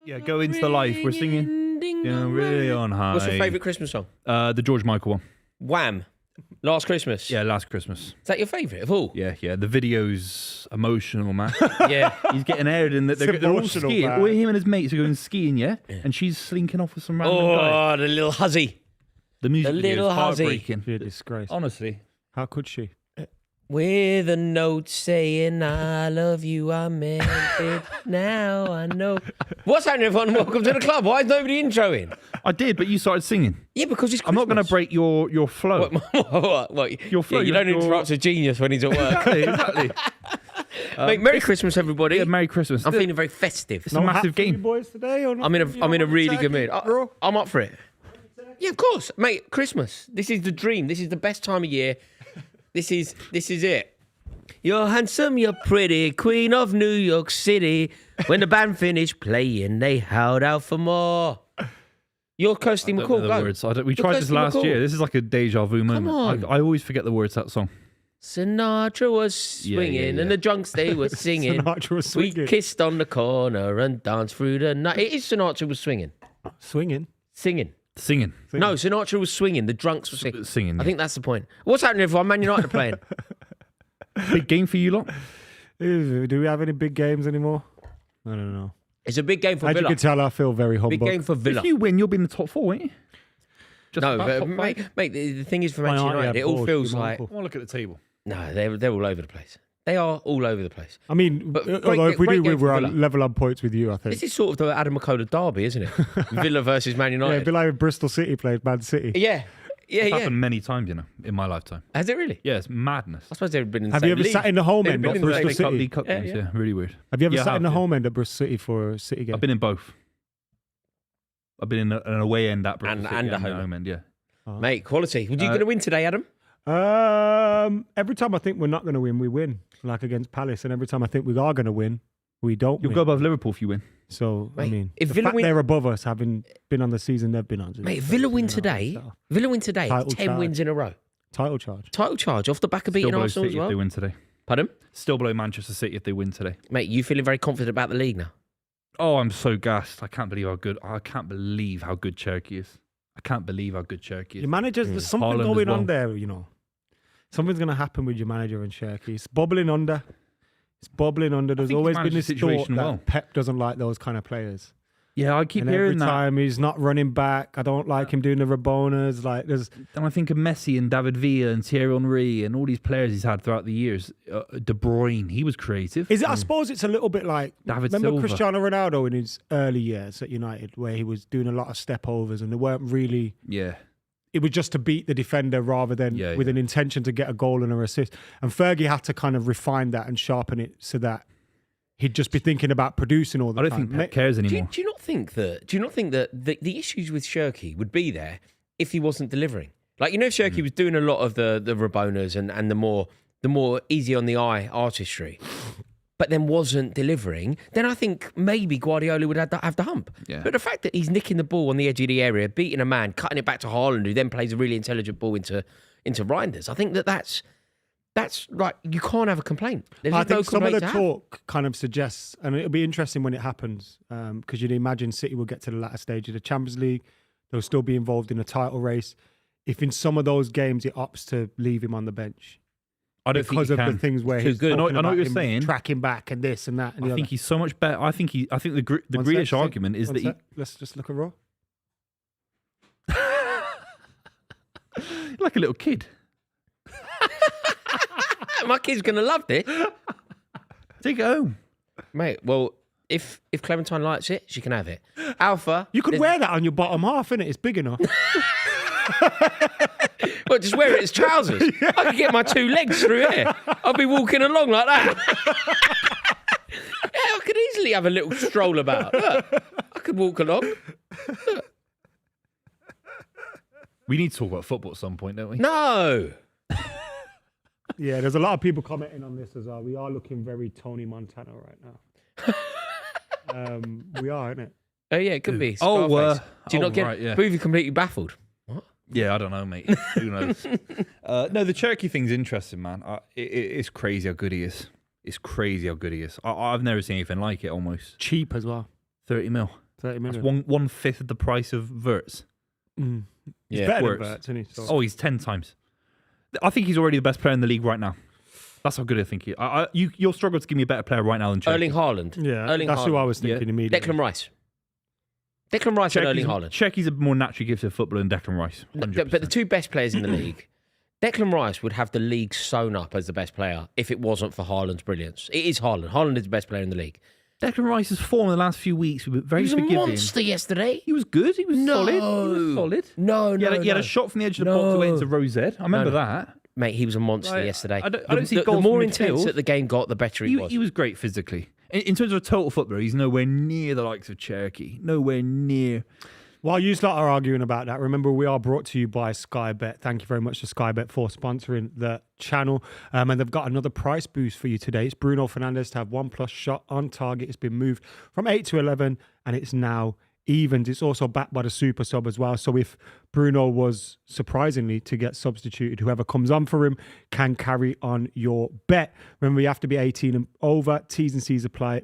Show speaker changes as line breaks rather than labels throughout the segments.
Yeah, go into the life. We're singing. Yeah, really on high.
What's your favourite Christmas song?
The George Michael one.
Wham. Last Christmas.
Yeah, Last Christmas.
Is that your favourite of all?
Yeah. The video's emotional, man.
Yeah.
He's getting aired in that they're all skiing.
man.
All him and his mates are going skiing, yeah? And she's slinking off with some random guy.
Oh, the little huzzy.
The music
the
video is
little hussy.
heartbreaking.
You're a disgrace.
Honestly.
How could she?
With a note saying, I love you, I meant it, now I know. What's happening, everyone? Welcome to the club. Why is nobody introing?
I did, but you started singing.
Yeah, because it's Christmas.
I'm not going to break your flow.
What?
Your flow.
Yeah, you don't interrupt a genius when he's at work.
Exactly.
Mate, Merry Christmas, everybody.
Yeah, Merry Christmas.
I'm feeling very festive.
It's a massive game.
Boys today, or not?
I'm in a really good mood. I'm up for it. Yeah, of course, mate. Christmas. This is the dream. This is the best time of year. This is it. You're handsome, you're pretty, queen of New York City. When the band finished playing, they howled out for more. You're Kirsty McCall. Go.
We tried this last year. This is like a deja vu moment.
on.
I always forget the words to that song.
Sinatra was swinging and the drunks, they were singing.
Sinatra was
We
swinging.
kissed on the corner and danced through the night. It is Sinatra was swinging.
Swinging.
Singing.
Singing.
No, Sinatra was swinging. The drunks were singing.
Singing.
I think that's the point. What's happening, everyone? Man United are playing.
Big game for you lot?
Do we have any big games anymore? I don't know.
It's a big game for
As you
Villa.
can tell, I feel very humble.
Big game for Villa.
If you win, you'll be in the top 4, won't you? Just
No,
about
but
top five?
mate, the thing is for
My
Manchester
auntie
United,
had
it all
balls,
feels
your
like...
uncle.
I want to look at the table.
No, they're all over the place. They are all over the place.
I mean,
But great-
although if we
great
do,
game for
we're
Villa.
on level on points with you, I think.
This is sort of the Adam McKola derby, isn't it? Villa versus Man
Yeah,
United.
it'd be like if Bristol City played Man City.
Yeah.
It's happened many times, in my lifetime.
Has it really?
Yeah, it's madness.
I suppose they've been in the
Have
same
you ever
league.
sat in the home
They've
end
been
at
in the
Bristol
same
City?
League Cup
Yeah,
games,
yeah.
yeah, really weird.
Have you ever
Yeah, I
sat in the
have, yeah.
home end at Bristol City for a City game?
I've been in both. I've been in an away end at Bristol
And-
City
and a
and
home
home end, yeah.
Mate, quality. Would you going to win today, Adam?
Every time I think we're not going to win, we win. Like against Palace. And every time I think we are going to win, we don't
You'll
win.
go above Liverpool if you win.
So, I
Mate,
mean,
if
the
Villa
fact
win-
they're above us, having been on the season they've been on.
Mate, Villa win today.
Title
10
charge.
wins in a row.
Title charge.
Title charge off the back of
Still
beating
below
Arsenal
City
as well.
if they win today.
Pardon?
Still below Manchester City if they win today.
Mate, you feeling very confident about the league now?
Oh, I'm so gassed. I can't believe how good Cherokee is. I can't believe how good Cherokee is.
Your manager's, there's something
Haaland as
going
well.
on there, Something's going to happen with your manager and Cherokee. It's bubbling under. There's
think
always
he's
been
managed
this
the situation
thought that
well.
Pep doesn't like those kind of players.
Yeah, I keep
And every
hearing that.
time he's not running back, I don't like him doing the Rabonas. Like, there's
And I think of Messi and David Villa and Thierry Henry and all these players he's had throughout the years. De Bruyne, he was creative.
Is it? I suppose it's a little bit like
David
remember
Silva.
Cristiano Ronaldo in his early years at United, where he was doing a lot of step overs, and they weren't really.
Yeah.
It was just to beat the defender rather than with
Yeah.
an intention to get a goal and an assist. And Fergie had to kind of refine that and sharpen it so that he'd just be thinking about producing all the
I don't
time.
think Pep cares
Do
anymore.
you not think that the issues with Shirky would be there if he wasn't delivering? Like, if Shirky was doing a lot of the Rabonas and the more easy on the eye artistry, but then wasn't delivering, then I think maybe Guardiola would have the hump.
Yeah.
But the fact that he's nicking the ball on the edge of the area, beating a man, cutting it back to Haaland, who then plays a really intelligent ball into Reinders, I think that's like, you can't have a complaint. There's
I
just no
think some of
complaint
the
to have.
talk kind of suggests, and it'll be interesting when it happens, because you'd imagine City will get to the latter stage of the Champions League. They'll still be involved in a title race. If in some of those games it opts to leave him on the bench.
I don't think
Because
he
of
can.
the things where
Too
he's
good.
talking
I know what
about
you're
him
saying.
tracking back and this and that. And
I
the
think
other.
he's so much better. I think the
One
Grealish
sec,
argument is
one
that
sec. Let's just look at Raw.
like a little kid.
My kid's going to love this.
Take it home.
Mate, well, if Clementine likes it, she can have it. Alpha.
You could wear that on your bottom half, innit? It's big enough.
Well, just wear it as trousers. I could get my 2 legs through here. I'll be walking along like that. Yeah, I could easily have a little stroll about. Look, I could walk along.
We need to talk about football at some point, don't we?
No.
Yeah, there's a lot of people commenting on this as well. We are looking very Tony Montana right now. We are, innit?
Oh, yeah, it could be.
Oh,
Scarface. Do you not get
right, yeah.
Buvey completely baffled? What?
Yeah, I don't know, mate. Who knows? No, the Cherokee thing's interesting, man. It's crazy how good he is. It's crazy how good he is. I've never seen anything like it almost.
Cheap as well.
30 mil.
30
That's
million.
1/5 of the price of Wirtz.
He's
Yeah,
better
works.
than Wirtz, isn't he? So,
Oh, he's 10 times. I think he's already the best player in the league right now. That's how good I think he is. You'll struggle to give me a better player right now than Cherky.
Erling Haaland.
yeah,
Erling
that's who
Haaland.
I was thinking immediately.
Declan Rice. Declan Rice and Erling Haaland.
Cherky's a more naturally gifted footballer than Declan Rice.
But the two best players in the league, Declan Rice would have the league sewn up as the best player if it wasn't for Haaland's brilliance. It is Haaland. Haaland is the best player in the league.
Declan Rice's form in the last few weeks was very
He was
forgiving.
a monster yesterday.
He was good. He was solid. He was solid.
No,
He had a shot from the edge of the box away into Rosette. I remember that.
Mate, he was a monster
Right,
yesterday.
I don't see
the
goals
more
from
intense
midfield.
that the game got, the better he was.
He was great physically. In terms of a total footballer, he's nowhere near the likes of Cherky. Nowhere near.
While you lot are arguing about that, remember we are brought to you by Sky Bet. Thank you very much to Sky Bet for sponsoring the channel. And they've got another price boost for you today. It's Bruno Fernandes to have 1+ shot on target. It's been moved from 8 to 11 and it's now evens. It's also backed by the super sub as well. So if Bruno was surprisingly to get substituted, whoever comes on for him can carry on your bet. Remember, you have to be 18 and over. T's and C's apply.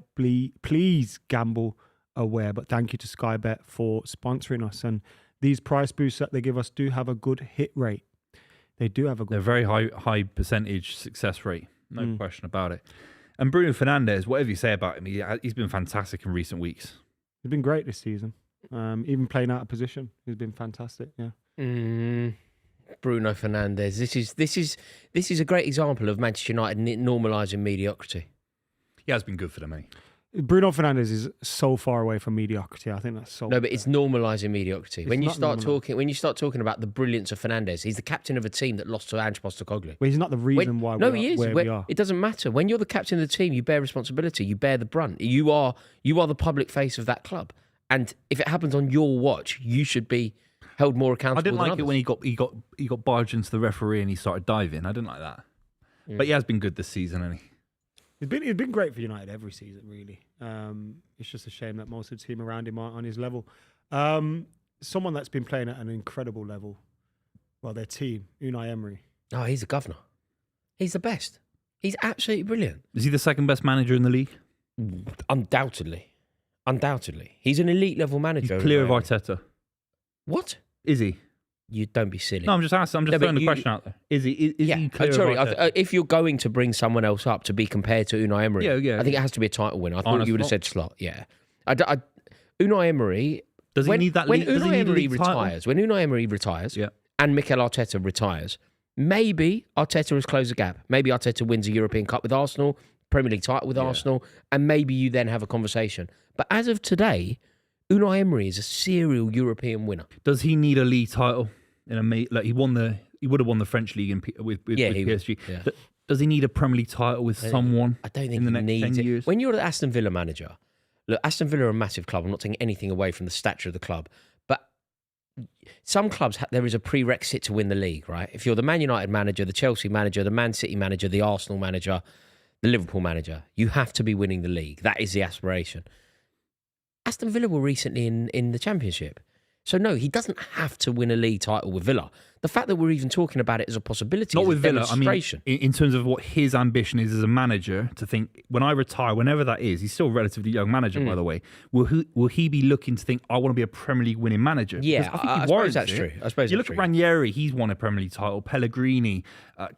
Please gamble aware. But thank you to Sky Bet for sponsoring us. And these price boosts that they give us do have a good hit rate. They do have a good.
They're very high percentage success rate. No question about it. And Bruno Fernandes, whatever you say about him, he's been fantastic in recent weeks.
He's been great this season. Even playing out of position, he's been fantastic. Yeah.
Bruno Fernandes. This is a great example of Manchester United normalising mediocrity.
He has been good for them, mate.
Bruno Fernandes is so far away from mediocrity. I think that's so.
No, but it's normalising mediocrity.
It's
When you
not
start
normalising.
talking about the brilliance of Fernandes, he's the captain of a team that lost to Ange Postecoglou.
Well, he's not the reason why.
No,
we
he
are
is.
where we are.
It doesn't matter. When you're the captain of the team, you bear responsibility. You bear the brunt. You are the public face of that club. And if it happens on your watch, you should be held more accountable.
I didn't like
than
it
others.
when he got barged into the referee and he started diving. I didn't like that. But he has been good this season, hasn't he?
He's been great for United every season, really. It's just a shame that most of the team around him aren't on his level. Someone that's been playing at an incredible level, well, their team, Unai Emery.
Oh, he's a governor. He's the best. He's absolutely brilliant.
Is he the second best manager in the league?
Undoubtedly. He's an elite level manager.
He's clear of
Unai Emery.
Arteta.
What?
Is he?
You don't be silly.
No, I'm just asking. I'm just throwing the question out there. Is he? Is he clear of Arteta?
If you're going to bring someone else up to be compared to Unai Emery,
Yeah.
I think it has to be a title winner. I thought
Arne
you would have
Slot.
said Slot. Yeah. Unai Emery.
Does he need that?
When
Does he
Unai
need a
Emery
league title?
retires, when Unai Emery retires,
Yeah.
and Mikel Arteta retires, maybe Arteta has closed the gap. Maybe Arteta wins a European Cup with Arsenal, Premier League title with Arsenal, and maybe you then have a conversation. But as of today, Unai Emery is a serial European winner.
Does he need a league title in a like he would have won the French league with PSG.
Yeah.
Does he need a Premier League title with someone?
I don't think
in the
he
next
needs
10
it.
years?
When you're the Aston Villa manager, look, Aston Villa are a massive club. I'm not taking anything away from the stature of the club, but some clubs there is a prerequisite to win the league, right? If you're the Man United manager, the Chelsea manager, the Man City manager, the Arsenal manager, the Liverpool manager, you have to be winning the league. That is the aspiration. Aston Villa were recently in the Championship. So no, he doesn't have to win a league title with Villa. The fact that we're even talking about it as a possibility
Not
is
with
a
Villa. I mean,
demonstration.
in terms of what his ambition is as a manager, to think when I retire, whenever that is, he's still a relatively young manager, by the way. Will he be looking to think I want to be a Premier League winning manager?
Yeah,
Because I
I
think
suppose that's true. I suppose
you
that's
look
true.
at Ranieri; he's won a Premier League title. Pellegrini,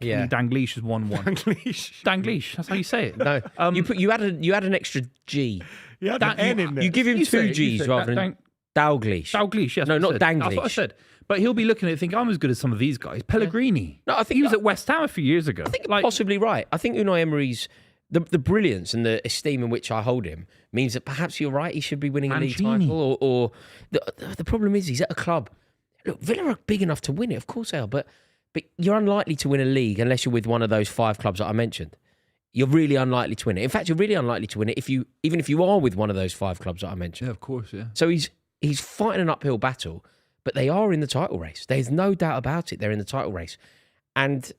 Yeah.
Dalglish has won one. Dalglish, that's how you say it.
No, you add an extra G.
You had an N in there.
You give him
You say
two
it, you
G's
say
rather than Dalglish.
Dalglish, yes.
No,
that's what
not
I said. That's what I
Danglish.
said. But he'll be looking at it thinking, I'm as good as some of these guys. Pellegrini.
No, I think
he was at West Ham a few years ago.
I think you're possibly right. I think Unai Emery's the brilliance and the esteem in which I hold him means that perhaps you're right. He should be winning a league
Mancini.
title. Or the problem is he's at a club. Look, Villa are big enough to win it. Of course they are. But you're unlikely to win a league unless you're with one of those 5 clubs that I mentioned. You're really unlikely to win it. In fact, you're really unlikely to win it even if you are with one of those 5 clubs that I mentioned.
Yeah, of course, yeah.
So he's fighting an uphill battle, but they are in the title race. There's no doubt about it. They're in the title race. And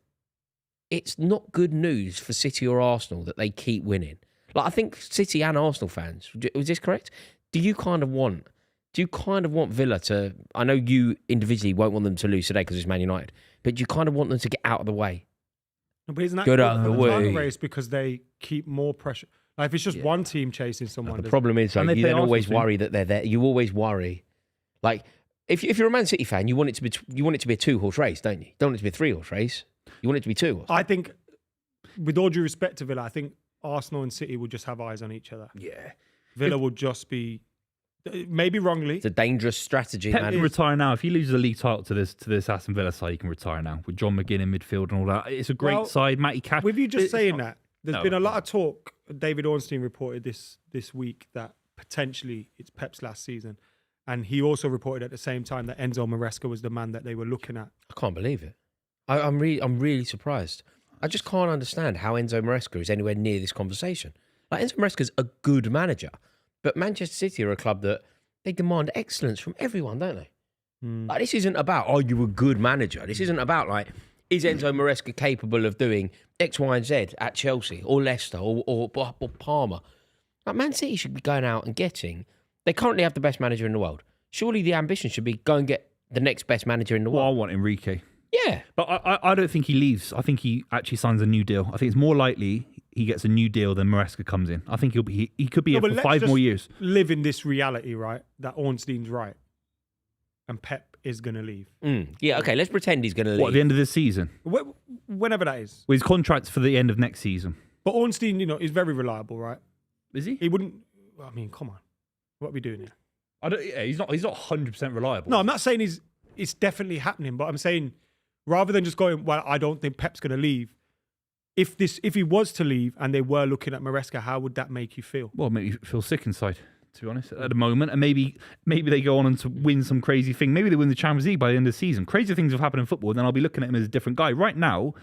it's not good news for City or Arsenal that they keep winning. Like, I think City and Arsenal fans, was this correct? Do you kind of want Villa to, I know you individually won't want them to lose today because it's Man United, but do you kind of want them to get out of the way?
But isn't that
Get
good
out of
for
the
the title
way.
race because they keep more pressure? Like if it's just one team chasing someone.
The problem is,
And
like,
they
you
play
don't always
Arsenal soon.
worry that they're there. You always worry. Like, if you're a Man City fan, you want it to be a 2-horse race, don't you? You don't want it to be a 3-horse race. You want it to be 2 horse.
I think, with all due respect to Villa, I think Arsenal and City will just have eyes on each other.
Yeah.
Villa will just be, maybe wrongly.
It's a dangerous strategy,
Pep
man.
can retire now. If he loses the league title to this Aston Villa side, he can retire now with John McGinn in midfield and all that. It's a great side. Matty Cash.
With you just
it's
saying
not-
that, there's been a lot of talk. David Ornstein reported this week that potentially it's Pep's last season. And he also reported at the same time that Enzo Maresca was the man that they were looking at.
I can't believe it. I'm really surprised. I just can't understand how Enzo Maresca is anywhere near this conversation. Like, Enzo Maresca's a good manager, but Manchester City are a club that they demand excellence from everyone, don't they? Like, this isn't about, are you a good manager? This isn't about, like, is Enzo Maresca capable of doing X, Y, and Z at Chelsea or Leicester or Parma? Like, Man City should be going out and getting. They currently have the best manager in the world. Surely the ambition should be go and get the next best manager in the
Well, I
world.
want Enrique.
Yeah.
But I don't think he leaves. I think he actually signs a new deal. I think it's more likely he gets a new deal than Maresca comes in. I think he could be here
but
for
let's
5
just
more years.
Live in this reality, right? That Ornstein's right. And Pep is going to leave.
Yeah, okay, let's pretend he's going to leave.
What, at the end of this season?
Whenever that is.
Well, his contract's for the end of next season.
But Ornstein, is very reliable, right?
Is he?
He wouldn't, I mean, come on. What are we doing here?
He's not 100% reliable.
No, I'm not saying it's definitely happening, but I'm saying rather than just going, well, I don't think Pep's going to leave. If he was to leave and they were looking at Maresca, how would that make you feel?
Well, maybe you feel sick inside, to be honest, at the moment. And maybe they go on and to win some crazy thing. Maybe they win the Champions League by the end of the season. Crazy things have happened in football, and then I'll be looking at him as a different guy. Right now,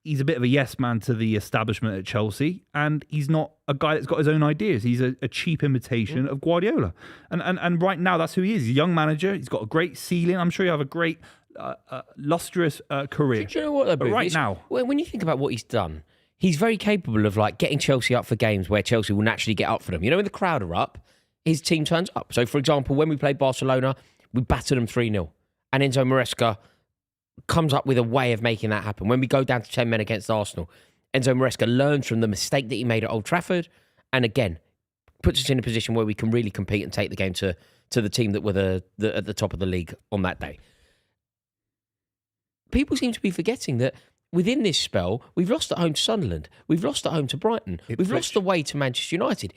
he's a bit of a yes man to the establishment at Chelsea, and he's not a guy that's got his own ideas. He's a cheap imitation of Guardiola. And right now, that's who he is. He's a young manager. He's got a great ceiling. I'm sure you have a great, lustrous career.
Do you know what, though,
But
Booth?
right now,
when you think about what he's done, he's very capable of, like, getting Chelsea up for games where Chelsea will naturally get up for them. When the crowd are up, his team turns up. So, for example, when we played Barcelona, we battered them 3-0. And Enzo Maresca comes up with a way of making that happen. When we go down to 10 men against Arsenal, Enzo Maresca learns from the mistake that he made at Old Trafford, and again puts us in a position where we can really compete and take the game to the team that were at the top of the league on that day. People seem to be forgetting that within this spell, we've lost at home to Sunderland, we've lost at home to Brighton, we've lost away to Manchester United.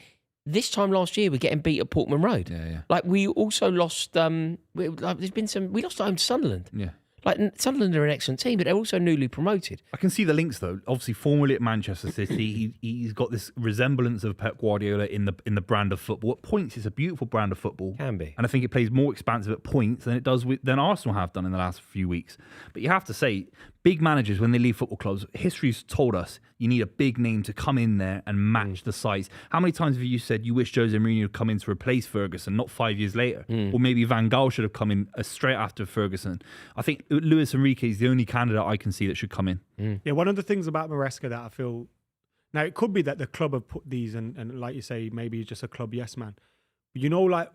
This time last year, we're getting beat at Portman Road.
Yeah.
Like, we also lost. We lost at home to Sunderland.
yeah.
Like, Sunderland are an excellent team, but they're also newly promoted.
I can see the links though. Obviously, formerly at Manchester City, he's got this resemblance of Pep Guardiola in the brand of football. At points, it's a beautiful brand of football.
Can be.
And I think it plays more expansive at points than it does than Arsenal have done in the last few weeks. But you have to say, big managers, when they leave football clubs, history's told us you need a big name to come in there and match the size. How many times have you said you wish Jose Mourinho would come in to replace Ferguson, not 5 years later? Or maybe Van Gaal should have come in straight after Ferguson. I think Luis Enrique is the only candidate I can see that should come in.
Yeah, one of the things about Maresca that I feel... Now, it could be that the club have put these, and like you say, maybe he's just a club yes man. But like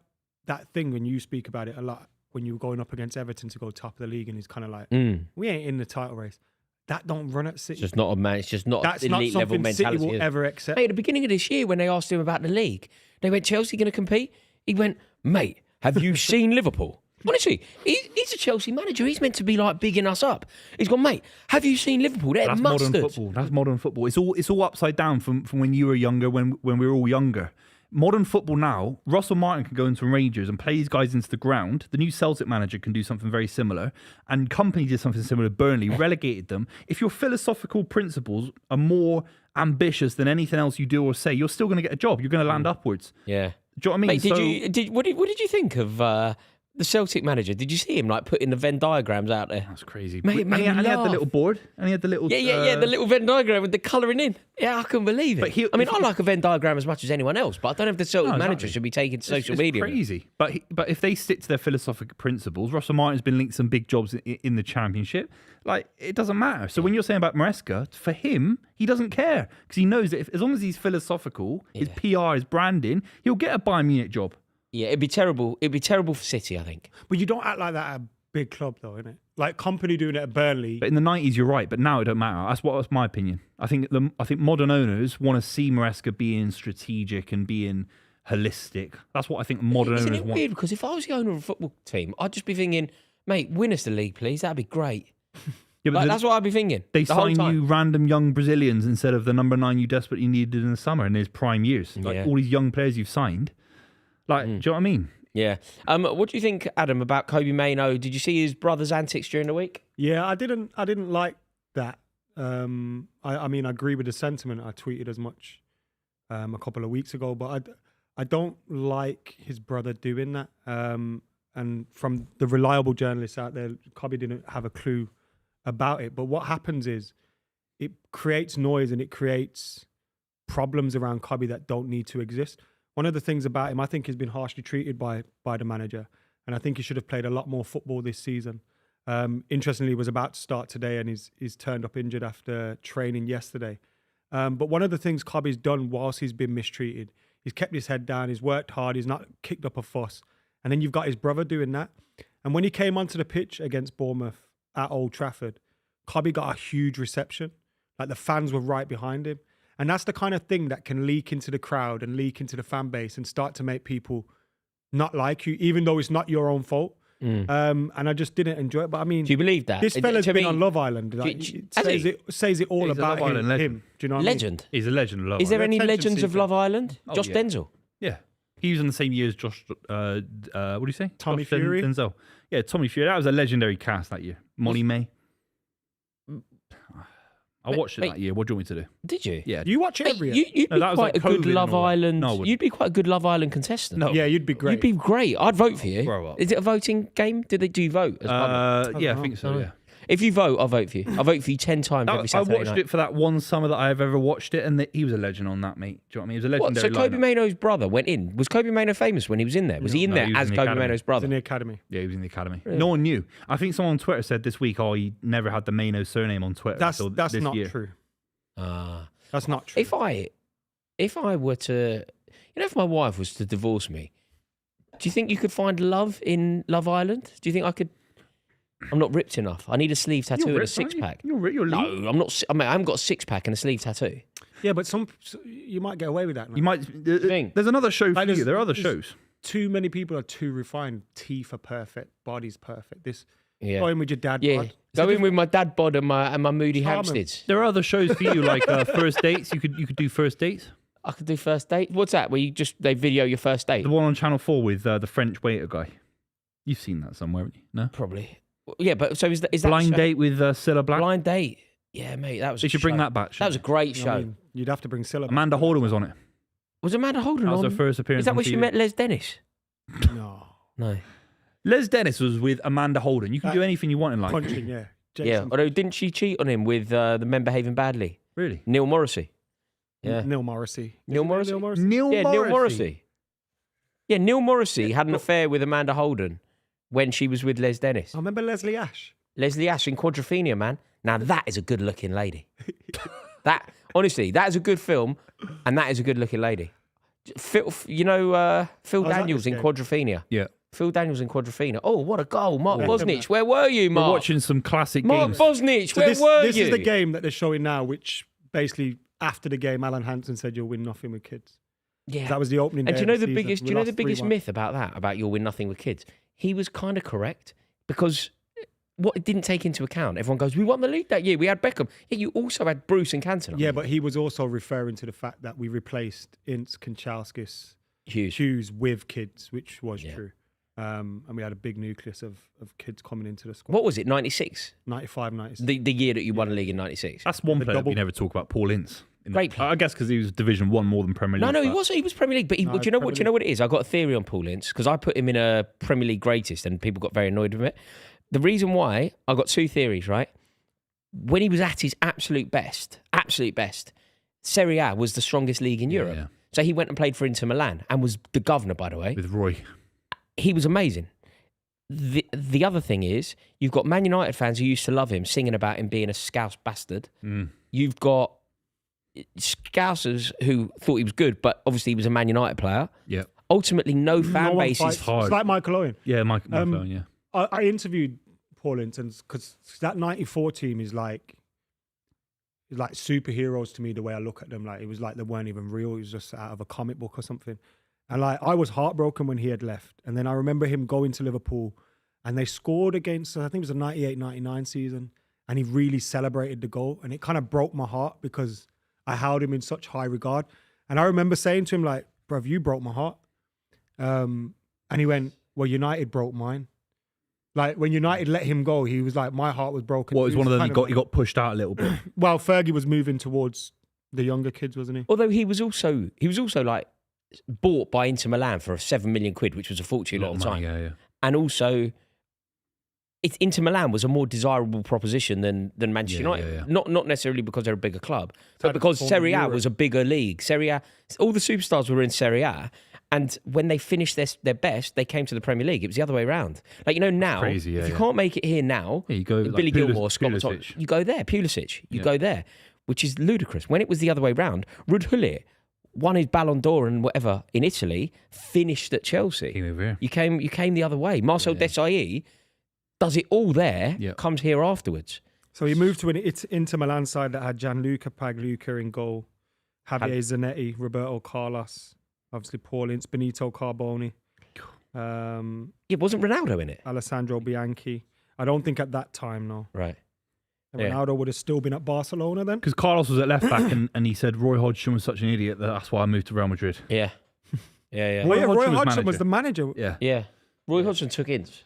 that thing when you speak about it a lot, when you were going up against Everton to go top of the league, and he's kind of like, we ain't in the title race. That don't run at City.
It's just not a man. It's just not
That's
elite
not
level
something
mentality.
City will ever accept.
Mate, at the beginning of this year, when they asked him about the league, they went, Chelsea going to compete? He went, mate, have you seen Liverpool? Honestly, he's a Chelsea manager. He's meant to be like bigging us up. He's gone, mate, have you seen Liverpool? They're
That's
mustard.
modern football. That's modern football. It's all upside down from when you were younger, when we were all younger. Modern football now, Russell Martin can go into Rangers and play these guys into the ground. The new Celtic manager can do something very similar. And Company did something similar to Burnley, relegated them. If your philosophical principles are more ambitious than anything else you do or say, you're still going to get a job. You're going to land upwards.
Yeah.
Do you know what I mean?
Mate, what did you think of the Celtic manager? Did you see him like putting the Venn diagrams out there?
That's crazy.
Mate,
and he had the
laugh.
little board. And he had the little...
Yeah, the little Venn diagram with the colouring in. Yeah, I couldn't believe it.
But
I like a Venn diagram as much as anyone else, but I don't know if the Celtic manager should be taking to social media.
It's crazy. But if they stick to their philosophical principles, Russell Martin's been linked to some big jobs in the Championship. Like, it doesn't matter. So when you're saying about Maresca, for him, he doesn't care. Because he knows that as long as he's philosophical, his PR, his branding, he'll get a Bayern Munich job.
Yeah, it'd be terrible. It'd be terrible for City, I think.
But you don't act like that at a big club, though, innit? like Company doing it at Burnley.
But in the 90s, you're right. But now it don't matter. That's my opinion. I think modern owners want to see Maresca being strategic and being holistic. That's what I think modern
Isn't
owners
it
want.
weird? Because if I was the owner of a football team, I'd just be thinking, mate, win us the league, please. That'd be great.
Yeah, but
That's what I'd be thinking.
they
the whole
sign
time.
you random young Brazilians instead of the number 9 you desperately needed in the summer in his prime years. Like
Yeah.
all these young players you've signed. Like, do you know what I mean?
Yeah. What do you think, Adam, about Kobbie Mainoo? Did you see his brother's antics during the week?
Yeah, I didn't like that. I mean, I agree with the sentiment. I tweeted as much a couple of weeks ago, but I don't like his brother doing that. And from the reliable journalists out there, Kobbie didn't have a clue about it. But what happens is it creates noise and it creates problems around Kobbie that don't need to exist. One of the things about him, I think he's been harshly treated by the manager. And I think he should have played a lot more football this season. Interestingly, he was about to start today and he's turned up injured after training yesterday. But one of the things Kobbie's done whilst he's been mistreated, he's kept his head down, he's worked hard, he's not kicked up a fuss. And then you've got his brother doing that. And when he came onto the pitch against Bournemouth at Old Trafford, Kobbie got a huge reception. Like the fans were right behind him. And that's the kind of thing that can leak into the crowd and leak into the fan base and start to make people not like you, even though it's not your own fault. And I just didn't enjoy it. But I mean,
Do you believe that?
this fella's been on Love Island. Like,
Has he?
says it all
He's a
about
Love Island legend.
him. Do you know what
Legend.
He's a legend of Love
Is there
Island.
any
Attention
legends of
seeker.
Love Island?
Oh,
Josh
yeah.
Denzel.
Yeah. He was in the same year as Josh, what do you say?
Tommy
Josh
Fury?
Denzel. Yeah, Tommy Fury. That was a legendary cast that year. Molly May. I watched it
Mate.
that year. What do you want me to do?
Did you?
Yeah.
You watch it
Mate,
every year.
you'd
No,
be
that was
quite
like
a good
COVID and
Love
all that.
Island.
No, I wouldn't.
You'd be quite a good Love Island contestant.
No.
Yeah, you'd be great.
You'd be great. I'd vote for you.
Grow up.
Is it a voting game? Do you vote as public?
Yeah, I
know.
think so, yeah.
If you vote, I'll vote for you. I'll vote for you 10 times every
I
Saturday
watched
night.
it for that one summer that I've ever watched it, and he was a legend on that, mate. Do you know what I mean? He was a
What? So
legendary
Kobbie
lineup.
Mainoo's brother went in. Was Kobbie Mainoo famous when he was in there? Was he in
No,
there
he was
as
in the
Kobbie
academy.
Mainoo's
It's
brother?
in the academy.
Yeah, he was in the academy. No one knew. I think someone on Twitter said this week, he never had the Mainoo surname on Twitter
That's
until this
not
year.
true.
Ah.
That's not true.
If I were to, if my wife was to divorce me, do you think you could find love in Love Island? Do you think I could? I'm not ripped enough. I need a sleeve tattoo and a
ripped, aren't you?
6-pack.
You're
No,
lean.
I'm not. I haven't got a 6-pack and a sleeve tattoo.
Yeah, but you might get away with that now.
You might.
think?
There's another show for
Like,
you. There are other
there's-
shows.
Too many people are too refined. Teeth are perfect. Body's perfect.
Yeah.
Go in with your dad
Yeah.
bod.
Go in with my dad bod and my Moody
Charming.
Hampsteads.
There are other shows for you, like first dates. You could do first dates.
I could do first date. What's that? Where they video your first date?
The one on Channel 4 with the French waiter guy. You've seen that somewhere, haven't you? No.
Probably. Yeah, but so is that
Blind
show-
date with Cilla Black.
Blind date. Yeah, mate, that was.
They
a
should bring
show.
that back.
That was a great
You
show.
know what I mean? You'd have to bring Scylla.
Amanda Holden was on it.
Was Amanda Holden
That was
on?
her first appearance.
Is that
on
where she
TV.
met Les Dennis?
No.
No.
Les Dennis was with Amanda Holden. You can do anything you want in life.
Punching, yeah.
Yeah,
Jason.
although didn't she cheat on him with the men behaving badly?
Really?
Neil Morrissey. Yeah.
Neil Morrissey.
Neil
Isn't it
Morrissey?
Neil Morrissey?
Neil
Yeah,
Morrissey.
Neil Morrissey. Yeah, Neil Morrissey had an affair with Amanda Holden when she was with Les Dennis.
I remember Leslie Ash.
Leslie Ash in Quadrophenia, man. Now that is a good looking lady. Honestly, that is a good film, and that is a good looking lady. Phil
I was at
Daniels
this
in
game.
Quadrophenia.
Yeah.
Phil Daniels in Quadrophenia. Oh, what a goal. Mark
Yeah.
Bosnich, where were you,
We're
Mark?
watching some classic
Mark
games.
Bosnich,
So
where
this
were
this
you?
is the game that they're showing now, which basically after the game, Alan Hansen said you'll win nothing with kids.
Yeah.
That was the opening.
And
day
do you know
of
the
season.
biggest?
We
Do you know the
lost
biggest
3-1.
myth about that? About you'll win nothing with kids? He was kind of correct because what it didn't take into account. Everyone goes, "We won the league that year. We had Beckham. Yeah, you also had Bruce and Cantona."
Yeah, but he was also referring to the fact that we replaced Ince, Kanchalskis, Hughes with kids, which was
Yeah.
true. And we had a big nucleus of kids coming into the squad.
What was it? 96,
95, 96.
the year that you won the league in 96.
That's one
The
player
double-
we never talk about, Paul Ince.
Great player.
I guess because he was Division 1 more than Premier League.
No, he
but-
was. He was Premier League, but
No,
do you know what?
Premier
Do you know what it is? I got a theory on Paul Ince because I put him in a Premier League greatest, and people got very annoyed with it. The reason why I got two theories, right? When he was at his absolute best, Serie A was the strongest league in Europe.
yeah.
So he went and played for Inter Milan and was the governor, by the way.
With Roy.
He was amazing. The other thing is, you've got Man United fans who used to love him, singing about him being a Scouse bastard. You've got Scousers who thought he was good, but obviously he was a Man United player.
Yeah.
Ultimately, no fan
one
base
fights.
is
hard.
It's like Michael Owen.
Yeah, Mike Owen, yeah.
I interviewed Paul Ince, because that '94 team is like superheroes to me. The way I look at them, like it was like they weren't even real. It was just out of a comic book or something. And like I was heartbroken when he had left. And then I remember him going to Liverpool, and they scored against, I think it was the 98-99 season, and he really celebrated the goal, and it kind of broke my heart because I held him in such high regard. And I remember saying to him like, "Bruv, you broke my heart." And he went, "Well, United broke mine." Like when United let him go, he was like, "My heart was broken."
Well, it was one of them.
kind
He got pushed out a little bit.
Well, Fergie was moving towards the younger kids, wasn't he?
Although he was also like bought by Inter Milan for £7 million, which was a fortune at the time.
Yeah.
And also, Inter Milan was a more desirable proposition than Manchester United.
Yeah.
Not necessarily because they're a bigger club, but
Had
because
former
Serie A
Europe.
was a bigger league. Serie A, all the superstars were in Serie A, and when they finished their best, they came to the Premier League. It was the other way around. Like now,
crazy, yeah,
if you
yeah.
can't make it here now,
Yeah, you go
Billy
like
Gilmore, Scott McTominay,
Pulisic.
you go there. Pulisic, you
Yeah.
go there, which is ludicrous. When it was the other way round, Ruud Gullit won his Ballon d'Or and whatever in Italy, finished at Chelsea.
Came over here.
You came the other way. Marcel Desailly does it all there,
Yeah.
comes here afterwards.
So he moved to an Inter Milan side that had Gianluca Pagliuca in goal, Javier Zanetti, Roberto Carlos, obviously Paul Ince, Benito Carboni,
It wasn't Ronaldo in it.
Alessandro Bianchi. I don't think at that time, no.
Right. Yeah.
Ronaldo would have still been at Barcelona then.
Because Carlos was at left back, and he said Roy Hodgson was such an idiot that that's why I moved to Real Madrid.
Yeah. Yeah.
Well, yeah,
Roy
Roy
Hodgson was
Hodgson was
manager.
the manager.
Yeah.
Yeah. Roy Hodgson took Ince.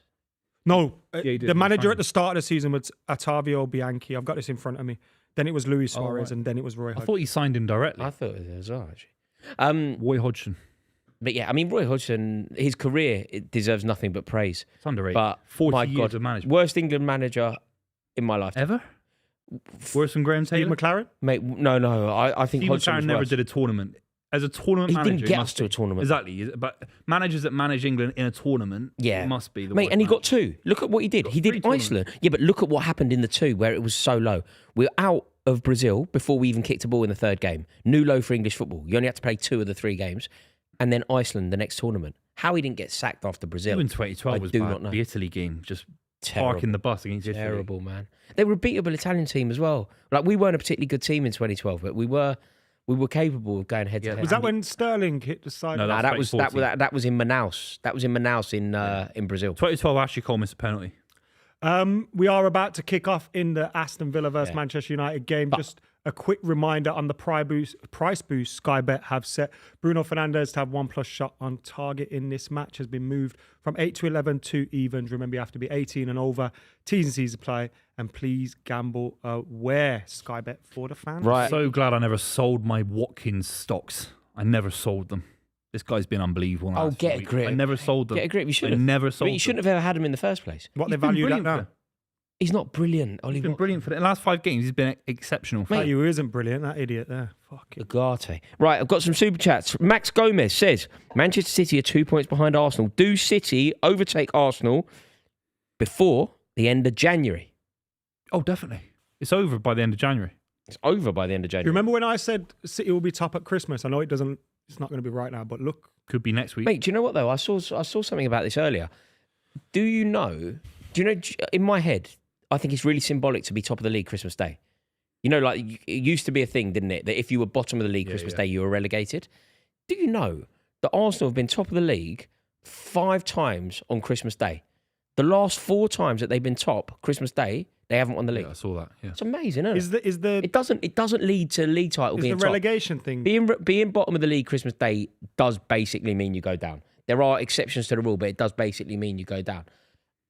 No,
he did,
the
he was
manager
fine.
at the start of the season was Ottavio Bianchi. I've got this in front of me. Then it was Luis
Oh,
Suarez,
right.
and then it was Roy
I
Hodgson.
thought he signed him directly.
I thought it was as well, actually.
Roy Hodgson.
But yeah, I mean, Roy Hodgson, his career it deserves nothing but praise.
It's underrated.
But
40
my
years
God,
of management.
worst England manager in my life.
Ever? Worse than Graham
Steve
Taylor?
McLaren?
Mate, no. I think
Steve
Hodgson
McLaren
was
never
worse.
did a tournament. As a tournament
He
manager,
didn't get
must
us to a
be.
tournament.
Exactly. But managers that manage England in a tournament
Yeah.
must be the
Mate,
worst
and he got
manager.
two. Look at what he did. He
three
did
tournaments.
Iceland. Yeah, but look at what happened in the two where it was so low. We're out of Brazil before we even kicked a ball in the third game. New low for English football. You only had to play 2 of the 3 games. And then Iceland, the next tournament. How he didn't get sacked after Brazil.
Even 2012
I
was
do
bad.
not know.
The Italy game, just
Terrible.
parking the bus against Italy.
Terrible, man. They were a beatable Italian team as well. Like, we weren't a particularly good team in 2012, but we were capable of going head to
Yeah.
head.
Was that when Sterling hit the side?
No,
Nah,
that's
that was
2014.
that was in Manaus. That was in Manaus in Brazil.
2012, Ashley Cole missed a penalty.
We are about to kick off in the Aston Villa versus
Yeah.
Manchester United game. Just a quick reminder on the price boost Sky Bet have set Bruno Fernandes to have 1+ shot on target in this match has been moved from 8 to 11 to evens. Remember, you have to be 18 and over. T's and C's apply. And please gamble aware. Sky Bet for the fans.
Right.
So glad I never sold my Watkins stocks. I never sold them. This guy's been unbelievable. in the
Oh,
last
get a
week.
grip.
I never sold them.
Get a grip. You should
I
have.
never sold
But you shouldn't have ever had him in the first place.
What
He's
they
been
valued at
brilliant
now.
for-
He's not brilliant, Ollie.
He's been brilliant for the last 5 games. He's been exceptional.
Tell you who isn't brilliant, that idiot there. Fuck it.
Ugarte. Right, I've got some super chats. Max Gomez says Manchester City are 2 points behind Arsenal. Do City overtake Arsenal before the end of January?
Oh, definitely. It's over by the end of January.
It's over by the end of
You
January.
remember when I said City will be top at Christmas? I know it's not going to be right now, but look.
Could be next week.
Mate, do you know what though? I saw something about this earlier. Do you know, in my head, I think it's really symbolic to be top of the league Christmas Day. You know, like it used to be a thing, didn't it? That if you were bottom of the league Christmas Day, you were relegated. Do you know that Arsenal have been top of the league 5 times on Christmas Day? The last 4 times that they've been top Christmas Day, they haven't won the league.
Yeah, I saw that. Yeah.
It's amazing, isn't it?
Is the
It doesn't lead to league title
is
being
the
top.
relegation thing?
Being bottom of the league Christmas Day does basically mean you go down. There are exceptions to the rule, but it does basically mean you go down.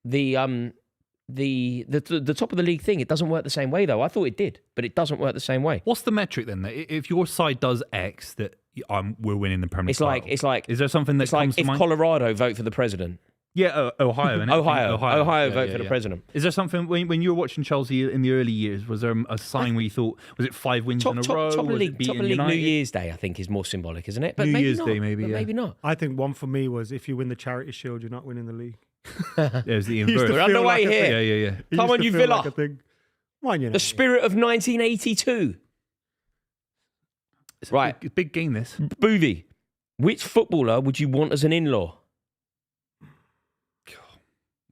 The top of the league thing, it doesn't work the same way though. I thought it did, but it doesn't work the same way.
What's the metric then? That if your side does X, that we're winning the Premier League
It's like
Is there something that
it's like
comes to
if
mind?
Colorado vote for the president.
Yeah, Ohio. innit?
Ohio
Yeah,
vote
yeah,
for the
yeah.
president.
Is there something when you were watching Chelsea in the early years? Was there a sign where you thought was it 5 wins in a row?
Top of the
Was it
league,
beating
New
United?
Year's Day, I think, is more symbolic, isn't it? But
New
maybe
Year's
not.
Day, maybe,
But
yeah.
maybe not.
I think one for me was if you win the Charity Shield, you're not winning the league.
Yeah, it was the
Used to
inverse.
We're
feel
underway
like a
here.
thing.
Yeah.
It
Come
used
on,
to
you
feel
Villa.
like a thing. Why, you know?
The spirit of 1982.
It's
Right.
a big game. This.
Buvey, which footballer would you want as an in-law?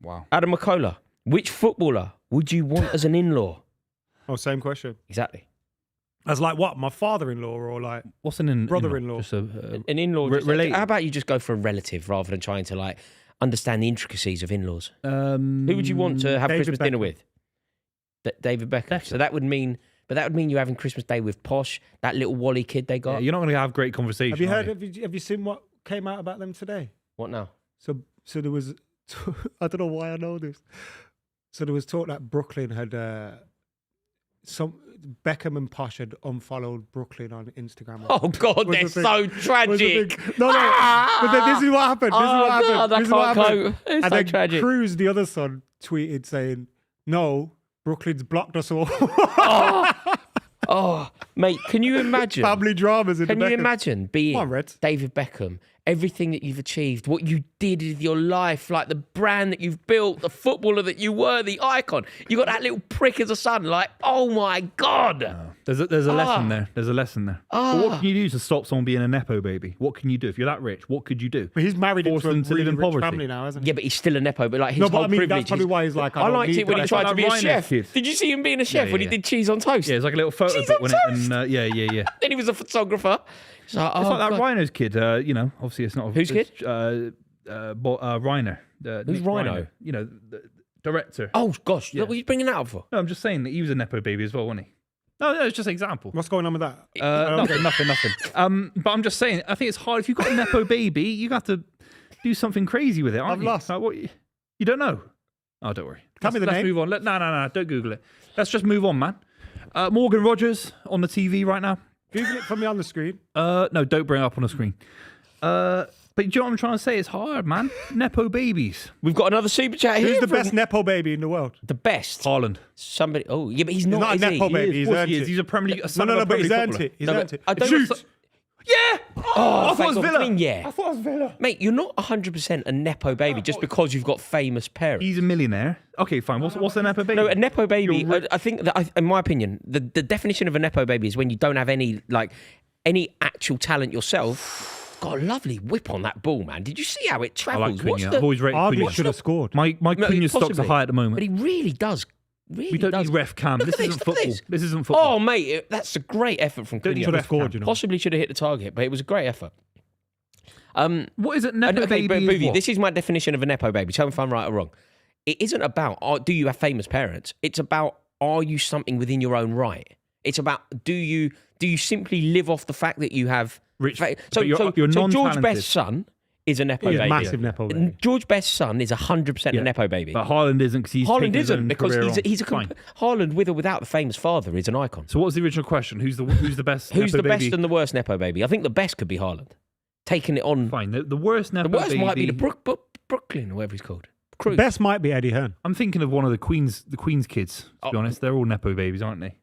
Wow.
Adam McKola. Which footballer would you want as an in-law?
Oh, same question.
Exactly.
As like what? My father-in-law or like
What's an
brother-in-law?
Just a,
An in-law.
related.
How about you just go for a relative rather than trying to like understand the intricacies of in-laws? Who would you want to have
David
Christmas dinner
Beckham.
with? David Beckham. So that would mean, but that would mean you're having Christmas Day with Posh, that little Wally kid they got.
you're not going to have great conversation.
Have you
are
heard? Have you seen what came out about them today?
What now?
So there was. I don't know why I know this. So there was talk that Brooklyn had some Beckham and Posh had unfollowed Brooklyn on Instagram.
Oh God,
Was
they're
the thing-
so
was the
tragic.
thing. No. But then this is what happened. This is what happened.
God, I
This is what
can't
happened.
cope. It's
And
so
then
tragic.
Cruz, the other son, tweeted saying, "No, Brooklyn's blocked us all."
Oh, mate, can you imagine?
Family dramas in
Can
the
you
Beckham.
imagine being
Come on, Reds.
David Beckham? Everything that you've achieved, what you did with your life, like the brand that you've built, the footballer that you were, the icon. You got that little prick as a son. Like, oh my God.
There's a lesson there. There's a lesson there. But what can you do to stop someone being a Nepo baby? What can you do? If you're that rich, what could you do?
But he's married
Force
into a
them to live
really
in
rich
poverty.
family now, hasn't he?
Yeah, but he's still a Nepo. But like his
No, but
whole
I mean,
privilege.
that's probably why he's like, I
I
don't
liked
need
it when
that.
he
It's
tried
like
to be
that
a
Ryanair
chef.
kid.
Did you see him being a chef
Yeah,
when he
yeah.
did cheese on toast?
Yeah, it's like a little photo
Cheese
bit,
on
wasn't it?
toast.
And yeah.
Then he was a photographer. It's like,
It's
oh,
like that
God.
Rhino's kid. Obviously it's not.
Whose kid?
Rhino.
Who's
Nick
Rhino?
You know, the director.
Oh gosh,
Yeah.
what are you bringing that up for?
No, I'm just saying that he was a Nepo baby as well, wasn't he? No, it's just an example.
What's going on with that?
Nothing. But I'm just saying, I think it's hard. If you've got a Nepo baby, you have to do something crazy with it, aren't
I've
you?
lost.
Like, what, you don't know? Oh, don't worry.
Tell me the
Let's
name.
move on. No, don't Google it. Let's just move on, man. Morgan Rogers on the TV right now.
Google it for me on the screen.
No, don't bring it up on the screen. But do you know what I'm trying to say? It's hard, man. Nepo babies.
We've got another super chat here.
Who's the
from-
best Nepo baby in the world?
The best.
Haaland.
Somebody. Oh, yeah, but he's
He's
not.
not a
is
Nepo
he?
baby.
He
He's
is, of course
earned
he is.
it.
He's a Premier League.
No, but he's earned it. He's
No,
earned it.
I don't
Shoot!
know-
Yeah!
Oh,
I thought it
thank
was
God.
Villa.
Yeah.
I thought it was Villa.
Mate, you're not 100% a Nepo baby just because you've got famous parents.
He's a millionaire. Okay, fine. What's a Nepo baby?
No, a Nepo baby,
You're
I think that, in my opinion, the definition of a Nepo baby is when you don't have any actual talent yourself. Got a lovely whip on that ball, man. Did you see how it
I
travels?
like Cunha. I've always rated
Hardly
Cunha.
should have scored.
My Cunha stocks are
possibly.
high at the moment.
But he really does. Really
We don't
does.
need ref cam.
Look
This
at
isn't
look at
football.
this.
This isn't football.
Oh, mate, that's a great effort from
Don't
Cunha.
Should have
ref
scored,
cam.
you know.
Possibly should have hit the target, but it was a great effort.
What is it? Nepo
Okay,
baby
but
is
Buvey,
what?
this is my definition of a Nepo baby. Tell me if I'm right or wrong. It isn't about, do you have famous parents? It's about, are you something within your own right? It's about, do you simply live off the fact that you have...
Rich,
So
but you're
George
non-talented.
Best's son is a Nepo
He's a
baby.
massive Nepo baby.
George Best's son is 100%
Yeah.
a Nepo baby.
But Haaland isn't because he's
Haaland
taken his
isn't
own
because
career
he's a
on. Fine.
Haaland with or without the famous father is an icon.
So what was the original question? Who's the best?
Who's
Nepo
the best
baby?
and the worst Nepo baby? I think the best could be Haaland. Taking it on.
Fine. The worst Nepo
The worst
baby.
might be the Brooklyn or whatever he's called. Cruz.
Best might be Eddie Hearn.
I'm thinking of one of the Queen's kids. To be
Oh.
honest, they're all Nepo babies, aren't they?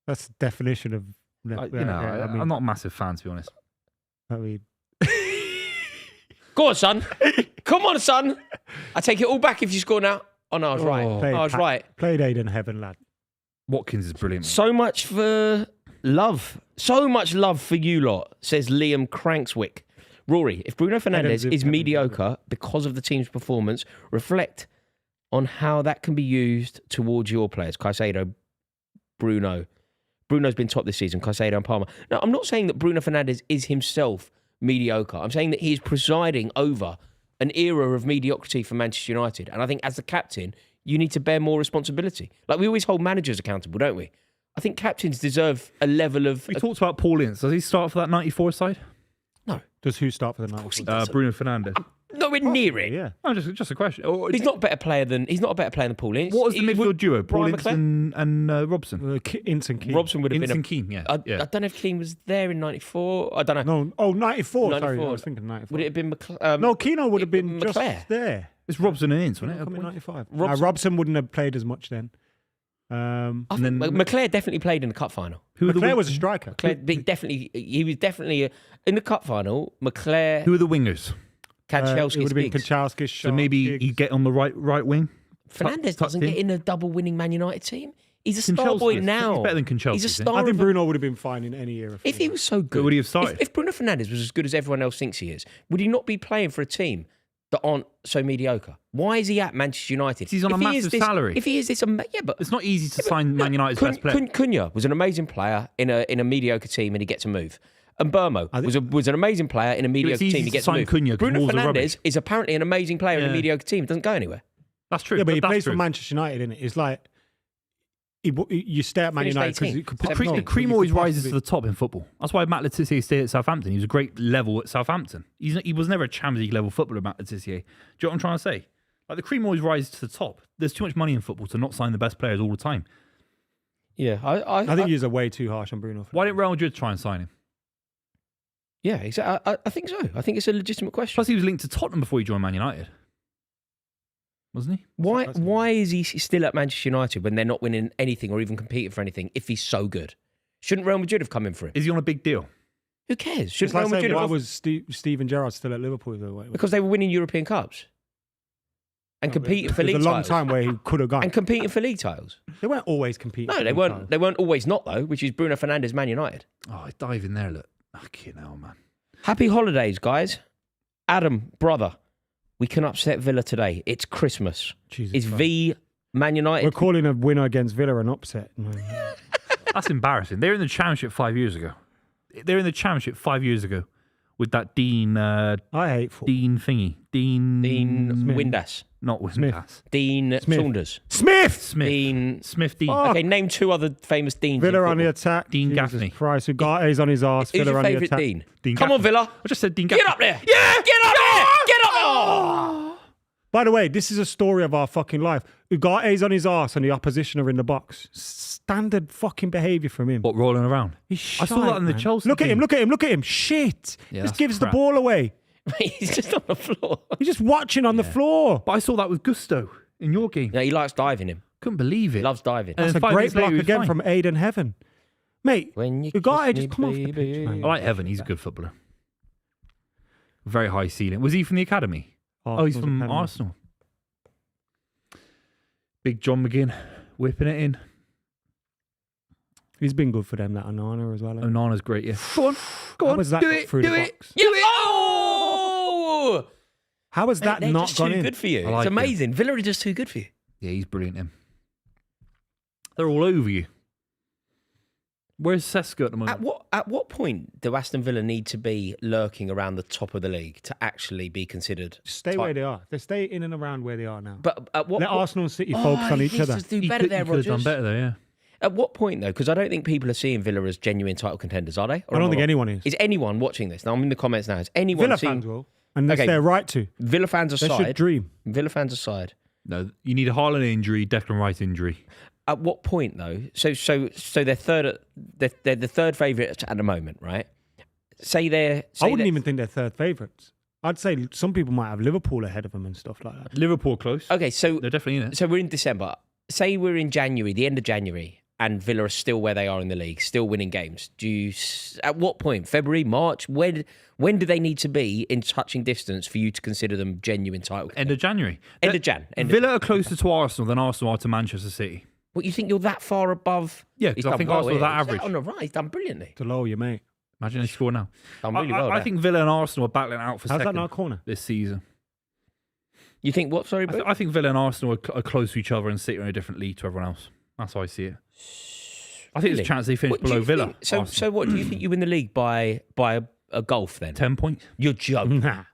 That's the definition of Nepo.
I'm not a massive fan, to be honest.
I mean,
Go on, son. Come on, son. I take it all back if you score now. Oh, no, I was right.
Oh.
I was right.
played Aiden Heaven, lad.
Watkins is brilliant.
So much for love. So much love for you lot, says Liam Crankswick. Rory, if Bruno Fernandes is mediocre because of the team's performance, reflect on how that can be used towards your players. Caicedo, Bruno. Bruno's been top this season, Caicedo and Palmer. Now, I'm not saying that Bruno Fernandes is himself mediocre. I'm saying that he is presiding over an era of mediocrity for Manchester United. And I think as the captain, you need to bear more responsibility. Like we always hold managers accountable, don't we? I think captains deserve a level of...
We talked about Paul Ince. Does he start for that 94 side?
No.
Does who start for the
course he
night?
does.
Bruno Fernandes.
Nowhere near it.
Yeah.
Oh, just a question. Or,
He's not a better player than Paul Ince.
what was the
He
midfield
would-
duo? Paul
Brian
Ince
McClair?
and Robson.
Ince and Keane.
Robson would have
Ince
been
and Keane, yeah.
I
yeah.
don't know if Keane was there in 94. I don't know.
No. Oh, 94. Sorry, I
94.
was thinking 94.
Would it have been
No, Keano would have been just
McClair?
there.
It's Robson and Ince, wasn't it?
Come in 95.
Robson-
Robson wouldn't have played as much then.
I
And
think
then-
McClair definitely played in the cup final.
Who are the
McClair
wing-
was a striker.
He was definitely in the cup final. McClair,
Who are the wingers?
It
Kanchelskis,
would have been
Giggs.
Kanchelskis,
So maybe you get on the right wing.
Fernandes
tucked
doesn't
in.
get in a double winning Man United team. He's a star
Kanchelskis.
boy now.
He's better than Kanchelskis,
He's a
isn't he?
star.
I think
of a-
Bruno would have been fine in any era.
If he was so good,
would he have started?
If Bruno Fernandes was as good as everyone else thinks he is, would he not be playing for a team that aren't so mediocre? Why is he at Manchester United?
He's on a massive salary.
If he is this, yeah, but
It's not easy to sign Man United's best player.
Cunha was an amazing player in a mediocre team and he gets a move. And Burmo was an amazing player in a mediocre
easy
team. He
to
gets a
sign
move.
Cunha 'cause
Bruno
Wolves are rubbish.
Fernandes is apparently an amazing player in a mediocre team. It doesn't go anywhere.
That's true.
Yeah, but he
that's
plays
true.
for Manchester United, innit? It's like you stay at Man
Finished
United because
18th.
you could
The cream always rises to the top in football. That's why Matt Letizia stayed at Southampton. He was a great level at Southampton. He was never a Champions League level footballer, Matt Letizia. Do you know what I'm trying to say? Like the cream always rises to the top. There's too much money in football to not sign the best players all the time.
Yeah,
I think he's way too harsh on Bruno.
Why didn't Real Madrid try and sign him?
Yeah, exactly. I think so. I think it's a legitimate question.
Plus, he was linked to Tottenham before he joined Man United, wasn't he?
Why is he still at Manchester United when they're not winning anything or even competing for anything if he's so good? Shouldn't Real Madrid have come in for him?
Is he on a big deal?
Who cares?
It's
Shouldn't
like
Real
saying,
Madrid
why
have...
was Steven Gerrard still at Liverpool?
Because they were winning European Cups. And competing for league
There's a long
titles.
time where he could have gone.
And competing for league titles.
They weren't always competing.
No,
for
they
league
weren't.
titles.
They weren't always not though, which is Bruno Fernandes, Man United.
Oh, dive in there, look. Fucking hell, man.
Happy holidays, guys. Adam, brother, we can upset Villa today. It's Christmas.
Jesus
Is
Christ.
V Man United?
We're calling a winner against Villa an upset.
That's embarrassing. They were in the Championship 5 years ago. They were in the Championship 5 years ago with that Dean
I hate football.
Dean thingy. Dean
Dean Windass.
Not Windass.
Dean
Smith.
Saunders.
Smith!
Dean.
Smith Dean.
Oh.
Okay, name two other famous Deans.
Villa
in
on the
football.
attack.
Dean
Jesus
Gaffney.
Christ, Ugate's on his arse.
Who's
Villa
your
on the
favourite
attack.
Dean?
Dean
Come on,
Gaffney.
Villa.
I just said Dean
Get
Gaffney.
up there. Yeah! Get up there! Get up there! Oh!
By the way, this is a story of our fucking life. Ugate's on his arse and the opposition are in the box. Standard fucking behaviour from him.
What, rolling around?
He's
I saw that
shite,
in the
man.
Chelsea
Look at
game.
him, look at him, look at him. Shit.
Yeah,
Just
that's
gives
crap.
the ball away.
He's just on the floor.
He's just watching on the floor.
But I saw that with Gusto in your game.
Yeah, he likes diving him.
Couldn't believe it.
He loves diving.
And
That's
then
a
5
great
minutes later,
block
he was
again
fine.
from Aiden Heaven. Mate,
When you
Ugarte
kiss
just
me,
come off the
baby.
pitch, man.
I like Heaven. He's a good footballer. Very high ceiling. Was he from the academy? Oh, he's from
Academy.
Arsenal. Big John McGinn whipping it in.
He's been good for them, that Onana as well.
Onana's great, yeah. Go on. Go
How
on.
was that
do
got
it.
through
Do
the
it.
box?
Yeah. Oh!
How has that
They're
not
just
gone
too
in?
good for you.
I like
It's amazing. Villa are just too good for you.
Yeah, he's brilliant, him. They're all over you. Where's Sesko at the moment?
At what point do Aston Villa need to be lurking around the top of the league to actually be considered?
Stay where they are. They stay in and around where they are now.
But at what
Let
point?
Arsenal and City focus on each other.
Do better there,
he could have done
Rodgers.
better there, yeah.
At what point though? Because I don't think people are seeing Villa as genuine title contenders, are they? Or
I don't
am
think
wrong?
anyone is.
Is anyone watching this? Now I'm in the comments now. Is anyone
Villa
seeing
fans will. And that's
Okay.
their right to.
Villa fans
They
aside?
should dream.
Villa fans aside.
No, you need a Haaland injury, Declan Rice injury.
At what point though? So they're third. They're the third favourite at the moment, right? Say
I wouldn't even think they're third favourites. I'd say some people might have Liverpool ahead of them and stuff like that.
Liverpool close.
Okay, so
They're definitely in it.
So we're in December. Say we're in January, the end of January, and Villa are still where they are in the league, still winning games. At what point? February, March? When do they need to be in touching distance for you to consider them genuine title?
End of January.
End of Jan.
Villa are closer to Arsenal than Arsenal are to Manchester City.
What, you think you're that far above?
Yeah,
He's
because I
done
think
well
Arsenal are
here.
that
He's
average.
on the right. He's done brilliantly.
To lower you, mate.
Imagine they score now.
Done really well
I
there.
think Villa and Arsenal are battling out for
How's
second
that not a corner?
this season.
You think what? Sorry, Boo?
I think Villa and Arsenal are close to each other and City are in a different league to everyone else. That's how I see it. I think there's a
Really?
chance they finish
What do
below
you
Villa.
think- So
Arsenal.
what do you think you win the league by a golf then?
10 points.
You're joking.
Nah.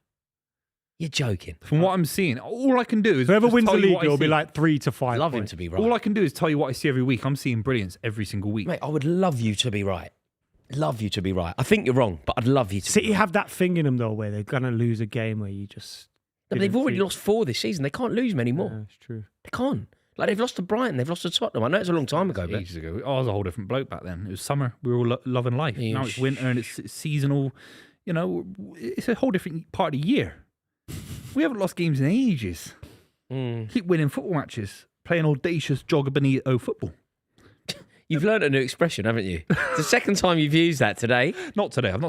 You're joking.
From what I'm seeing, all I can do is
Whoever
just
wins the
tell you
league,
what I
it'll be
see.
like 3 to 5
Love him
points.
to be right.
All I can do is tell you what I see every week. I'm seeing brilliance every single week.
Mate, I would love you to be right. Love you to be right. I think you're wrong, but I'd love you to.
City
be right.
have that thing in them, though, where they're going to lose a game where you just...
No, but they've
didn't
already
see-
lost 4 this season. They can't lose many more.
Yeah, it's true.
They can't. Like they've lost to Brighton, they've lost to Tottenham. I know it's a long time ago, but
Ages ago. I was a whole different bloke back then. It was summer. We were all loving life.
Yeah,
Now it's winter and it's seasonal. You know, it's a whole different part of the year. We haven't lost games in ages. Keep winning football matches. Playing audacious Jogger Benito football.
you've learned a new expression, haven't you? It's the second time you've used that today.
Not today. I've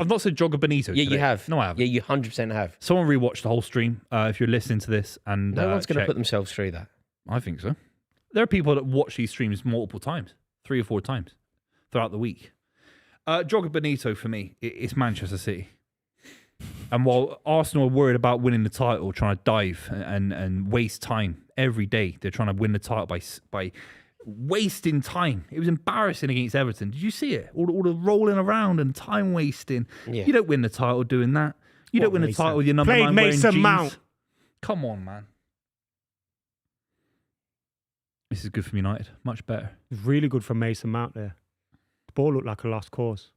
not said Jogger Benito
Yeah,
today.
you have.
No, I haven't.
Yeah, you 100% have.
Someone rewatched the whole stream. If you're listening to this, and
No one's going to
check.
put themselves through that.
I think so. There are people that watch these streams multiple times, 3 or 4 times throughout the week. Jogger Benito for me, it's Manchester City. And while Arsenal are worried about winning the title, trying to dive and waste time every day, they're trying to win the title by wasting time. It was embarrassing against Everton. Did you see it? All the rolling around and time wasting.
Yeah.
You don't win the title doing that. You don't win the title with your number 9 wearing
Mason
jeans.
Mount.
Come on, man. This is good for United. Much better.
Really good for Mason Mount there. The ball looked like a lost cause.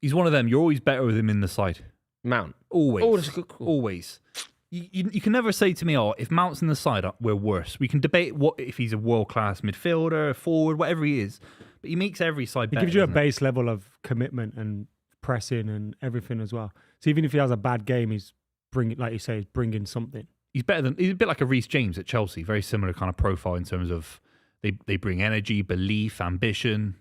He's one of them. You're always better with him in the side.
Mount.
Always.
Oh, that's a good call.
Always. You can never say to me, if Mount's in the side, we're worse. We can debate if he's a world-class midfielder, forward, whatever he is. But he makes every side better.
He gives you a
doesn't
base level of commitment and pressing and everything as well. So even if he has a bad game, he's bringing something.
He's a bit like a Reece James at Chelsea. Very similar kind of profile in terms of they bring energy, belief, ambition.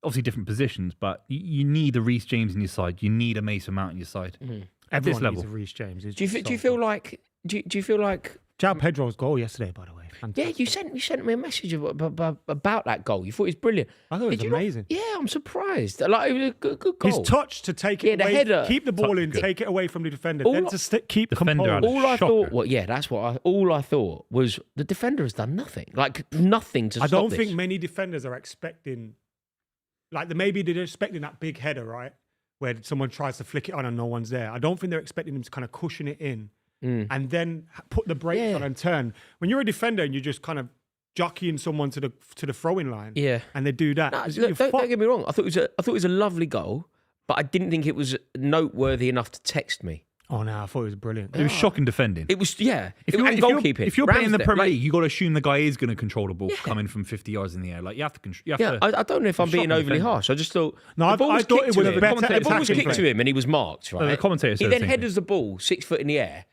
Obviously different positions, but you need a Reece James in your side. You need a Mason Mount in your side.
Mm-hmm.
At this
Everyone
level.
needs a Reece James.
Do you feel like? Do you feel like?
João Pedro's goal yesterday, by the way. Fantastic.
Yeah, you sent me a message about that goal. You thought it was brilliant.
I thought it was
Did you not-
amazing.
Yeah, I'm surprised. Like it was a good goal.
His touch to take it
the
away,
header.
keep the ball
Touch,
in,
good.
take it away from the defender,
All
then
I-
to keep
Defender
composed.
had a
All I
shocker.
thought, well, yeah, that's what. All I thought was the defender has done nothing. Like nothing to
I
stop
don't
this.
think many defenders are expecting, maybe they're expecting that big header, right? Where someone tries to flick it on and no one's there. I don't think they're expecting them to kind of cushion it in and then put the brakes
Yeah.
on and turn. When you're a defender and you're just kind of jockeying someone to the throwing line,
Yeah.
and they do that.
No,
you're
look, don't
fucked.
get me wrong. I thought it was a lovely goal, but I didn't think it was noteworthy enough to text me.
Oh no, I thought it was brilliant.
It was shocking defending.
It was, yeah.
If
And goalkeeping.
if you're playing in the
Ramsdale,
Premier
like-
League, you got to assume the guy is going to control the ball coming from 50 yards in the air. Like you have to.
Yeah, I don't know if I'm being
shocking
overly
defending.
harsh. I just thought
No,
the
I
ball was
thought
kicked
it was
to him.
better
The ball was
attacking
kicked
play.
to him and he was marked, right?
the commentator
He
said the
then
same
headers the ball 6 foot in the air,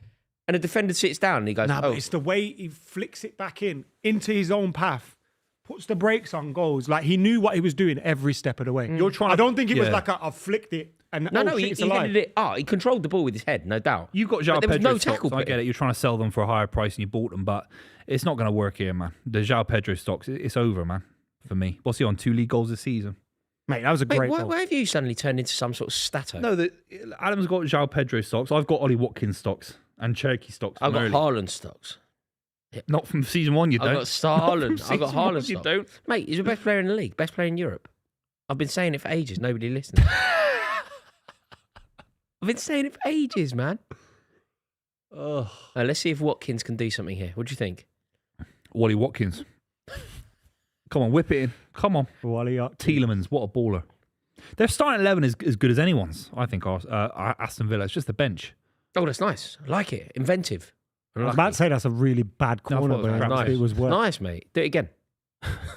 and the defender sits down and he goes,
Nah,
"Oh,
but it's the way he flicks it back into his own path, puts the brakes on, goes. Like he knew what he was doing every step of the way.
You're trying
I
to-
don't think it was
yeah.
like I flicked it and
no,
shit,
he
it's alive.
headed it. He controlled the ball with his head, no doubt.
You've got João
But there was
Pedro
no
stocks.
tackle
I
bit.
get it. You're trying to sell them for a higher price and you bought them, but it's not going to work here, man. The João Pedro stocks, it's over, man. For me, what's he on? 2 league goals this season?
Mate, that was a
Mate,
great
why,
goal.
why have you suddenly turned into some sort of stato?
No, Adam's got João Pedro stocks. I've got Ollie Watkins stocks and Cherokee stocks.
I've
from
got
early.
Haaland stocks.
Not from season 1, you don't.
I've got Haaland. I've got
season one,
Haaland
you
stocks.
don't.
Mate, he's the best player in the league, best player in Europe. I've been saying it for ages. Nobody listens. I've been saying it for ages, man.
Ugh.
Let's see if Watkins can do something here. What do you think?
Wally Watkins. Come on, whip it in. Come on.
Wally up.
Tielemans, what a baller. Their starting 11 is as good as anyone's, I think, Aston Villa. It's just the bench.
Oh, that's nice. I like it. Inventive.
I was about to say that's a really bad
No, I
corner,
thought it was
but
crap.
actually it was worse.
Nice, mate. Do it again.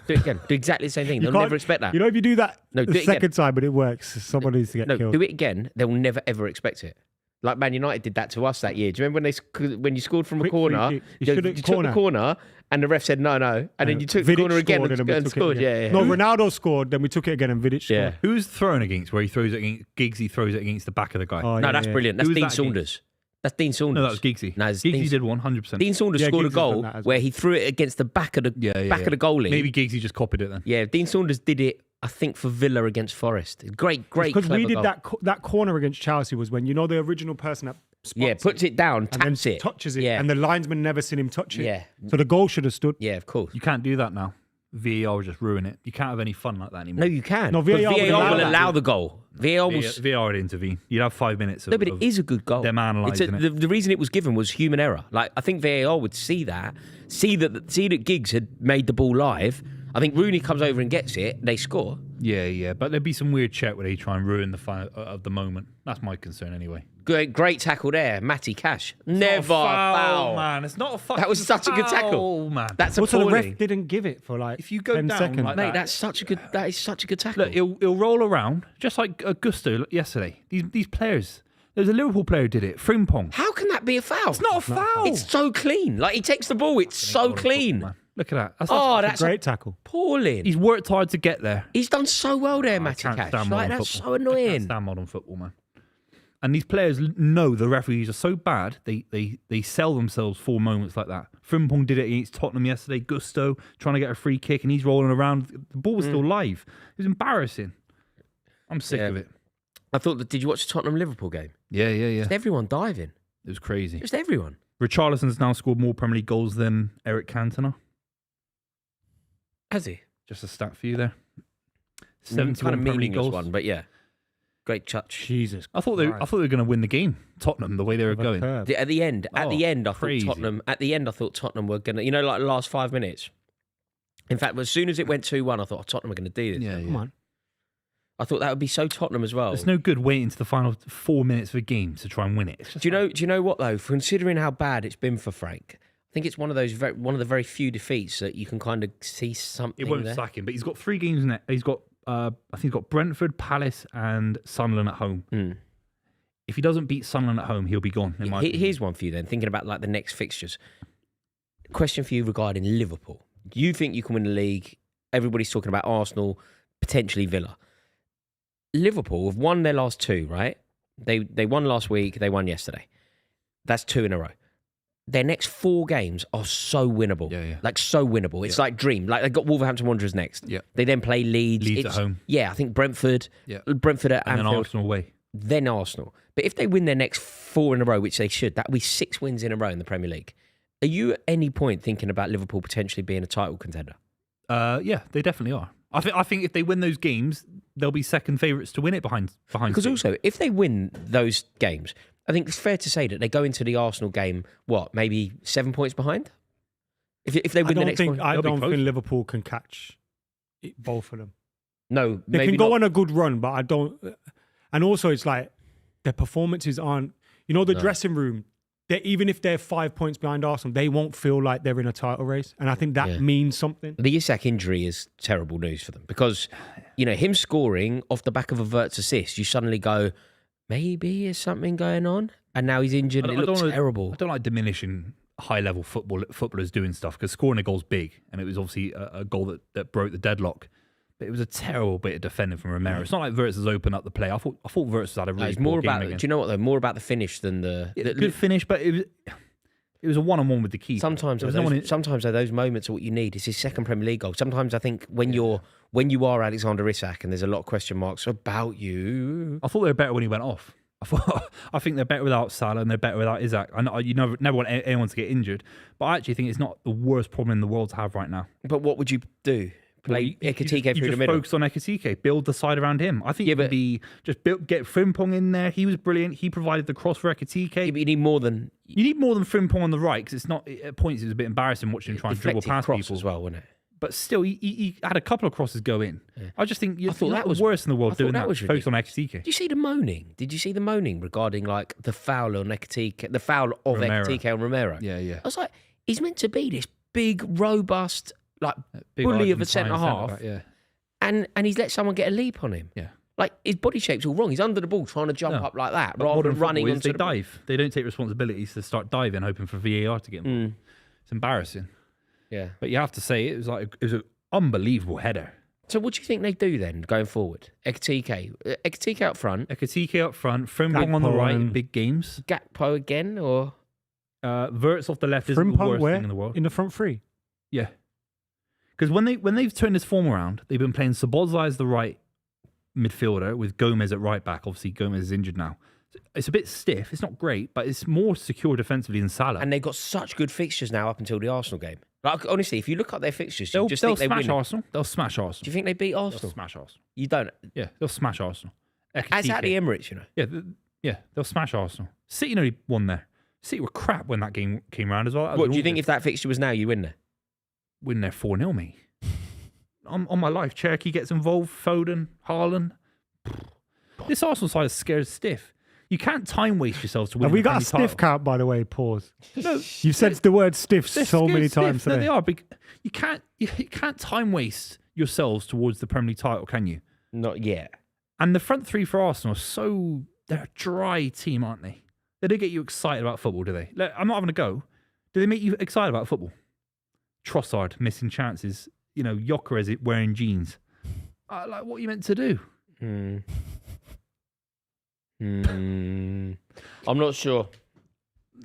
Do it again. Do exactly the same thing.
You
They'll
can't-
never expect that.
You know, if you do that
No, do
the
it again.
second time, but it works, someone needs to get
No,
killed.
do it again. They'll never ever expect it. Like Man United did that to us that year. Do you remember when you scored from a
Quick free
corner?
kick. You
You,
should have
took the
corner.
corner, and the ref said no, and then you took the
Vidic
corner again
scored
and,
we
and
took it
scored.
again.
Yeah, yeah.
No, Ronaldo scored, then we took it again and Vidic scored.
Yeah.
Who's throwing against where he throws it against Giggsy throws it against the back of the guy?
Oh,
No,
yeah,
that's
yeah.
brilliant. That's
Who was
Dean
that
Saunders. That's Dean Saunders.
No, that was Giggsy.
No, it's
Giggsy
Dean-
did 100%.
Dean Saunders
Yeah,
scored a
Giggs has done
goal
that as
where
well.
he threw it against the back of the back of the goalie.
Maybe Giggsy just copied it then.
Yeah, Dean Saunders did it. I think for Villa against Forest. Great,
Because
clever
we did
goal.
that corner against Chelsea was when, you know, the original person that spots
Yeah, puts it down,
and then
taps it,
touches it,
Yeah,
and the linesman never seen him touch it.
Yeah.
So the goal should have stood.
yeah, of course.
You can't do that now. VAR will just ruin it. You can't have any fun like that anymore.
No, you can.
No,
But
VAR would allow
will
that.
allow the goal. VAR will.
VAR would intervene. You'd have 5 minutes of
No, but it is a good goal.
them analysing it.
The reason it was given was human error. Like I think VAR would see that Giggs had made the ball live. I think Rooney comes over and gets it. They score.
Yeah. But there'd be some weird check where they try and ruin the fun of the moment. That's my concern anyway.
Great tackle there, Matty Cash. Never foul.
man. It's not a fucking
That was such a good tackle,
foul, man.
That's
Also, the
appalling.
ref didn't give it for like
If you go
10
down
seconds.
like
Mate,
that-
that is such a good tackle.
Look, he'll roll around just like Gusto yesterday. These players. There's a Liverpool player who did it. Frimpong.
How can that be a foul?
It's not a foul.
It's so clean. Like he takes the ball, it's so clean.
Man. Look at that.
That's
Great tackle.
appalling.
He's worked hard to get there.
He's done so well there,
I
Matty
can't
Cash.
stand
Like
modern
that's
football.
so
I can't
annoying.
stand modern football, man. And these players know the referees are so bad, they sell themselves for moments like that. Frimpong did it against Tottenham yesterday. Gusto trying to get a free kick and he's rolling around. The ball was still live. It was embarrassing. I'm sick
Yeah.
of it.
I thought that. Did you watch the Tottenham-Liverpool game?
Yeah.
Just everyone diving.
It was crazy.
Just everyone.
Richarlison's now scored more Premier League goals than Eric Cantona.
Has he?
Just a stat for you there.
Kind of
71 Premier League
meaningless
goals.
one, but yeah. Great touch.
Jesus.
I thought they were going to win the game. Tottenham, the way they were
With a
going.
curve.
At the end,
crazy.
I thought Tottenham were gonna. Like the last 5 minutes. In fact, as soon as it went 2-1, I thought Tottenham were going to do this.
Yeah.
Come on.
I thought that would be so Tottenham as well.
It's no good waiting to the final 4 minutes of a game to try and win it. It's just
Do you know what though? Considering how bad it's been for Frank, I think it's one of the very few defeats that you can kind of see something.
It won't
there.
sack him, but he's got 3 games in it. He's got, I think he's got Brentford, Palace, and Sunderland at home. If he doesn't beat Sunderland at home, he'll be gone. In my opinion.
Here's one for you then. Thinking about like the next fixtures. Question for you regarding Liverpool. You think you can win the league? Everybody's talking about Arsenal, potentially Villa. Liverpool have won their last 2, right? They won last week. They won yesterday. That's 2 in a row. Their next 4 games are so winnable.
Yeah.
Like so winnable. It's like dream. Like they've got Wolverhampton Wanderers next.
Yeah.
They then play Leeds.
Leeds at home.
Yeah, I think Brentford.
Yeah.
Brentford at
And then
Anfield.
Arsenal away.
Then Arsenal. But if they win their next 4 in a row, which they should, that would be 6 wins in a row in the Premier League. Are you at any point thinking about Liverpool potentially being a title contender?
Yeah, they definitely are. I think if they win those games, they'll be second favourites to win it behind.
Because
City.
also, if they win those games, I think it's fair to say that they go into the Arsenal game, maybe 7 points behind? If they win the next one?
I
They'll be
don't
close.
think Liverpool can catch both of them.
No,
They
maybe
can go
not.
on a good run, but I don't. And also, it's like their performances aren't. The dressing room. Even if they're 5 points behind Arsenal, they won't feel like they're in a title race, and I think that means something.
The Isak injury is terrible news for them because, him scoring off the back of a Wirtz assist, you suddenly go, maybe there's something going on, and now he's injured. And it looks terrible.
I don't like diminishing high-level footballers doing stuff because scoring a goal's big, and it was obviously a goal that broke the deadlock. But it was a terrible bit of defending from Romero. It's not like Wirtz has opened up the play. I thought Wirtz had a really
It's more
poor game
about.
again.
Do you know what though? More about the finish than the
good finish, but it was a one-on-one with the keeper.
Sometimes those moments are what you need. It's his second Premier League goal. Sometimes I think when you are Alexander Isak and there's a lot of question marks about you.
I thought they were better when he went off. I think they're better without Salah and they're better without Isak. I know you never want anyone to get injured, but I actually think it's not the worst problem in the world to have right now.
But what would you do? Play Ekitike
you
through the
just
middle.
focus on Ekitike, build the side around him. I think
Yeah,
it would
but-
be just get Frimpong in there. He was brilliant. He provided the cross for Ekitike.
Yeah, but you need more than
You need more than Frimpong on the right because it's not. At points, it was a bit embarrassing watching him try and dribble
deflected
past
cross
people
as well, wasn't it?
But still, he had a couple of crosses go in. I just think you're
thought
not
that
the
was-
worst in the world
I thought
doing
that
that.
was
Focus on Ekitike.
Did you see the moaning? Did you see the moaning regarding like the foul on Ekitike, the foul of
Romero.
Ekitike on Romero?
Yeah.
I was like, he's meant to be this big, robust, like
Big
bully of a
Argentine
centre half,
centre-back, yeah.
and he's let someone get a leap on him.
Yeah.
Like his body shape's all wrong. He's under the ball trying to jump
No.
up like that
But
rather
modern
than running
football is
onto
they
the
dive. They don't take responsibilities to start diving, hoping for VAR to get involved. It's embarrassing.
Yeah.
But you have to say it was an unbelievable header.
So what do you think they do then going forward? Ekitike out front,
Ekitike up front, Frimpong on the
Gakpo
right in
and-
big games.
Gakpo again, or
Wirtz off the left isn't the
Frimpong
worst
where?
thing in the world.
In the front three.
Yeah. Because when they've turned this form around, they've been playing Szoboszlai as the right midfielder with Gomez at right back. Obviously, Gomez is injured now. It's a bit stiff. It's not great, but it's more secure defensively than Salah.
and they've got such good fixtures now up until the Arsenal game. Like honestly, if you look up their fixtures, you
they'll
just think they
smash
win.
Arsenal. They'll smash
Do
Arsenal.
you think they beat
They'll
Arsenal?
smash Arsenal.
You don't.
Yeah, they'll smash Arsenal.
As at the Emirates, you know.
Yeah, they'll smash Arsenal. City nearly won there. City were crap when that game came around as well. That was
What do you
awful.
think if that fixture was now, you win there?
Win there 4-0, mate? On my life, Cherokee gets involved, Foden, Haaland. This Arsenal side is scared stiff. You can't time waste yourselves to win.
Have we
the
got a
Premier
stiff
title.
count, by the way? Pause.
No,
You've said the word stiff
they're
so
scared
many
stiff.
times
No,
today.
they are. You can't time waste yourselves towards the Premier League title, can you?
Not yet.
And the front three for Arsenal are they're a dry team, aren't they? They don't get you excited about football, do they? I'm not having a go. Do they make you excited about football? Trossard missing chances. Gyökeres wearing jeans. Like what are you meant to do?
I'm not sure.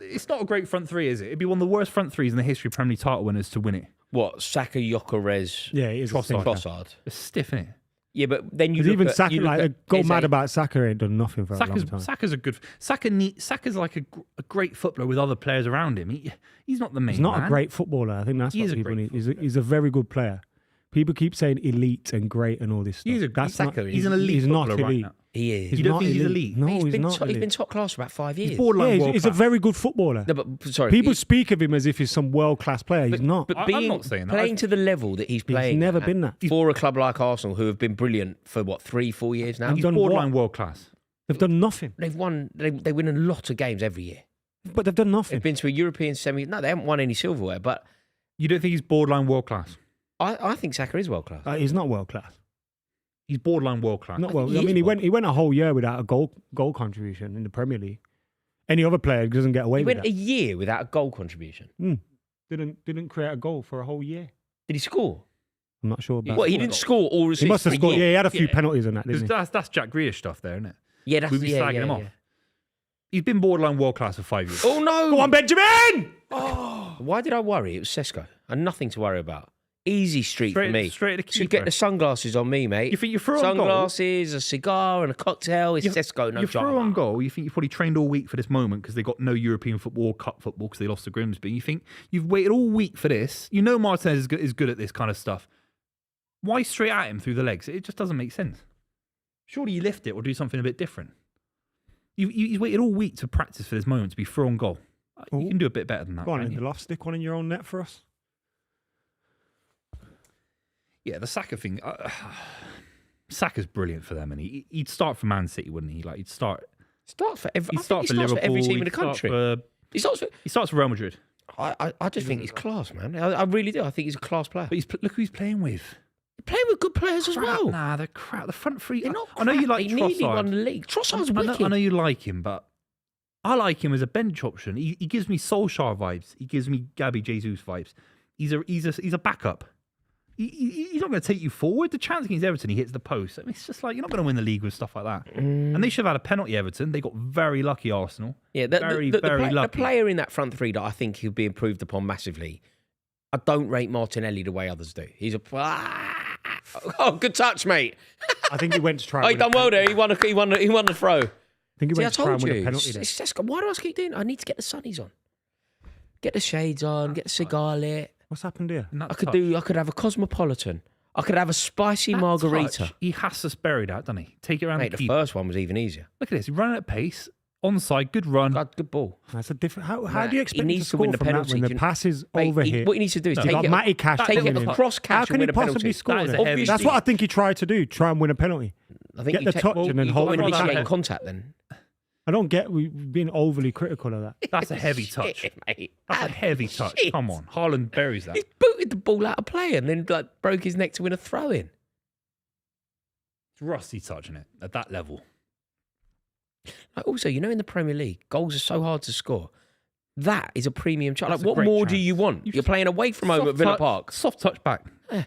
It's not a great front three, is it? It'd be one of the worst front threes in the history of Premier League title winners to win it.
What, Saka, Gyökeres,
Yeah, it is.
Trossard.
Trossard?
It's stiff, isn't it?
Yeah, but then you
Because
look
even
at,
Saka,
you look
like,
at
go
Eze.
mad about Saka ain't done nothing for a long time.
Saka's a good. Saka's like a great footballer with other players around him. He's not the main.
He's not
man.
a great footballer. I think that's
He
what
is a
people
great
need. He's a very good player. People keep saying elite and great and all this stuff.
He's an elite
He's not
footballer right
elite.
now.
He is.
He's
You don't
not
think he's elite?
No,
he's
he's
been
not.
He's been
elite.
top class for about 5 years.
He's borderline
Yeah,
world
he's a
class.
very good footballer.
No, but sorry.
People speak of him as if he's some world class player. He's not.
But
I'm
being,
not saying that.
playing to the level that he's playing,
He's never
at
been that.
for a club like Arsenal, who have been brilliant for 3-4 years now.
He's
done
borderline
what?
world class.
They've done nothing.
They've won. They win a lot of games every year.
But they've done nothing.
They've been to a European semi. No, they haven't won any silverware. But
You don't think he's borderline world class?
I think Saka is world class.
He's not world class.
He's borderline world class.
Not
I
well.
think
I
he
mean,
is
he went a whole year without a goal contribution in the Premier League. Any other player doesn't get away
He
with
went
that.
a year without a goal contribution.
Didn't create a goal for a whole year.
Did he score?
I'm not sure about.
What, he
scored a
didn't
goal.
score or assist
He must have
for a
scored.
year?
Yeah, he had a few
Yeah.
penalties on that, didn't he?
That's Jack Grealish stuff there, isn't it?
Yeah, that's
We'd be slagging him off.
yeah.
He's been borderline world class for 5 years.
Oh no!
Go on, Benjamin!
Why did I worry? It was Sesko. And nothing to worry about. Easy street for me.
Straight to the
Should
keeper.
get the sunglasses on me, mate.
You think you're through on goal?
Sunglasses, a cigar, and a cocktail. It's Sesko, no
You're
drama.
through on goal. You think you've probably trained all week for this moment because they got no European football or cup football because they lost to Grimsby. You think you've waited all week for this. You know Martinez is good at this kind of stuff. Why straight at him through the legs? It just doesn't make sense. Surely you lift it or do something a bit different. You've waited all week to practice for this moment to be through on goal. You can do a bit better than that.
Go on,
can't
in
you?
the loft, stick one in your own net for us.
Yeah, the Saka thing. Saka's brilliant for them, and he'd start for Man City, wouldn't he? Like he'd start.
Starts for every.
He'd
I think
start
he
for
starts
Liverpool.
for every team in the
he'd start
country.
for-
He starts for.
he starts for Real Madrid.
I just think he's class, man. I really do. I think he's a class player.
But look who he's playing with.
Playing with good players as well.
Nah, they're crap. The front three.
They're not.
I know you
crap.
like
They nearly won
Trossard.
the league. Trossard's
I know,
wicked.
I know you like him, but I like him as a bench option. He gives me Solskjaer vibes. He gives me Gabby Jesus vibes. He's a backup. He's not going to take you forward. The chance against Everton, he hits the post. I mean, it's just like you're not going to win the league with stuff like that. And they should have had a penalty. Everton. They got very lucky. Arsenal.
Yeah,
very lucky.
The player in that front three that I think he'll be improved upon massively. I don't rate Martinelli the way others do. He's a. Oh, good touch, mate.
I think he went to try.
Oh, he
and win
done
a
well
penalty.
there. He won the throw.
I think he
See, I
went to try
told
and win
you.
a penalty there.
It's just, why do I keep doing it? I need to get the sunnies on. Get the shades on. Get the cigar lit.
What's happened here?
And that
I could
touch-
I could have a cosmopolitan. I could have a spicy
that
margarita.
touch, he has to bury that, doesn't he? Take it around
Mate,
the
the
keeper.
first one was even easier.
Look at this. He's running at pace. Onside. Good run.
Good ball.
That's a different. How
Matt,
do you
he
expect him
needs
to
to
score
win the
from that
penalty.
when
Do
the
you-
pass is
Mate,
over here?
what he needs to do is
You
take
got
it
Matty Cash
take
coming
it
in.
across
How
catch
can
and
he
win a penalty.
possibly score?
That is a
then?
heavy-
That's what I think he tried to do. Try and win a penalty.
I think
Get
you
the
take,
touch
well,
and then
you've
hold
got
it
to
on
initiate
that.
contact then.
I don't get we've been overly critical of that.
That's a heavy touch.
Shit, mate.
That's a heavy touch.
Shit.
Come on. Haaland buries that.
He's booted the ball out of play and then broke his neck to win a throw in.
It's rusty touching it at that level.
Also, in the Premier League, goals are so hard to score. That is a premium chance.
That's
Like,
a
what
great
more do
chance.
you want? You're playing away from home at
Soft
Villa
touch-
Park.
Soft touch back.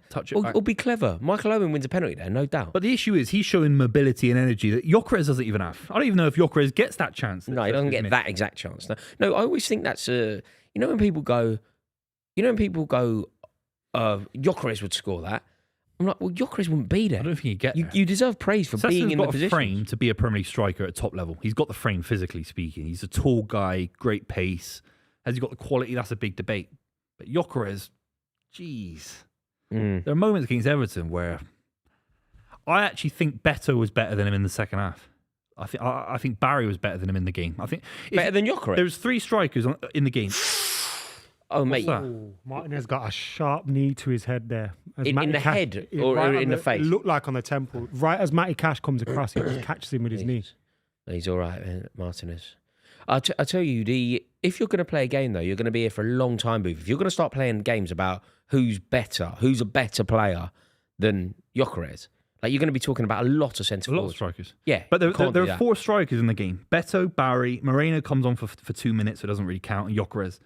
Touch it back.
Or be clever. Michael Owen wins a penalty there, no doubt.
But the issue is he's showing mobility and energy that Gyökeres doesn't even have. I don't even know if Gyökeres gets that chance.
No, he doesn't get that exact chance. No, I always think that's when people go, Gyökeres would score that. I'm like, well, Gyökeres wouldn't be there.
I don't think he'd get there.
You deserve praise for being in the
got a
position.
frame to be a Premier League striker at top level. He's got the frame physically speaking. He's a tall guy, great pace. Has he got the quality? That's a big debate. But Gyökeres, jeez. There are moments against Everton where I actually think Beto was better than him in the second half. I think Barry was better than him in the game. I think
Better than Gyökeres?
There's 3 strikers in the game.
Oh, mate.
that?
Martinez got a sharp knee to his head there. As
In
Matty
the
Cash-
head
yeah,
or
right
in
on
the face?
It looked like on the temple. Right as Matty Cash comes across, he just catches him with his knee.
He's all right, Martinez. I tell you, if you're going to play a game, though, you're going to be here for a long time, Booth. If you're going to start playing games about who's a better player than Gyökeres, like you're going to be talking about a lot of centre
A lot of
forwards.
strikers.
Yeah,
But
you can't
there
do
are
that.
4 strikers in the game. Beto, Barry, Moreno comes on for 2 minutes, so it doesn't really count, and Gyökeres.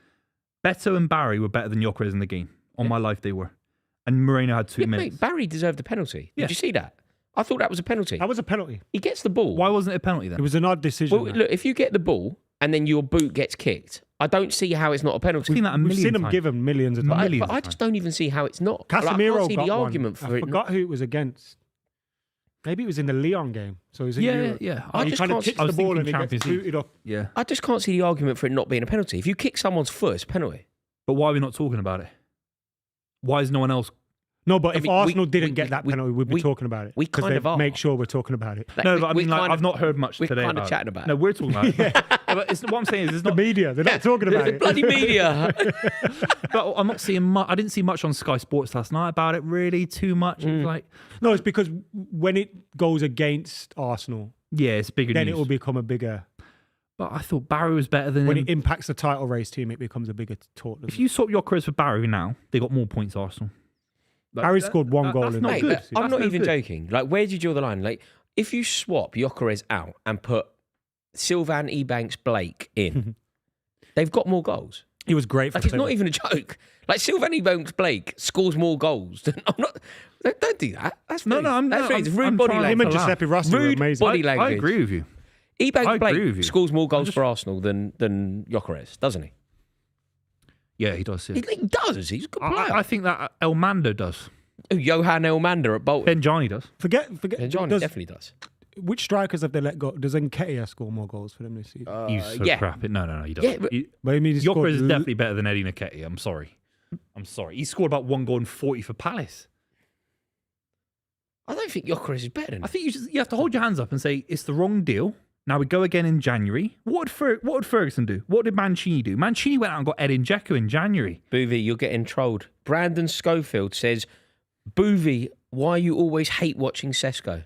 Beto and Barry were better than Gyökeres in the game. On my life, they were. And Moreno had 2
Yeah,
minutes.
mate, Barry deserved a penalty.
Yeah.
Did you see that? I thought that was a penalty.
That was a penalty.
He gets the ball.
Why wasn't it a penalty then?
It was an odd decision.
Well, look, if you get the ball and then your boot gets kicked, I don't see how it's not a penalty.
I've seen that a
We've
million
seen him
times.
give him millions of
But
times.
millions
I
of
just don't even see how it's not. Like, I
Casemiro
can't see
got
the
one.
argument for
I
it.
forgot who it was against. Maybe it was in the Lyon game. So it was in
Yeah,
Europe.
yeah.
He
just
kind of
can't-
kicks
I
the
was
ball and
thinking
he gets
Champions League.
booted up.
Yeah.
I just can't see the argument for it not being a penalty. If you kick someone's foot, it's a penalty.
But why are we not talking about it? Why is no one else?
No, but
I
if
mean,
Arsenal
we-
didn't
we-
get that
we-
penalty, we'd be
we-
talking about it.
we
'Cause
kind
they
of are.
make sure we're talking about it.
Like,
No,
we-
but I
we
mean, like,
kind
I've not heard much
we're
today
kind of
about
chatting
it.
about
No,
it.
we're talking about it. Yeah, but it's, what I'm saying is, it's
The
not.
media, they're not talking about
The
it.
bloody media.
But I'm not seeing much. I didn't see much on Sky Sports last night about it. Really, too much. It's like,
No, it's because when it goes against Arsenal,
yeah, it's bigger
then
news.
it will become a bigger.
But I thought Barry was better than
When
him.
it impacts the title race team, it becomes a bigger talk.
If you swap Jokeris for Barry now, they got more points. Arsenal. Like,
Barry scored one goal
that's
in
not
the
Mate,
good.
but
That's
I'm not
no
even
good.
joking. Like, where do you draw the line? Like, if you swap Jokeris out and put Sylvan Ebanks Blake in, they've got more goals.
He was great for
Like, it's
the
not
team.
even a joke. Like, Sylvan Ebanks Blake scores more goals than I'm not. Don't do that. That's
No,
rude.
no, I'm-
That's
no,
rude.
I'm-
It's rude
I'm
body
trying to
Him and
language.
Giuseppe Rossi were
Rude
amazing.
body
I
language.
agree with you. I
Ebanks
agree with you.
Blake scores more goals for Arsenal than Jokeris, doesn't he?
Yeah, he does. Yeah.
He does. He's a good player.
I think that Elmander does.
Oh, Johan Elmander at Bolton.
Benjani does.
Forget.
And Johnny
does-
definitely does.
Which strikers have they let go? Does Nketiah score more goals for them this season?
He's so
yeah.
crap. No, he doesn't.
Yeah, but-
But I mean, he scored
Jokeris is definitely better than Eddie Nketiah. I'm sorry. He scored about 1 goal and 40 for Palace.
I don't think Jokeris is better than
I think you have to hold your hands up and say it's the wrong deal. Now we go again in January. What would Ferguson do? What did Mancini do? Mancini went out and got Edin Dzeko in January.
Buvey, you're getting trolled. Brandon Schofield says, Buvey, why you always hate watching Sesko?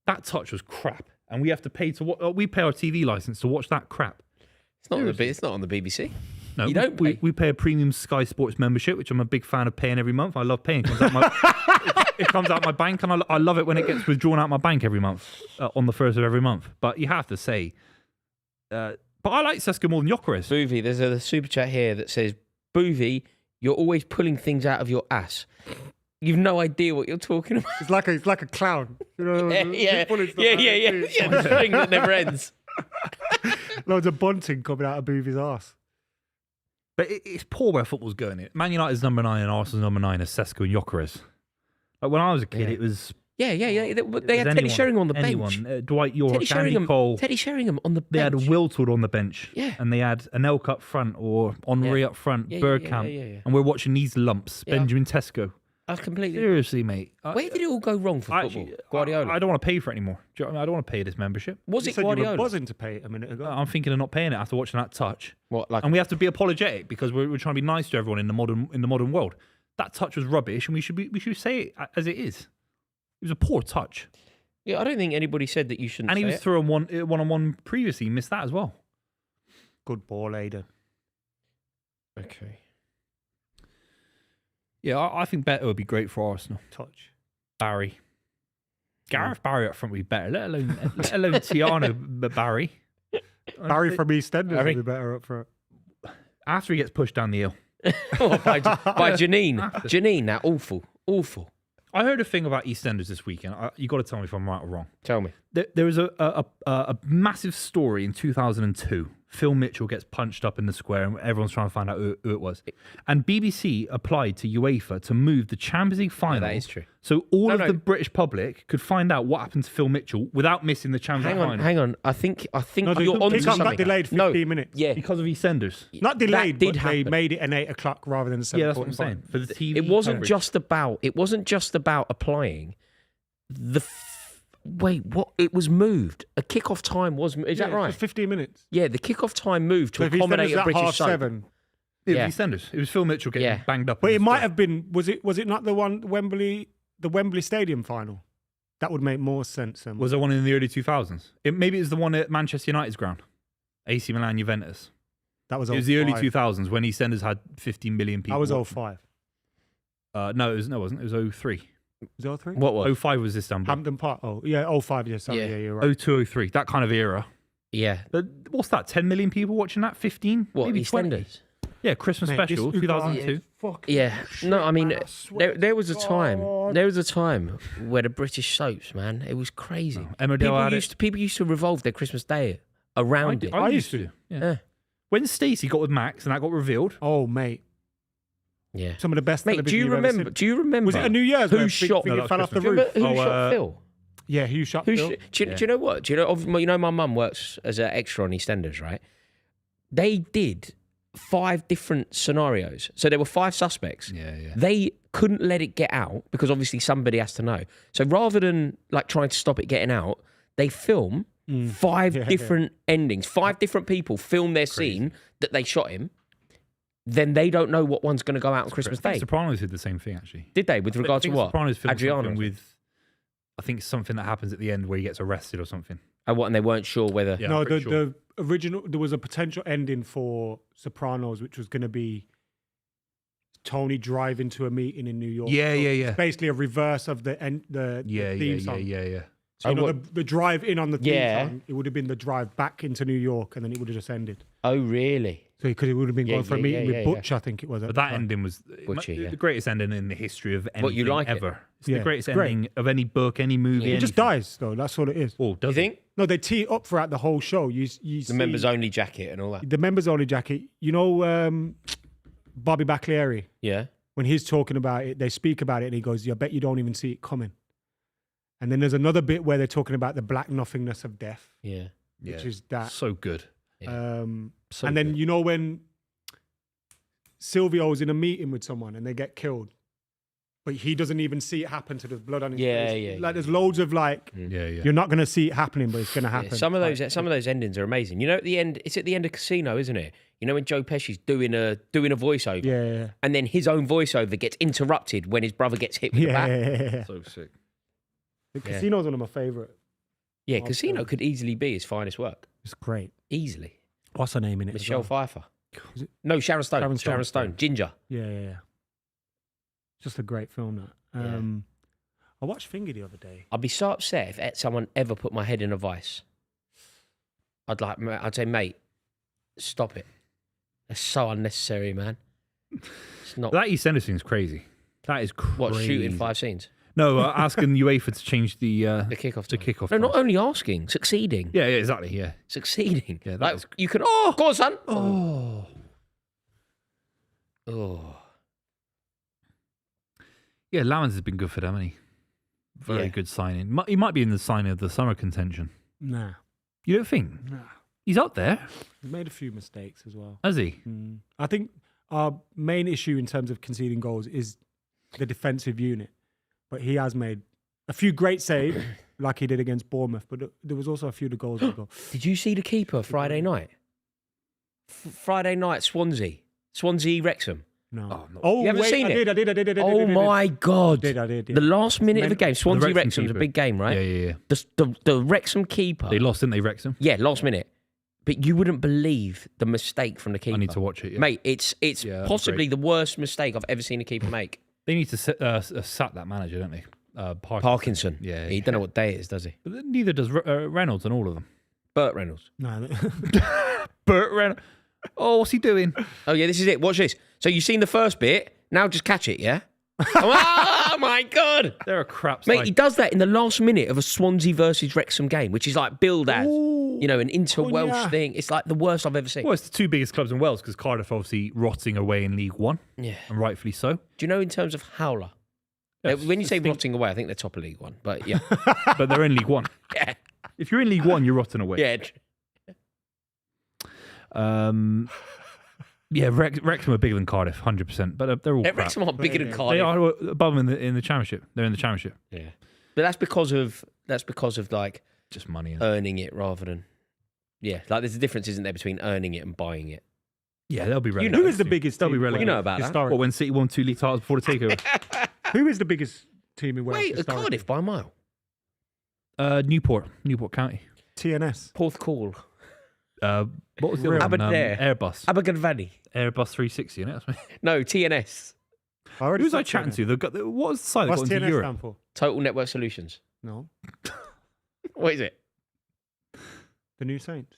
That touch was crap, and we have to pay to we pay our TV license to watch that crap.
It's not on the BBC.
No,
You don't
we,
pay.
we pay a premium Sky Sports membership, which I'm a big fan of paying every month. I love paying. It comes out my bank, and I love it when it gets withdrawn out my bank every month on the first of every month. But you have to say, but I like Sesko more than Jokeris.
Buvey, there's a super chat here that says, Buvey, you're always pulling things out of your ass. You've no idea what you're talking about.
It's like a clown. You know,
Yeah.
pulling stuff out of his ears.
The string that never ends.
Loads of bunting coming out of Boovy's arse.
But it's poor where football's going. It Man United's number 9 and Arsenal's number 9 are Sesko and Jokeris. Like when I was a kid,
Yeah.
it was.
Yeah. They had Teddy
anyone-
Sheringham on the
anyone.
bench.
Dwight York,
Teddy
Andy
Sheringham,
Cole.
Teddy Sheringham on the
They had
bench.
Wiltord on the bench.
Yeah.
And they had Anelka up front or Henri
Yeah.
up front,
Yeah,
Bergkamp.
yeah.
And we're watching these lumps.
Yeah.
Benjamin Tesco.
I completely.
Seriously, mate.
Where did it all go wrong for football? Guardiola.
I don't want to pay for it anymore. Do you know what I mean? I don't want to pay this membership.
Was
You
it
said you were
Guardiola?
buzzing to pay it a minute ago.
I'm thinking of not paying it after watching that touch.
What, like
And we have to be apologetic because we're trying to be nice to everyone in the modern world. That touch was rubbish, and we should say it as it is. It was a poor touch,
Yeah, I don't think anybody said that you shouldn't.
and he
say
was
it.
throwing one-on-one previously. He missed that as well.
Good ball, Aiden.
Okay.
Yeah, I think Beto would be great for Arsenal.
Touch.
Barry, Gareth Barry up front would be better. Let alone Tiano Barry.
Barry from EastEnders
Barry.
would be better up front.
After he gets pushed down the hill.
by Janine. Janine, that awful.
I heard a thing about EastEnders this weekend. You got to tell me if I'm right or wrong.
Tell me.
There was a massive story in 2002. Phil Mitchell gets punched up in the square and everyone's trying to find out who it was. And BBC applied to UEFA to move the Champions League final.
that is true.
So all
No,
of
no.
the British public could find out what happened to Phil Mitchell without missing the Champions League final.
Hang on. I think
No,
you're on to
kick-off
something.
got delayed 15 minutes.
Yeah.
Because of EastEnders.
Not delayed,
did
but they
happen.
made it an 8 o'clock rather than 7:45.
Yeah, that's what I'm saying. For the TV
It wasn't
coverage.
just about applying. Wait, what? It was moved. A kickoff time was. Is that right?
For 15 minutes.
Yeah, the kickoff time moved to
So if
accommodate
EastEnders
a
at
British
half
soap.
7.
Yeah,
Yeah.
EastEnders. It was Phil Mitchell getting
Yeah.
banged up.
But
in
it
the
might
square.
have been, was it not the Wembley Stadium final? That would make more sense. Than
Was there one in the early 2000s? Maybe it was the one at Manchester United's ground. AC Milan Juventus.
that was
It was the early
05.
2000s when EastEnders had 15 million people.
That was
watching.
05.
No, it wasn't. It was 03.
Was it 03?
What was?
05 was Istanbul.
Hampton Park. Oh, yeah, 05. Yeah, sorry.
Yeah.
Yeah, you're right.
02, 03. That kind of era.
Yeah.
What's that? 10 million people watching that? 15?
What?
Maybe 20?
EastEnders?
Yeah, Christmas
Mate,
special,
this
2002.
Yeah. No, I mean,
man, I swear
there was a
to
time.
God.
There was a time where the British soaps, man, it was crazy.
Emmerdale
People used to revolve their Christmas Day around it.
I
I
used
used
to. Yeah.
Yeah.
When Stacey got with Max and that got revealed,
Oh, mate.
Yeah.
Some of the best
Mate,
television
do you
you've ever
remember?
seen.
Do you remember?
Was it a New Year's
Who
where
shot?
Big
No,
Figgy
that
fell
was
off the
Do you
roof?
remember who
Oh,
shot Phil?
Yeah, Hugh Shutfield.
Do you know what? You know, my mum works as an extra on EastEnders, right? They did 5 different scenarios. So there were 5 suspects.
Yeah.
They couldn't let it get out because obviously somebody has to know. So rather than like trying to stop it getting out, they film 5 different endings. 5 different people film their scene that they shot him. Then they don't know what one's going to go out on Christmas
I think
Day.
Sopranos did the same thing, actually.
Did they? With regard to what?
Sopranos filmed
Adriano.
something with, I think, something that happens at the end where he gets arrested or something.
And what? And they weren't sure whether.
Yeah,
No,
I'm pretty sure.
the original, there was a potential ending for Sopranos, which was going to be Tony driving to a meeting in New York.
Yeah.
It's basically a reverse of the theme song.
Yeah.
So you know, the drive in on the theme
Yeah.
song, it would have been the drive back into New York, and then it would have just ended.
Oh, really?
So because it would have been going for a meeting with
yeah.
Butch, I think it was.
But that ending was
Butchie, yeah.
the greatest ending in the history of anything
What, you like it?
ever. It's
Yeah,
the greatest
it's great.
ending of any book, any movie.
It just
anything.
dies, though. That's all it is.
Oh,
You
does it?
think?
No, they tee it up throughout the whole show. You
The
see
members only jacket and all that.
the members only jacket. You know, Bobby Baccalieri,
Yeah.
when he's talking about it, they speak about it, and he goes, "I bet you don't even see it coming." And then there's another bit where they're talking about the black nothingness of death,
Yeah.
which is that.
So good. So
And then
good.
you know when Silvio's in a meeting with someone and they get killed, but he doesn't even see it happen to the blood on his face. Like there's loads of like,
Yeah.
you're not going to see it happening, but it's going to happen.
Yeah, some of those endings are amazing. You know, at the end, it's at the end of Casino, isn't it? You know when Joe Pesci's doing a voiceover,
Yeah.
and then his own voiceover gets interrupted when his brother gets hit with the bat.
Yeah.
So sick.
The Casino's one of my favorite.
Yeah, Casino could easily be his finest work.
It's great.
Easily.
What's her name in it? as
Michelle
well?
Pfeiffer.
Is it-
No, Sharon Stone.
Sharon
Sharon
Stone.
Stone. Ginger.
Yeah. Just a great film, that. I watched Finger the other day.
I'd be so upset if someone ever put my head in a vice. I'd say, mate, stop it. That's so unnecessary, man. It's not.
That EastEnders thing is crazy. That is crazy.
What, shooting 5 scenes?
No, asking UEFA to change the
The kickoff.
the
time.
kickoff.
No,
time.
not only asking, succeeding.
Yeah, exactly. Yeah.
Succeeding.
Yeah, that
like,
is-
you can. Oh, go on, son.
Oh.
Oh.
Yeah, Lawrence has been good for them, hasn't he? Very
Yeah.
good signing. He might be in the signing of the summer contention.
Nah.
You don't think?
Nah.
He's up there,
He's made a few mistakes as well.
has he?
I think our main issue in terms of conceding goals is the defensive unit. But he has made a few great saves, like he did against Bournemouth. But there was also a few of the goals that go.
Did you see the keeper Friday night? Friday night, Swansea. Swansea Wrexham.
No.
Oh,
You haven't seen it?
I did.
Oh my God.
I did.
The last minute of the game, Swansea
Wrexham
Wrexham's a
keeper.
big game, right?
Yeah.
The Wrexham keeper.
They lost, didn't they, Wrexham?
Yeah, last minute. But you wouldn't believe the mistake from the keeper.
I need to watch it. Yeah.
Mate, it's
Yeah,
possibly the worst mistake I've ever seen a keeper make.
They need to sack that manager, don't they?
Parkinson.
Yeah.
He don't know what day it is, does he?
But neither does Reynolds and all of them.
Burt Reynolds.
No.
Burt Reynolds. Oh, what's he doing?
Oh, yeah, this is it. Watch this. So you've seen the first bit. Now just catch it, yeah? Oh, my God.
They're a crap
Mate,
side.
he does that in the last minute of a Swansea versus Wrexham game, which is like billed as, an inter-Welsh
yeah.
thing. It's like the worst I've ever seen.
Well, it's the 2 biggest clubs in Wales because Cardiff obviously rotting away in League One,
Yeah.
and rightfully so.
Do you know in terms of howler?
Yes,
When you say
I think-
rotting away, I think they're top of League One. But yeah.
But they're in League One.
Yeah.
If you're in League One, you're rotting away.
Yeah.
Yeah, Wrexham are bigger than Cardiff, 100%. But they're all crap.
Wrexham are bigger than
They
Cardiff.
They are above them in the Championship. They're in the Championship.
Yeah. But that's because of like
Just money.
earning it rather than like there's a difference, isn't there, between earning it and buying it?
Yeah, they'll be relegated.
Who is the biggest
They'll
team
be
in
relegated.
You know about that.
historic?
What, when City won 2 league titles before the takeover?
Who is the biggest team in Wales?
Wait,
historically?
Cardiff by a mile.
Newport County.
TNS.
Porthcawl.
What was the other one?
Aberdare.
Airbus.
Abergavenny.
Airbus 360, innit?
No, TNS.
I already
Who was I
said
chatting
TNS.
to? What was the side that
What's
got into
TNS
Europe?
stand for?
Total Network Solutions.
No.
What is it?
The New Saints.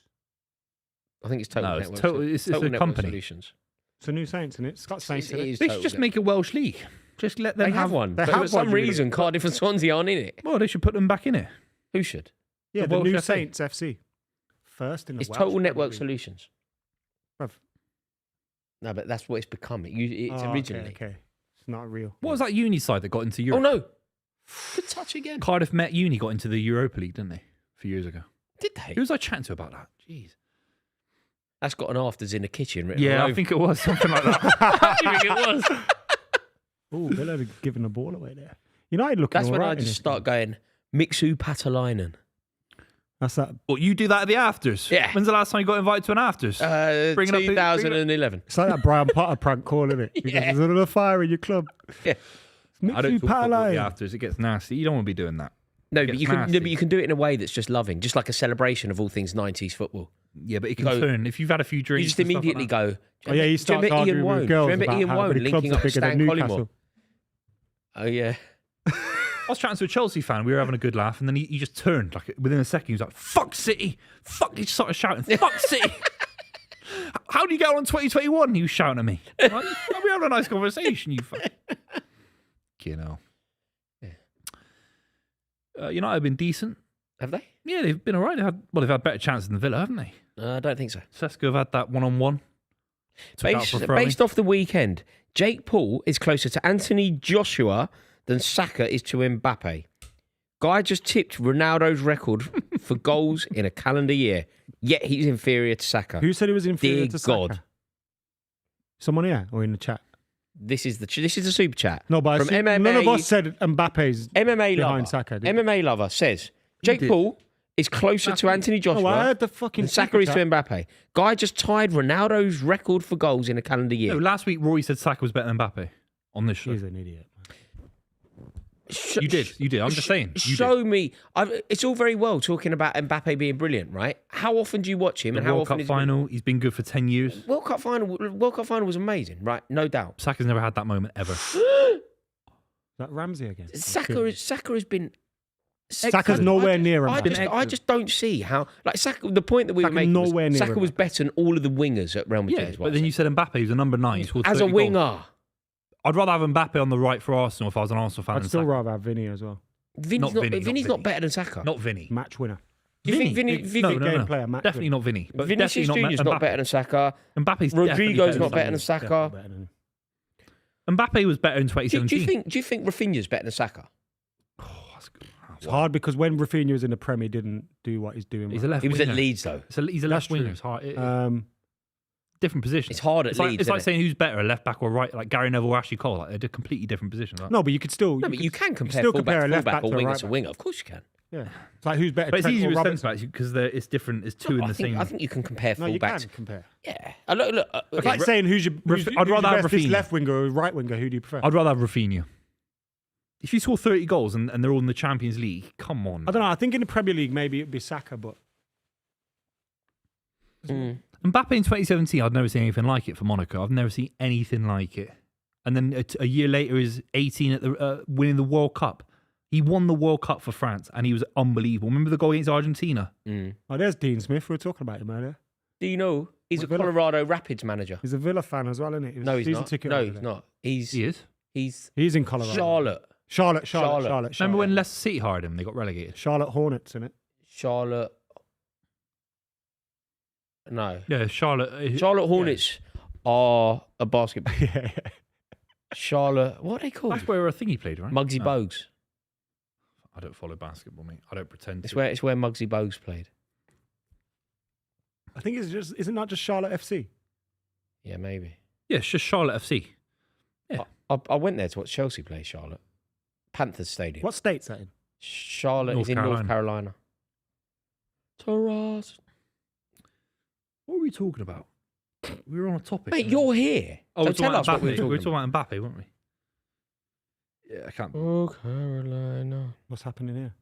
I think it's Total
No, it's
Network.
Total- it's a
Network
company.
Solutions.
It's the New Saints, isn't it? It's got Saints in
It
it.
is
They
Total
should just
Network.
make a Welsh league. Just let them
They have one.
They
But
have
for some
one, really.
reason, Cardiff and Swansea aren't in it.
Well, they should put them back in it.
Who should?
Yeah,
The
the
Welsh
New
FC.
Saints FC. First in the
It's
Welsh
Total Network
Premier League.
Solutions.
Bruv.
No, but that's what it's become. It's
Oh,
originally.
Okay. It's not real.
What was that uni side that got into
Oh
Europe?
no, Good touch again.
Cardiff Met Uni got into the Europa League, didn't they? A few years ago.
Did they?
Who was I chatting to about that? Jeez.
That's got an afters in the kitchen written all
Yeah, I
over.
think it was something like that. I think it was.
Oh, Villa are giving the ball away there. United looking
That's
all
when
right
I
in
just
this
start
game.
going, Mixu Patalainen.
That's that.
Well, you do that at the afters.
Yeah.
When's the last time you got invited to an afters? Bring it up-
2011.
It's like that Brian Potter prank call, isn't it? Because
Yeah.
there's another fire in your club.
Yeah.
I don't
Mixu
talk football at the
Patalainen.
afters. It gets nasty. You don't want to be doing that.
No,
It
but
gets
you can. No,
nasty.
but you can do it in a way that's just loving, just like a celebration of all things 90s football.
Yeah, but it can
Go-
turn. If you've had a few
You
drinks,
just
and stuff
immediately
like that.
go.
Oh, yeah, he
Do you
starts
remember Ian
arguing
Wone?
with girls
Remember
about
Ian
how
Wone
many clubs
linking
are
up
bigger than
Stan
Newcastle.
Collymore? Oh yeah.
I was chatting to a Chelsea fan. We were having a good laugh, and then he just turned like within a second. He was like, "Fuck City!" Fuck! He just started shouting, "Fuck City!" How do you get on 2021? He was shouting at me. I'm like, we having a nice conversation. You fuck. You know. United have been decent.
Have they?
Yeah, they've been all right. They've had better chances than Villa, haven't they?
I don't think so.
Saka have had that one-on-one.
Based off the weekend, Jake Paul is closer to Anthony Joshua than Saka is to Mbappe. Guy just tipped Ronaldo's record for goals in a calendar year, yet he's inferior to Saka.
Who said he was inferior
Dear
to Saka?
God.
Someone here or in the chat?
This is the super chat.
No, but
from
I see
MMA,
none of us said Mbappe's
MMA
behind
lover.
Saka. did we?
MMA lover says Jake
did.
Paul is closer to Anthony Joshua
Oh, I heard the fucking
than Saka is to
super chat.
Mbappe. Guy just tied Ronaldo's record for goals in a calendar year.
No, last week Rory said Saka was better than Mbappe on this show.
He's an idiot.
You did. I'm just saying. You
Show
did.
me. It's all very well talking about Mbappe being brilliant, right? How often do you watch him?
The
and how
World
often
Cup
is
final, he's been good for 10 years.
World Cup final was amazing, right? No doubt.
Saka's never had that moment ever.
Is that Ramsey again?
Saka has been.
Saka's nowhere near
I
Mbappe.
just don't see how. Like Saka, the point that we were
Saka
making
nowhere
was
near
Saka was
Mbappe.
better than all of the wingers at Real Madrid.
Yeah,
is what
but
I'm
then you
saying.
said Mbappe, he was a number 9. He scored
As a
30
winger,
goals. I'd rather have Mbappe on the right for Arsenal if I was an Arsenal fan.
I'd
than
still
Saka.
rather have Vinny as well.
Vinny's not better than Saka.
Not Vinny.
Match winner.
Do you think Vinny?
No,
game player, match
definitely
winner.
not Vinny. But
Vinicius
definitely
Junior's
not
not better than Saka.
Mbappe's
Rodrigo's not
definitely
better than Saka.
Better than-
Mbappe was better in
Do
2017.
you think Rafinha's better than Saka?
Oh, that's good.
It's hard because when Rafinha was in the Premier, he didn't do what he's doing.
He's
well.
a left
He was
winger.
at Leeds though.
He's a
That's
left winger.
true.
It's hard. Different position.
It's hard at
It's
Leeds.
like, it's like
isn't it?
saying who's better, left back or right, like Gary Neville or Ashley Cole. Like, they're completely different positions. Right?
No, but you could still.
No, but you can compare
still
fullback
compare a
to
left
fullback
back
or
to a
winger
right
to
back.
winger. Of course you can.
Yeah. It's like who's better.
But it's
Trent
easier
or
with
Robertson?
centre backs because it's different. It's two in
I
the same.
think you can compare
No, you
fullbacks.
can compare.
Yeah. Look.
It's
Okay.
like saying who's your.
I'd rather have
best, this
Rafinha.
left winger or right winger. Who do you prefer?
I'd rather have Rafinha. If you score 30 goals and they're all in the Champions League, come on.
I don't know. I think in the Premier League maybe it'd be Saka, but
Mm.
Mbappe in 2017, I'd never seen anything like it for Monaco. I've never seen anything like it. And then a year later, is 18 at the winning the World Cup. He won the World Cup for France, and he was unbelievable. Remember the goal against Argentina?
Mm.
oh, there's Dean Smith. We were talking about him earlier.
Do you know he's a
What Villa?
Colorado Rapids manager?
He's a Villa fan as well, isn't he? He was
No, he's
season
not.
ticket
No,
holder
he's
there.
not. He's
He is.
He's in Colorado.
Charlotte.
Charlotte.
Remember when Leicester City hired him? They got relegated.
Charlotte Hornets in it?
Charlotte. No.
Yeah, Charlotte.
Charlotte Hornets are a basketball.
yeah.
Charlotte. What are they called?
That's where I think he played, right?
Muggsy
No.
Bogues.
I don't follow basketball, mate. I don't pretend
It's
to.
where Muggsy Bogues played.
I think it's just isn't that just Charlotte FC?
Yeah, maybe.
Yeah, it's just Charlotte FC. Yeah.
I went there to watch Chelsea play Charlotte. Panthers Stadium.
What state's that in?
Charlotte
North
is in North Carolina. Taras.
What were we talking about? We were on a topic.
Mate, you're here.
Oh,
So
we're talking
tell us
about
what
Mbappe.
we
We
were
were
talking
talking
about.
about Mbappe, weren't we? Yeah, I can't.
Oh, Carolina.
What's happening here?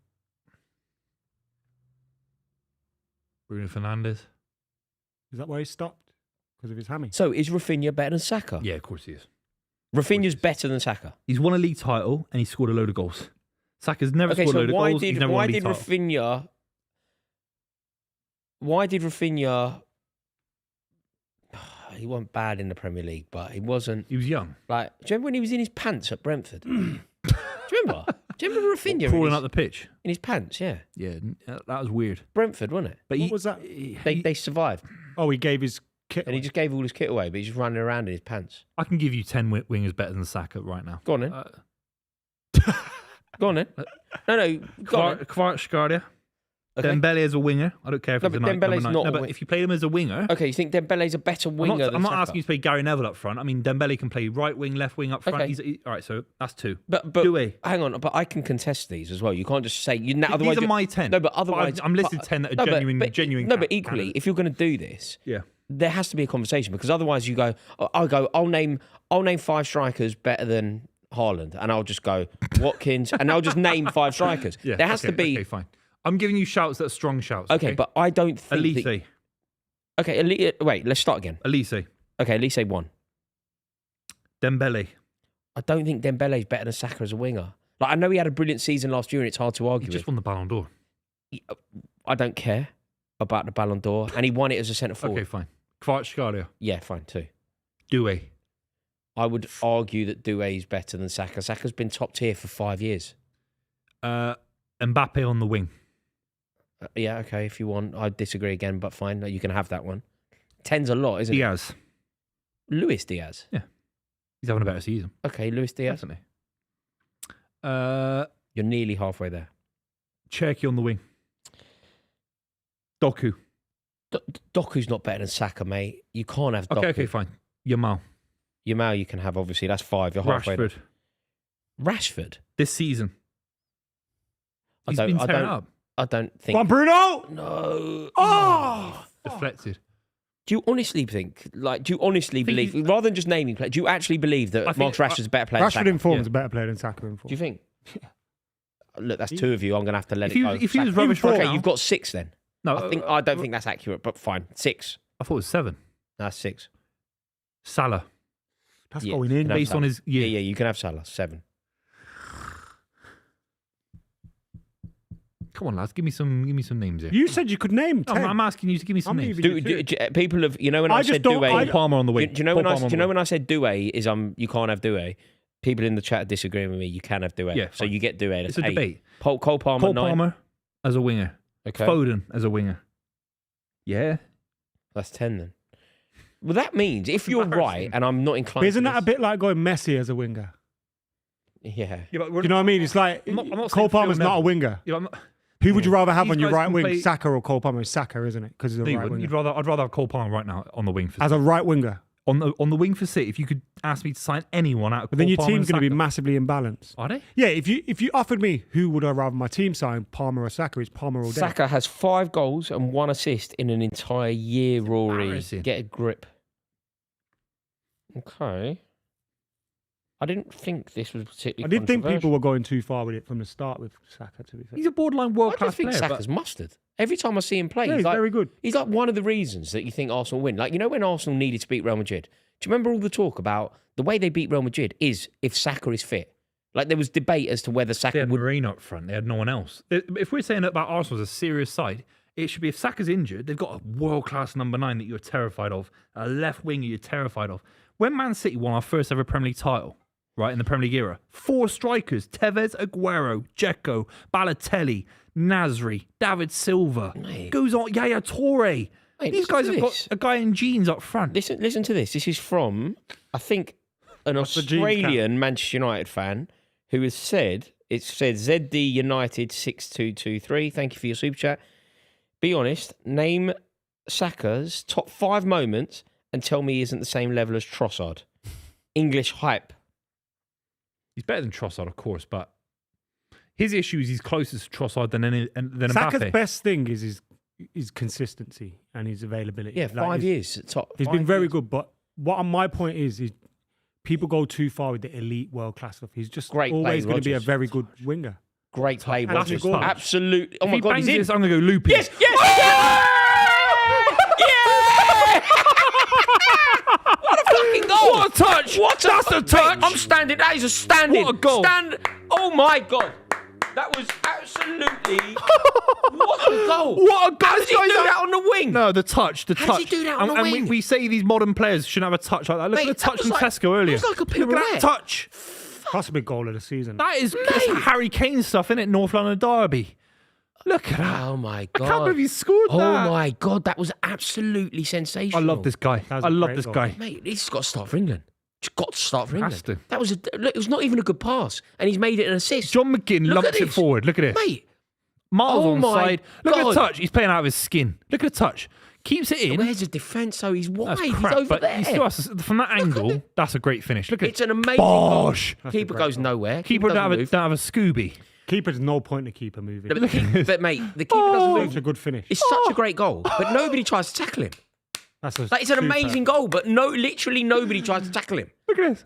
Bruno Fernandes.
Is that why he stopped? Because of his hammy?
So is Rafinha better than Saka?
Yeah, of course he is.
Rafinha's better than Saka.
He's won a league title and he scored a load of goals. Saka's never
Okay,
scored a
so
load of
why
goals. He's
did
never
why
won a
did
league title.
Rafinha? Why did Rafinha? He wasn't bad in the Premier League, but he wasn't
He was young.
like. Do you remember when he was in his pants at Brentford? Do you remember? Do you remember Rafinha
Crawling
in
up the pitch.
his pants? Yeah,
Yeah, that was weird.
Brentford, wasn't it?
But
What was that?
They survived,
Oh, he gave his kit.
and he
away.
just gave all his kit away, but he's just running around in his pants.
I can give you 10 wingers better than Saka right now.
Go on then. Go on then. No, go on.
Kvaratskhelia.
Okay.
Dembele as a winger. I don't care if
No,
he's a
but Dembele's
number 9.
not
No,
a
but
wing-
if you play him as a winger,
Okay, you think Dembele's a better winger than
I'm not
Saka?
asking you to play Gary Neville up front. I mean, Dembele can play right wing, left wing up front.
Okay.
All right, so that's 2.
But
Dewey.
hang on, but I can contest these as well. You can't just say you. Otherwise,
These are my 10.
No, but otherwise,
I'm listed 10 that are genuine.
No, but equally, if you're going to do this,
yeah.
there has to be a conversation because otherwise, you go. I'll name 5 strikers better than Haaland, and I'll just go Watkins, and I'll just name 5 strikers.
Yeah,
there has to be.
Okay, fine. I'm giving you shouts that are strong shouts.
Okay, but I don't think.
Elise.
Wait, let's start again.
Elise.
Okay, Elise 1.
Dembele.
I don't think Dembele's better than Saka as a winger. Like I know he had a brilliant season last year, and it's hard to argue.
He just won the Ballon d'Or.
I don't care about the Ballon d'Or, and he won it as a centre forward.
Okay, fine. Kvaratskhelia.
Yeah, fine too.
Dewey.
I would argue that Doué is better than Saka. Saka's been top tier for 5 years.
Mbappe on the wing.
Yeah, okay, if you want. I disagree again, but fine. You can have that one. 10's a lot, isn't
Diaz.
it? Luis Diaz.
Yeah. He's having a better season.
Okay, Luis Diaz.
Definitely.
You're nearly halfway there.
Cherky on the wing. Doku.
Doku's not better than Saka, mate. You can't have Doku.
Okay, fine. Yamal.
Yamal you can have, obviously. That's 5. You're halfway there.
Rashford.
Rashford?
This season. He's been tearing up.
I don't think...
Come on, Bruno!
No.
Oh!
Deflected.
Do you honestly think, believe, rather than just naming players, do you actually believe that Marcus Rashford's a better player than
Rashford
Saka?
in form is a better player than Saka in form.
Do you think? Look, that's 2 of you. I'm going to have to let it go.
If he was
Saka-
rubbish
okay,
now-
you've got 6 then.
No,
I don't think that's accurate, but fine. 6.
I thought it was 7.
That's 6.
Salah.
That's
Yeah,
going in.
no.
Based on his year.
Yeah, you can have Salah. 7.
Come on, lads. Give me some names here.
You said you could name 10.
I'm asking you to give me some
I'm
names.
leaving
People have, when I said
don't-
Doué,
Palmer on the wing.
do you know when I said Doué is you can't have Doué? People in the chat are disagreeing with me. You can have Doué.
Yeah,
So
fine.
you get Doué.
It's
That's
a
8.
debate.
Cole Palmer,
Cole
9.
Palmer as a winger.
Okay.
Foden as a winger. Yeah.
That's 10 then. Well, that means if you're right, and I'm not inclined
But isn't
to
that a bit like going Messi as a winger?
Yeah.
Yeah, but
Do you know what I mean? It's like
I'm not
Cole
saying
Palmer's
Phil
not a
Neville.
winger.
Yeah, I'm not,
Who would you rather have
These
on your
guys
right
can
wing,
play-
Saka or Cole Palmer? It's Saka, isn't it? Because he's a
no, you
right
wouldn't.
winger.
I'd rather have Cole Palmer right now on the wing for
As a right winger.
on the wing for City. If you could ask me to sign anyone out of
But then
Cole
your
Palmer
team's
and
going to be
Saka-
massively imbalanced.
Are they?
Yeah, if you offered me who would I rather my team sign, Palmer or Saka, it's Palmer all day.
Saka has 5 goals and 1 assist in an entire year, Rory.
Embarrassing.
Get a grip. Okay. I didn't think this was
I
particularly
did think people
controversial.
were going too far with it from the start with Saka, to be fair.
He's a borderline
I
world
just
class
think
player.
Saka's mustard. Every time I see him play,
Yeah, he's
like,
very good.
he's like one of the reasons that you think Arsenal win. Like, when Arsenal needed to beat Real Madrid, do you remember all the talk about the way they beat Real Madrid is if Saka is fit? Like, there was debate as to whether
They
Saka
had
would...
Marine up front. They had no one else. If we're saying about Arsenal as a serious side, it should be if Saka's injured, they've got a world-class number 9 that you're terrified of, a left winger you're terrified of. When Man City won our first ever Premier League title, right, in the Premier League era, 4 strikers, Tevez, Aguero, Dzeko, Balotelli, Nasri, David Silva,
Mate.
goes on, Yaya Toure.
Mate,
These
listen
guys
to
have
this.
got a guy in jeans up front.
Listen to this. This is from, I think, an
the jeans
Australian Manchester United fan who has said, it said ZD United 6223. Thank you for your super chat. Be honest, name Saka's top 5 moments and tell me he isn't the same level as Trossard. English hype.
He's better than Trossard, of course, but his issue is he's closest to Trossard than
Saka's
Mbappe.
best thing is his consistency and his availability.
Yeah,
Like,
5
he's-
years. Top.
He's
5
been very
years.
good, but my point is people go too far with the elite world class stuff. He's just
Great play,
always going to be a
Rogers.
very good winger.
Great play,
And that's
Rogers.
his touch.
Absolutely. Oh
If
my
he
God,
bangs
he's in.
this, I'm going to go loopy.
Yes, yes, yeah! What a fucking goal!
What a touch! That's a touch!
I'm standing. That is a standing.
What a goal!
Oh my God! That was absolutely what a goal!
What a goal!
How did he do that on the wing?
No, the touch.
How does he do that on the
and
wing?
we say these modern players shouldn't have a touch like that. Look
Mate,
at the
that
touch
was
from
like-
Tesco earlier.
it was like a
Look at
pirouette.
that touch.
That's a big goal of the season.
That is that's Harry Kane stuff, isn't it? North London Derby. Look at that.
Oh my
I
God!
can't believe he scored
Oh
that.
my God! That was absolutely sensational.
I love this guy.
That was
I
a
love
great
this
goal.
guy.
Mate, this has got to start for England. Just got to start for England.
Has to.
That was it was not even a good pass, and he's made it an assist.
John McGinn
Look
lumps
at
it
this.
forward. Look at this.
Mate,
Miles
oh
on
my
side. Look at
God.
the touch. He's playing out of his skin. Look at the touch. Keeps it in.
where's the defence? So he's wide.
That's
He's
crap.
over
But
there.
you still have to, from that angle, that's a great finish. Look at
It's
it.
an amazing
Bosh.
goal. Keeper goes nowhere.
Keeper
doesn't
don't
move.
have a Scooby.
Keeper's no point to keeper moving.
But mate, the keeper doesn't
It's
move.
a good finish.
It's such a great goal, but nobody tries to tackle him.
That's a
Like, it's an
super-
amazing goal, but literally nobody tries to tackle him.
Look at this.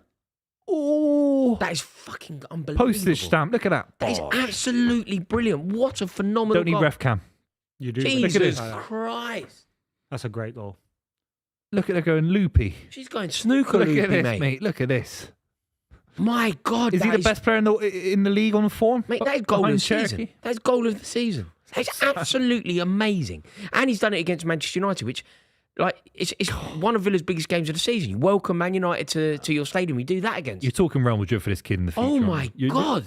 Oh.
That is fucking unbelievable.
Postage stamp. Look at that.
That is
Bosh.
absolutely brilliant. What a phenomenal
Don't need
goal.
ref cam.
You do.
Jesus
Like that.
Christ.
That's a great goal.
Look at her going loopy.
She's going snooker
Look
loopy,
at this,
mate.
mate. Look at this.
My God.
Is he the best player in the league on form?
Mate, that is goal of
Behind
the season.
Cherokee?
That's goal of the season. That's absolutely amazing. And he's done it against Manchester United, which, like, it's one of Villa's biggest games of the season. You welcome Man United to your stadium. You do that against.
You're talking Real Madrid for this kid in the future.
Oh my
aren't you?
God.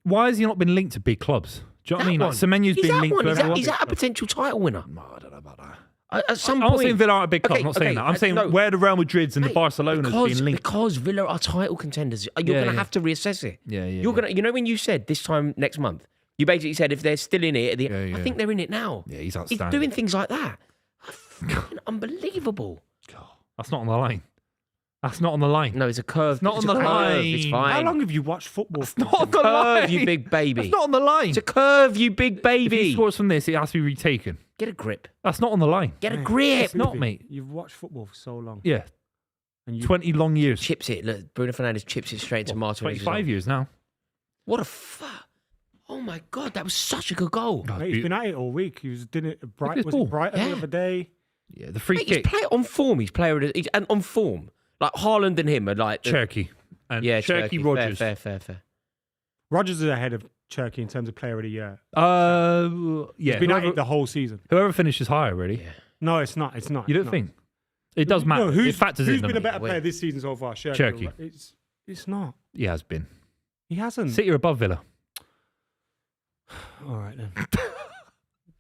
Why has he not been linked to big clubs? Do you know what I mean? Like, Semenyo's
He's
been
that
linked
one.
to everyone.
Is that a potential title winner?
No, I don't know about that.
At some
I'm
point.
not saying Villa aren't a big club.
Okay,
I'm not saying
okay,
that. I'm saying
no.
where the Real Madrids and the
Mate,
Barcelona's being linked.
Because Villa are title contenders. You're
Yeah,
going to
yeah.
have to reassess it.
Yeah, yeah,
You're
yeah.
gonna. You know when you said this time next month, you basically said if they're still in it, at the,
Yeah, yeah.
I think they're in it now.
Yeah, he's
He's
outstanding.
doing things like that. Fucking unbelievable.
That's not on the line. That's not on the line.
No, it's a curve.
It's not
It's
on
a
the
curve.
line.
It's
How
fine.
long have you watched football?
It's not on the
Curve,
line.
you big baby.
It's not on the line.
It's a curve, you big
If he
baby.
scores from this, it has to be retaken.
Get a grip.
That's not on the line.
Get a grip.
It's not, mate.
You've watched football for so long.
Yeah,
And you,
20 long years.
Chips it. Look, Bruno Fernandes chips it straight into Martin.
25 years now.
What a fuck. Oh my God, that was such a good goal.
mate, he's been at it all week. He was doing it
at
bright.
his
Was
ball.
it Brighton
Yeah.
the other day?
Yeah, the free
Mate, he's
kick.
on form. He's and on form. Like Haaland and him are like
Cherokee. And
yeah,
Cherokee
Fair,
Rogers.
fair.
Rogers is ahead of Cherokee in terms of player of the year.
Yeah.
He's been at
Whoever,
it the whole season.
whoever finishes higher, really.
Yeah.
No, it's not. It's not.
You don't
It's not.
think? It does matter.
No,
It
who's
factors
who's
in.
been a
doesn't it?
better player this season so far?
Cherokee.
It's not.
He has been.
He hasn't.
City are above Villa.
All right then.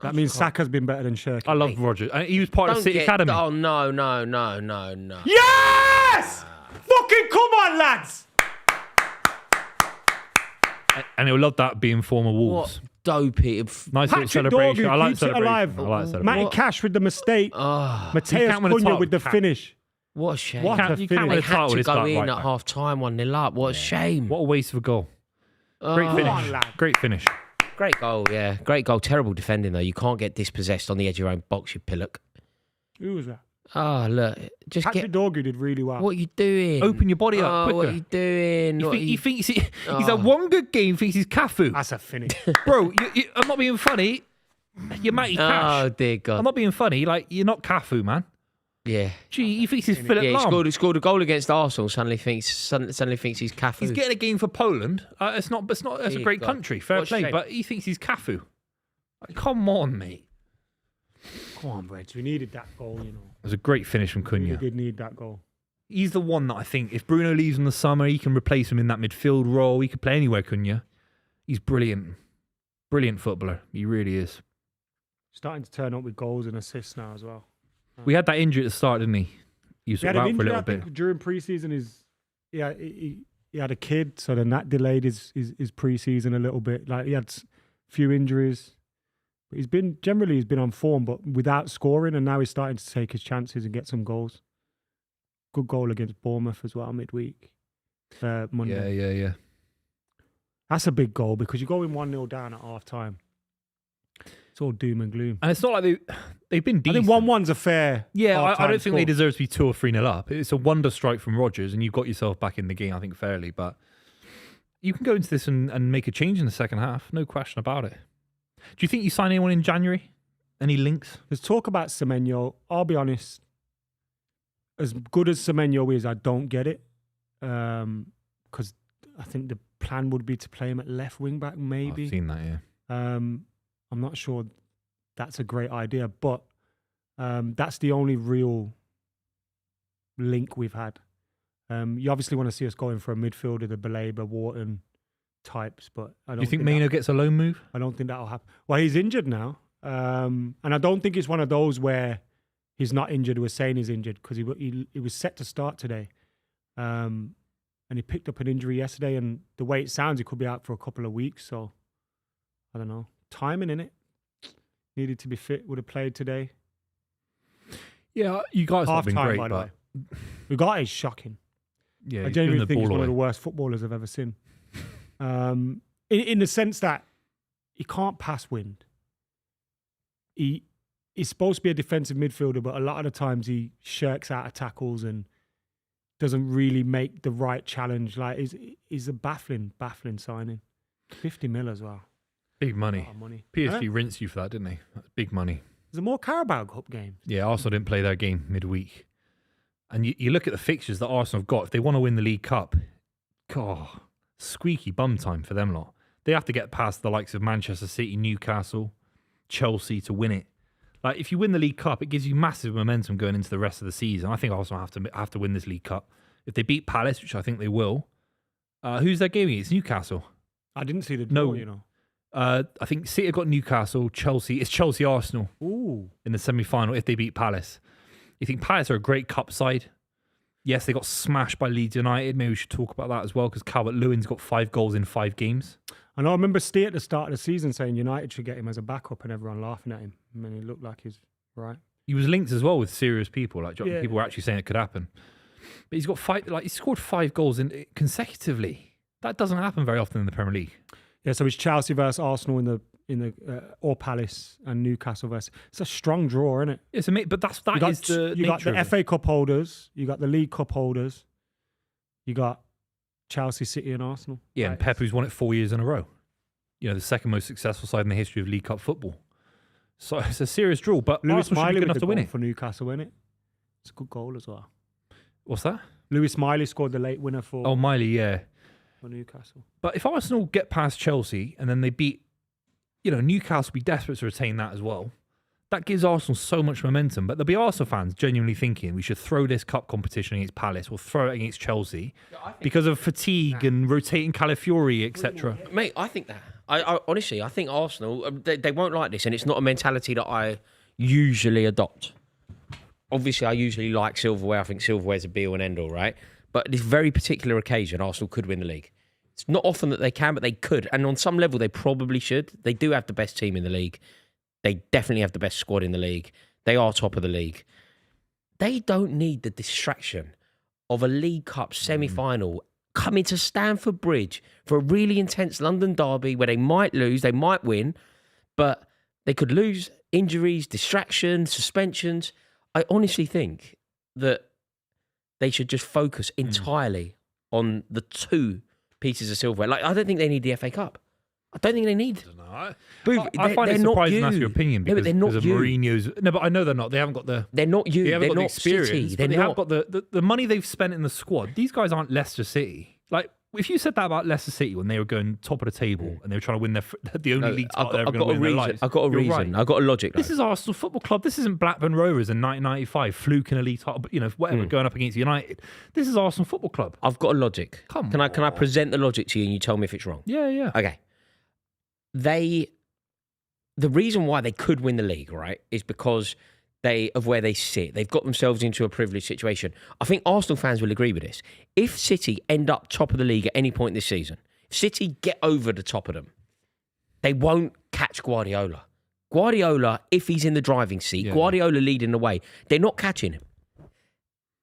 That means Saka's been better than Cherokee.
I love Rogers. He was part of
Don't
City
get.
Academy.
Oh no.
Yes! Fucking come on, lads!
And he'll love that being former Wolves.
What dopey.
Nice little
Patrick
celebration.
Dorgu
I like
keeps it
celebration.
alive.
I like celebration.
Matty
What?
Cash with the mistake.
Oh,
You
Mateus
can't win a
Cunha
title
with the
with
finish.
what a shame.
What a
You can't
finish.
win
They
a
had
title
to
with this
go
guy
in
right
at
back.
half time 1-0 up. What a shame.
What a waste of a goal. Great
Oh.
finish.
Come on, lad.
Great finish.
Great goal, yeah. Great goal. Terrible defending though. You can't get dispossessed on the edge of your own box, you pillock.
Who was that?
Oh look, just
Patrick
get.
Dorgu did really well.
What are you doing?
Open your body up
Oh,
quicker.
what are you doing?
He thinks he's
Oh.
had one good game, thinks he's Cafu.
That's a finish.
Bro, I'm not being funny. You're Matty Cash.
Oh dear
I'm
God.
not being funny. Like, you're not Cafu, man.
Yeah.
Gee, he thinks he's Philip
Yeah,
Lahm.
he scored a goal against Arsenal. Suddenly thinks he's Cafu.
He's getting a game for Poland. It's not. That's a
Dear
great
God.
country. Fair
What a
play.
shame.
But he thinks he's Cafu. Like, come on, mate.
Come on, Reg. We needed that goal, you know.
It was a great finish from
We
Cunha.
really did need that goal.
He's the one that I think if Bruno leaves in the summer, he can replace him in that midfield role. He could play anywhere, Cunha. He's brilliant. Brilliant footballer. He really is.
Starting to turn up with goals and assists now as well.
We had that injury at the start, didn't he? He was
He
sort
had
of
an
out for a
injury, I
little bit.
think, during pre-season. He had a kid, so then that delayed his pre-season a little bit. Like, he had a few injuries. But he's been on form, but without scoring, and now he's starting to take his chances and get some goals. Good goal against Bournemouth as well midweek. Monday.
Yeah.
That's a big goal because you're going 1-0 down at half time. It's all doom and gloom.
And it's not like they've been
I
decent.
think 1-1's a fair.
Yeah, I
half-time
don't think they
score.
deserve to be 2 or 3-0 up. It's a wonder strike from Rodgers, and you've got yourself back in the game, I think, fairly. But you can go into this and make a change in the second half. No question about it. Do you think you sign anyone in January? Any links?
There's talk about Semenyo. I'll be honest. As good as Semenyo is, I don't get it. Because I think the plan would be to play him at left wing back, maybe.
I've seen that, yeah.
I'm not sure that's a great idea, but that's the only real link we've had. You obviously want to see us going for a midfielder, the Baleba, Wharton types, but I don't
Do you think
that-
Mainoo gets a loan move?
I don't think that'll happen. Well, he's injured now. And I don't think it's one of those where he's not injured. We're saying he's injured because he was set to start today. And he picked up an injury yesterday, and the way it sounds, he could be out for a couple of weeks. So, I don't know. Timing, innit? Needed to be fit, would have played today.
Yeah, you guys have been
Half-time,
great,
by the
but...
way. Ugarte is shocking.
Yeah,
I genuinely think he's one of the worst footballers I've ever seen. In the sense that he can't pass wind. He's supposed to be a defensive midfielder, but a lot of the times he shirks out of tackles and doesn't really make the right challenge. Like, he's a baffling signing. 50 mil as well.
Big money.
A lot of money.
PSG rinsed you for that, didn't they? That's big money.
There's more Carabao Cup games.
Yeah, Arsenal didn't play their game midweek. And you look at the fixtures that Arsenal have got. If they want to win the League Cup, God, squeaky bum time for them lot. They have to get past the likes of Manchester City, Newcastle, Chelsea to win it. Like, if you win the League Cup, it gives you massive momentum going into the rest of the season. I think Arsenal have to win this League Cup. If they beat Palace, which I think they will, who's their game against? Newcastle.
I didn't see the draw, you know.
I think City have got Newcastle, Chelsea. It's Chelsea-Arsenal in the semi-final if they beat Palace. You think Palace are a great cup side? Yes, they got smashed by Leeds United. Maybe we should talk about that as well, because Calvert-Lewin's got 5 goals in 5 games.
I know. I remember Steve at the start of the season saying United should get him as a backup, and everyone laughing at him. I mean, he looked like he's right.
He was linked as well with serious people. Like, people were actually saying it could happen. But he's got 5. Like, he scored 5 goals consecutively. That doesn't happen very often in the Premier League.
Yeah, so it's Chelsea versus Arsenal in the or Palace and Newcastle versus. It's a strong draw, isn't it?
It's amazing, but
you got the FA Cup holders, you got the League Cup holders, you got Chelsea, City, and Arsenal.
Yeah, and Pep, who's won it 4 years in a row. You know, the second most successful side in the history of League Cup football. So it's a serious draw, but
Lewis
Arsenal should be
Miley
good enough to win it
for Newcastle, isn't it? It's a good goal as well.
What's that?
Lewis Miley scored the late winner for.
Oh, Miley, yeah.
For Newcastle.
But if Arsenal get past Chelsea and then they beat, Newcastle will be desperate to retain that as well. That gives Arsenal so much momentum. But there'll be Arsenal fans genuinely thinking we should throw this cup competition against Palace or throw it against Chelsea because of fatigue and rotating Calafiori, etc.
Mate, I think that. I honestly, I think Arsenal, they won't like this, and it's not a mentality that I usually adopt. Obviously, I usually like silverware. I think silverware's a be-all and end-all, right? But this very particular occasion, Arsenal could win the league. It's not often that they can, but they could. And on some level, they probably should. They do have the best team in the league. They definitely have the best squad in the league. They are top of the league. They don't need the distraction of a League Cup semi-final coming to Stamford Bridge for a really intense London derby where they might lose, they might win, but they could lose. Injuries, distractions, suspensions. I honestly think that they should just focus entirely on the 2 pieces of silverware. Like, I don't think they need the FA Cup. I don't think they need.
I find it surprising that's your opinion because,
they're not
because of Mourinho's. No, but I know they're not. They haven't got the.
They're not you.
They haven't
They're
got the
not
experience.
City.
But
They're
they
not.
have got the money they've spent in the squad. These guys aren't Leicester City. Like, if you said that about Leicester City when they were going top of the table and they were trying to win the only league title they're going to win in their lives.
I've got a reason.
Right.
I've got a logic.
This is Arsenal Football Club. This isn't Blackburn Rovers in 1995, fluke in a league title, whatever, going up against United. This is Arsenal Football Club.
I've got a logic.
Can
I present the logic to you and you tell me if it's wrong?
Yeah.
Okay. The reason why they could win the league, right, is because of where they sit. They've got themselves into a privileged situation. I think Arsenal fans will agree with this. If City end up top of the league at any point this season, if City get over the top of them, they won't catch Guardiola. Guardiola, if he's in the driving seat, Guardiola leading the way, they're not catching him.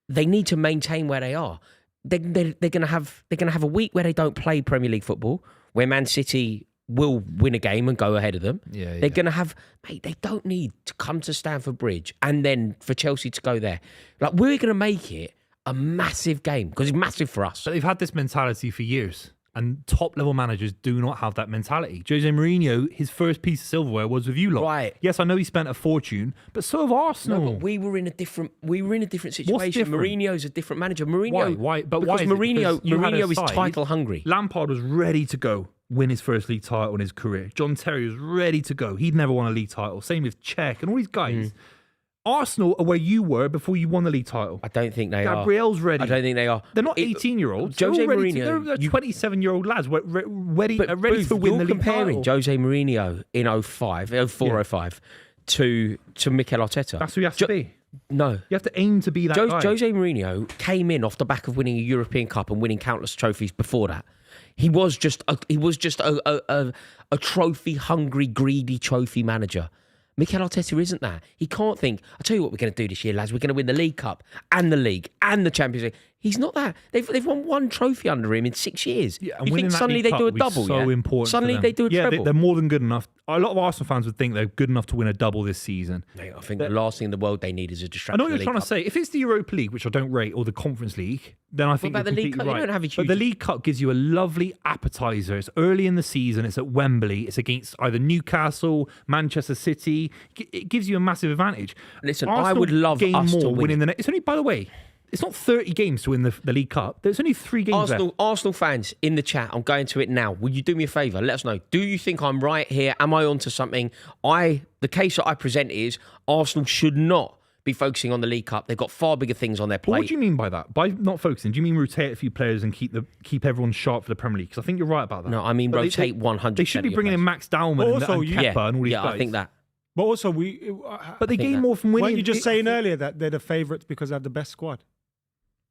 They need to maintain where they are. They're going to have a week where they don't play Premier League football, where Man City will win a game and go ahead of them. They're going to have, mate, they don't need to come to Stamford Bridge and then for Chelsea to go there. Like, we're going to make it a massive game because it's massive for us.
But they've had this mentality for years. And top-level managers do not have that mentality. Jose Mourinho, his first piece of silverware was with you lot.
Right.
Yes, I know he spent a fortune, but so have Arsenal.
No, but we were in a different situation.
What's different?
Mourinho's a different manager. Mourinho,
Why? But
because
why is it?
Mourinho,
Because you had a
Mourinho is
side.
title hungry.
Lampard was ready to go win his first league title in his career. John Terry was ready to go. He'd never won a league title. Same with Cech and all these guys. Arsenal are where you were before you won the league title.
I don't think they are.
Gabriel's ready.
I don't think they are.
They're not 18-year-olds.
Jose
they're
Mourinho.
They're 27-year-old lads ready
But
to win the league
comparing
title.
Jose Mourinho in 04, 05 to Mikel Arteta.
That's who you have to be.
No.
You have to aim to be that guy.
Jose Mourinho came in off the back of winning a European Cup and winning countless trophies before that. He was just a trophy-hungry, greedy trophy manager. Mikel Arteta isn't that. He can't think, I'll tell you what we're going to do this year, lads. We're going to win the League Cup and the League and the Champions League. He's not that. They've won one trophy under him in 6 years.
Yeah, and
you think suddenly they do a double?
So important.
Suddenly they do a treble.
They're more than good enough. A lot of Arsenal fans would think they're good enough to win a double this season.
Mate, I think the last thing in the world they need is a distraction.
I know what you're trying to say. If it's the Europa League, which I don't rate, or the Conference League, then I think
what about
you're
the League
completely
Cup?
right.
You don't have a huge...
But the League Cup gives you a lovely appetizer. It's early in the season. It's at Wembley. It's against either Newcastle, Manchester City. It gives you a massive advantage.
Listen,
Arsenal
I would love
gain
us
more
to win
winning
it.
the next. It's only, by the way, it's not 30 games to win the League Cup. There's only 3 games left.
Arsenal fans in the chat, I'm going to it now. Will you do me a favour? Let us know. Do you think I'm right here? Am I onto something? The case that I present is Arsenal should not be focusing on the League Cup. They've got far bigger things on their plate.
What do you mean by that? By not focusing, do you mean rotate a few players and keep everyone sharp for the Premier League? Because I think you're right about that.
No, I mean
But
rotate 100%.
They should be bringing in Max Dowman and Kepa and all these guys.
I think that.
But also,
But they gain more from winning.
weren't you just saying earlier that they're the favourites because they have the best squad?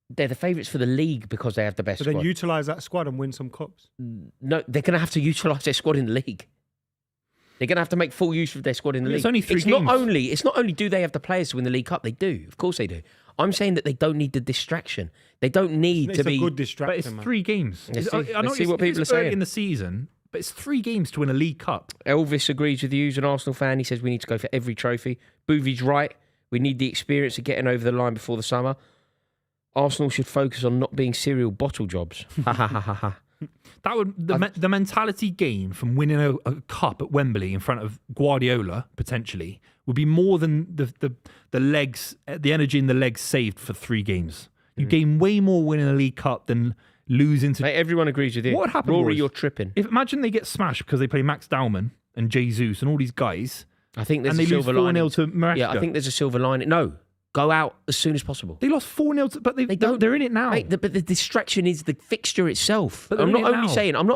They're the favourites for the league because they have the best
So
squad.
then utilise that squad and win some cups.
No, they're going to have to utilise their squad in the league. They're going to have to make full use of their squad in the league.
It's only 3
It's
games.
not only do they have the players to win the League Cup, they do. Of course they do. I'm saying that they don't need the distraction. They don't need
It's
to be...
a good
But
distraction,
it's
man.
3 games.
Let's see.
I know
Let's see what people are
it's early
saying.
in the season, but it's 3 games to win a League Cup.
Elvis agrees with you. He's an Arsenal fan. He says we need to go for every trophy. Buvey's right. We need the experience of getting over the line before the summer. Arsenal should focus on not being serial bottle jobs. Ha ha ha ha ha.
That would the mentality gain from winning a cup at Wembley in front of Guardiola potentially would be more than the legs, the energy in the legs saved for 3 games. You gain way more winning a League Cup than losing to.
Mate, everyone agrees with you.
What would happen,
Rory,
was,
you're tripping.
If imagine they get smashed because they play Max Dowman and Jesus and all these guys,
I think there's
and
a
they lose
silver
4-0
lining.
to Maresca.
Yeah, I think there's a silver lining. No, go out as soon as possible.
They lost 4-0, but
They don't.
they're in it now.
Mate, but the distraction is the fixture itself.
But they're
I'm
in
not
it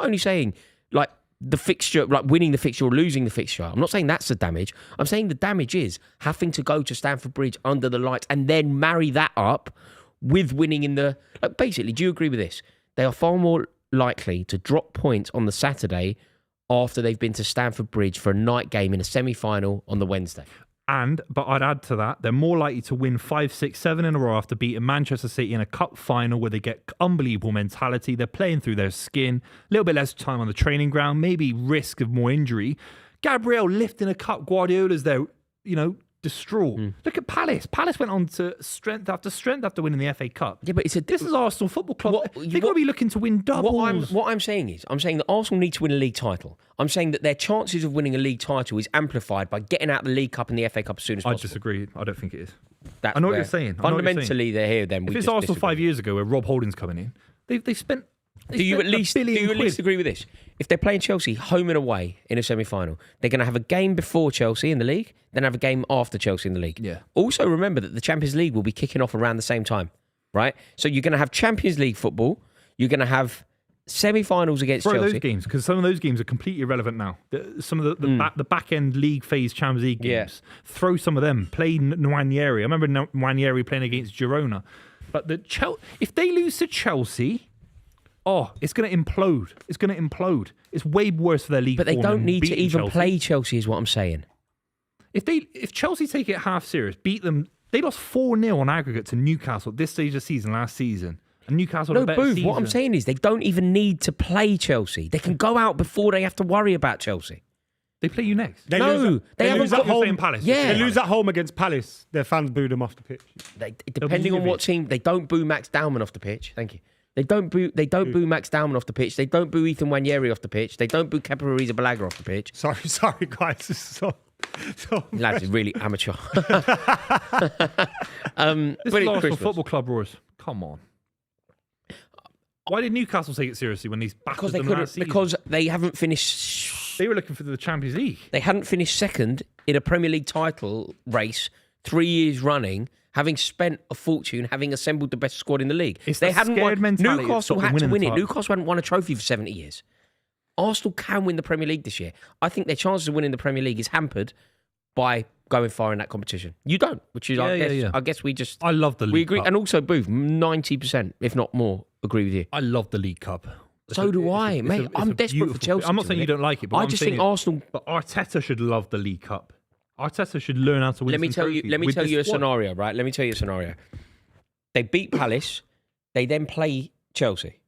only saying like the fixture, like winning the fixture or losing the fixture. I'm not saying that's the damage. I'm saying the damage is having to go to Stamford Bridge under the lights and then marry that up with winning in the... Like, basically, do you agree with this? They are far more likely to drop points on the Saturday after they've been to Stamford Bridge for a night game in a semi-final on the Wednesday.
But I'd add to that, they're more likely to win 5, 6, 7 in a row after beating Manchester City in a cup final where they get unbelievable mentality. They're playing through their skin, a little bit less time on the training ground, maybe risk of more injury. Gabriel lifting a cup, Guardiola's there, distraught. Look at Palace. Palace went on to strength after winning the FA Cup.
Yeah, but
This is Arsenal Football Club. They've got to be looking to win doubles.
What I'm saying is, I'm saying that Arsenal need to win a league title. I'm saying that their chances of winning a league title is amplified by getting out the League Cup and the FA Cup as soon as
I
possible.
disagree. I don't think it is.
That's
I know what
where
you're saying.
Fundamentally, they're here. Then
if it's Arsenal 5 years ago where Rob Holding's coming in, they spent.
Do you at least agree with this? If they're playing Chelsea home and away in a semi-final, they're going to have a game before Chelsea in the league, then have a game after Chelsea in the league.
Yeah.
Also, remember that the Champions League will be kicking off around the same time, right? So you're going to have Champions League football. You're going to have semi-finals against
Throw
Chelsea.
those games because some of those games are completely irrelevant now. Some of the back end league phase Champions League games.
Yeah.
Throw some of them. Play Nwaneri. I remember Nwaneri playing against Girona. But if they lose to Chelsea, it's going to implode. It's going to implode. It's way worse for their league.
But they
form
don't
than
need to
beating
even
Chelsea.
play Chelsea, is what I'm saying.
If Chelsea take it half serious, beat them. They lost 4-0 on aggregate to Newcastle at this stage of the season last season. And Newcastle had
No,
a better
Booth,
season.
what I'm saying is they don't even need to play Chelsea. They can go out before they have to worry about Chelsea.
They play you next.
They
No,
lose
they haven't
lose
got
at home.
playing Palace.
Yeah.
They lose at home against Palace. Their fans boo them off the pitch.
Depending on what team, they don't boo Max Dowman off the pitch. Thank you. They don't boo Max Dowman off the pitch. They don't boo Ethan Nwaneri off the pitch. They don't boo Kepa Arrizabalaga off the pitch.
Sorry, guys. This is so
Lads, it's really amateur.
This
Winning
is Arsenal
Christmas.
Football Club, Royce. Come on. Why did Newcastle take it seriously when these
Because
bastards
they
them
couldn't.
last season?
Because they haven't finished.
They were looking for the Champions League.
They hadn't finished second in a Premier League title race 3 years running, having spent a fortune, having assembled the best squad in the league.
It's
They
the
hadn't
scared
won.
mentality that
Newcastle
stopped them
had to
winning
win
the
it.
title.
Newcastle hadn't won a trophy for 70 years. Arsenal can win the Premier League this year. I think their chances of winning the Premier League is hampered by going far in that competition. You don't, which is, I guess we just...
I love the League
We agree.
Cup.
And also, Booth, 90%, if not more, agree with you.
I love the League Cup.
So do I, mate. I'm desperate for Chelsea.
I'm not saying you don't like it, but
I just think Arsenal...
But Arteta should love the League Cup. Arteta should learn how to win.
Let me tell you a scenario, right? Let me tell you a scenario. They beat Palace. They then play Chelsea.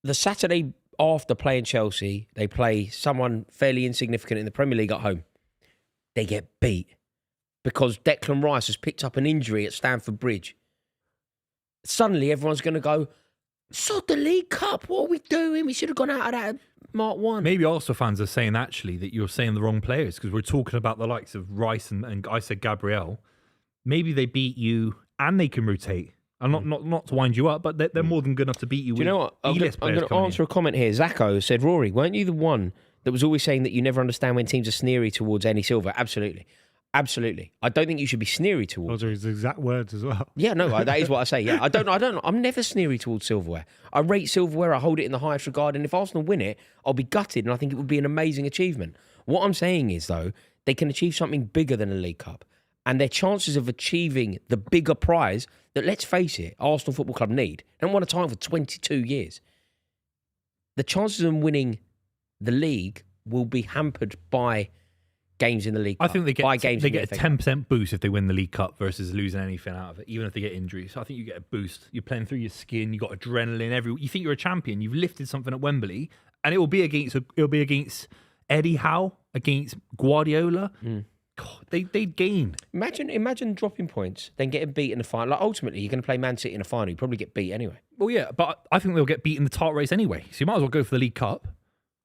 The Saturday after playing Chelsea, they play someone fairly insignificant in the Premier League at home. They get beat because Declan Rice has picked up an injury at Stamford Bridge. Suddenly, everyone's going to go, "Sod the League Cup. What are we doing? We should have gone out of that Mark 1."
Maybe also fans are saying actually that you're saying the wrong players because we're talking about the likes of Rice and I said Gabriel. Maybe they beat you and they can rotate. And not to wind you up, but they're more than good enough to beat you.
Do you know what? I'm going to answer a comment here. Zacco said, "Rory, weren't you the one that was always saying that you never understand when teams are sneery towards any silver?" Absolutely. Absolutely. I don't think you should be sneery towards.
Those are his exact words as well.
Yeah, no, that is what I say. Yeah, I don't know. I'm never sneery towards silverware. I rate silverware. I hold it in the highest regard. And if Arsenal win it, I'll be gutted. And I think it would be an amazing achievement. What I'm saying is, though, they can achieve something bigger than a League Cup. And their chances of achieving the bigger prize that, let's face it, Arsenal Football Club need. They haven't won a title for 22 years. The chances of them winning the league will be hampered by games in the League Cup.
I think they get
a
10% boost if they win the League Cup versus losing anything out of it, even if they get injuries. So I think you get a boost. You're playing through your skin. You got adrenaline. You think you're a champion. You've lifted something at Wembley, and it will be against Eddie Howe, against Guardiola. God, they'd gain.
Imagine dropping points, then getting beat in the final. Like, ultimately, you're going to play Man City in the final. You probably get beat anyway.
Well, yeah, but I think they'll get beat in the title race anyway. So you might as well go for the League Cup.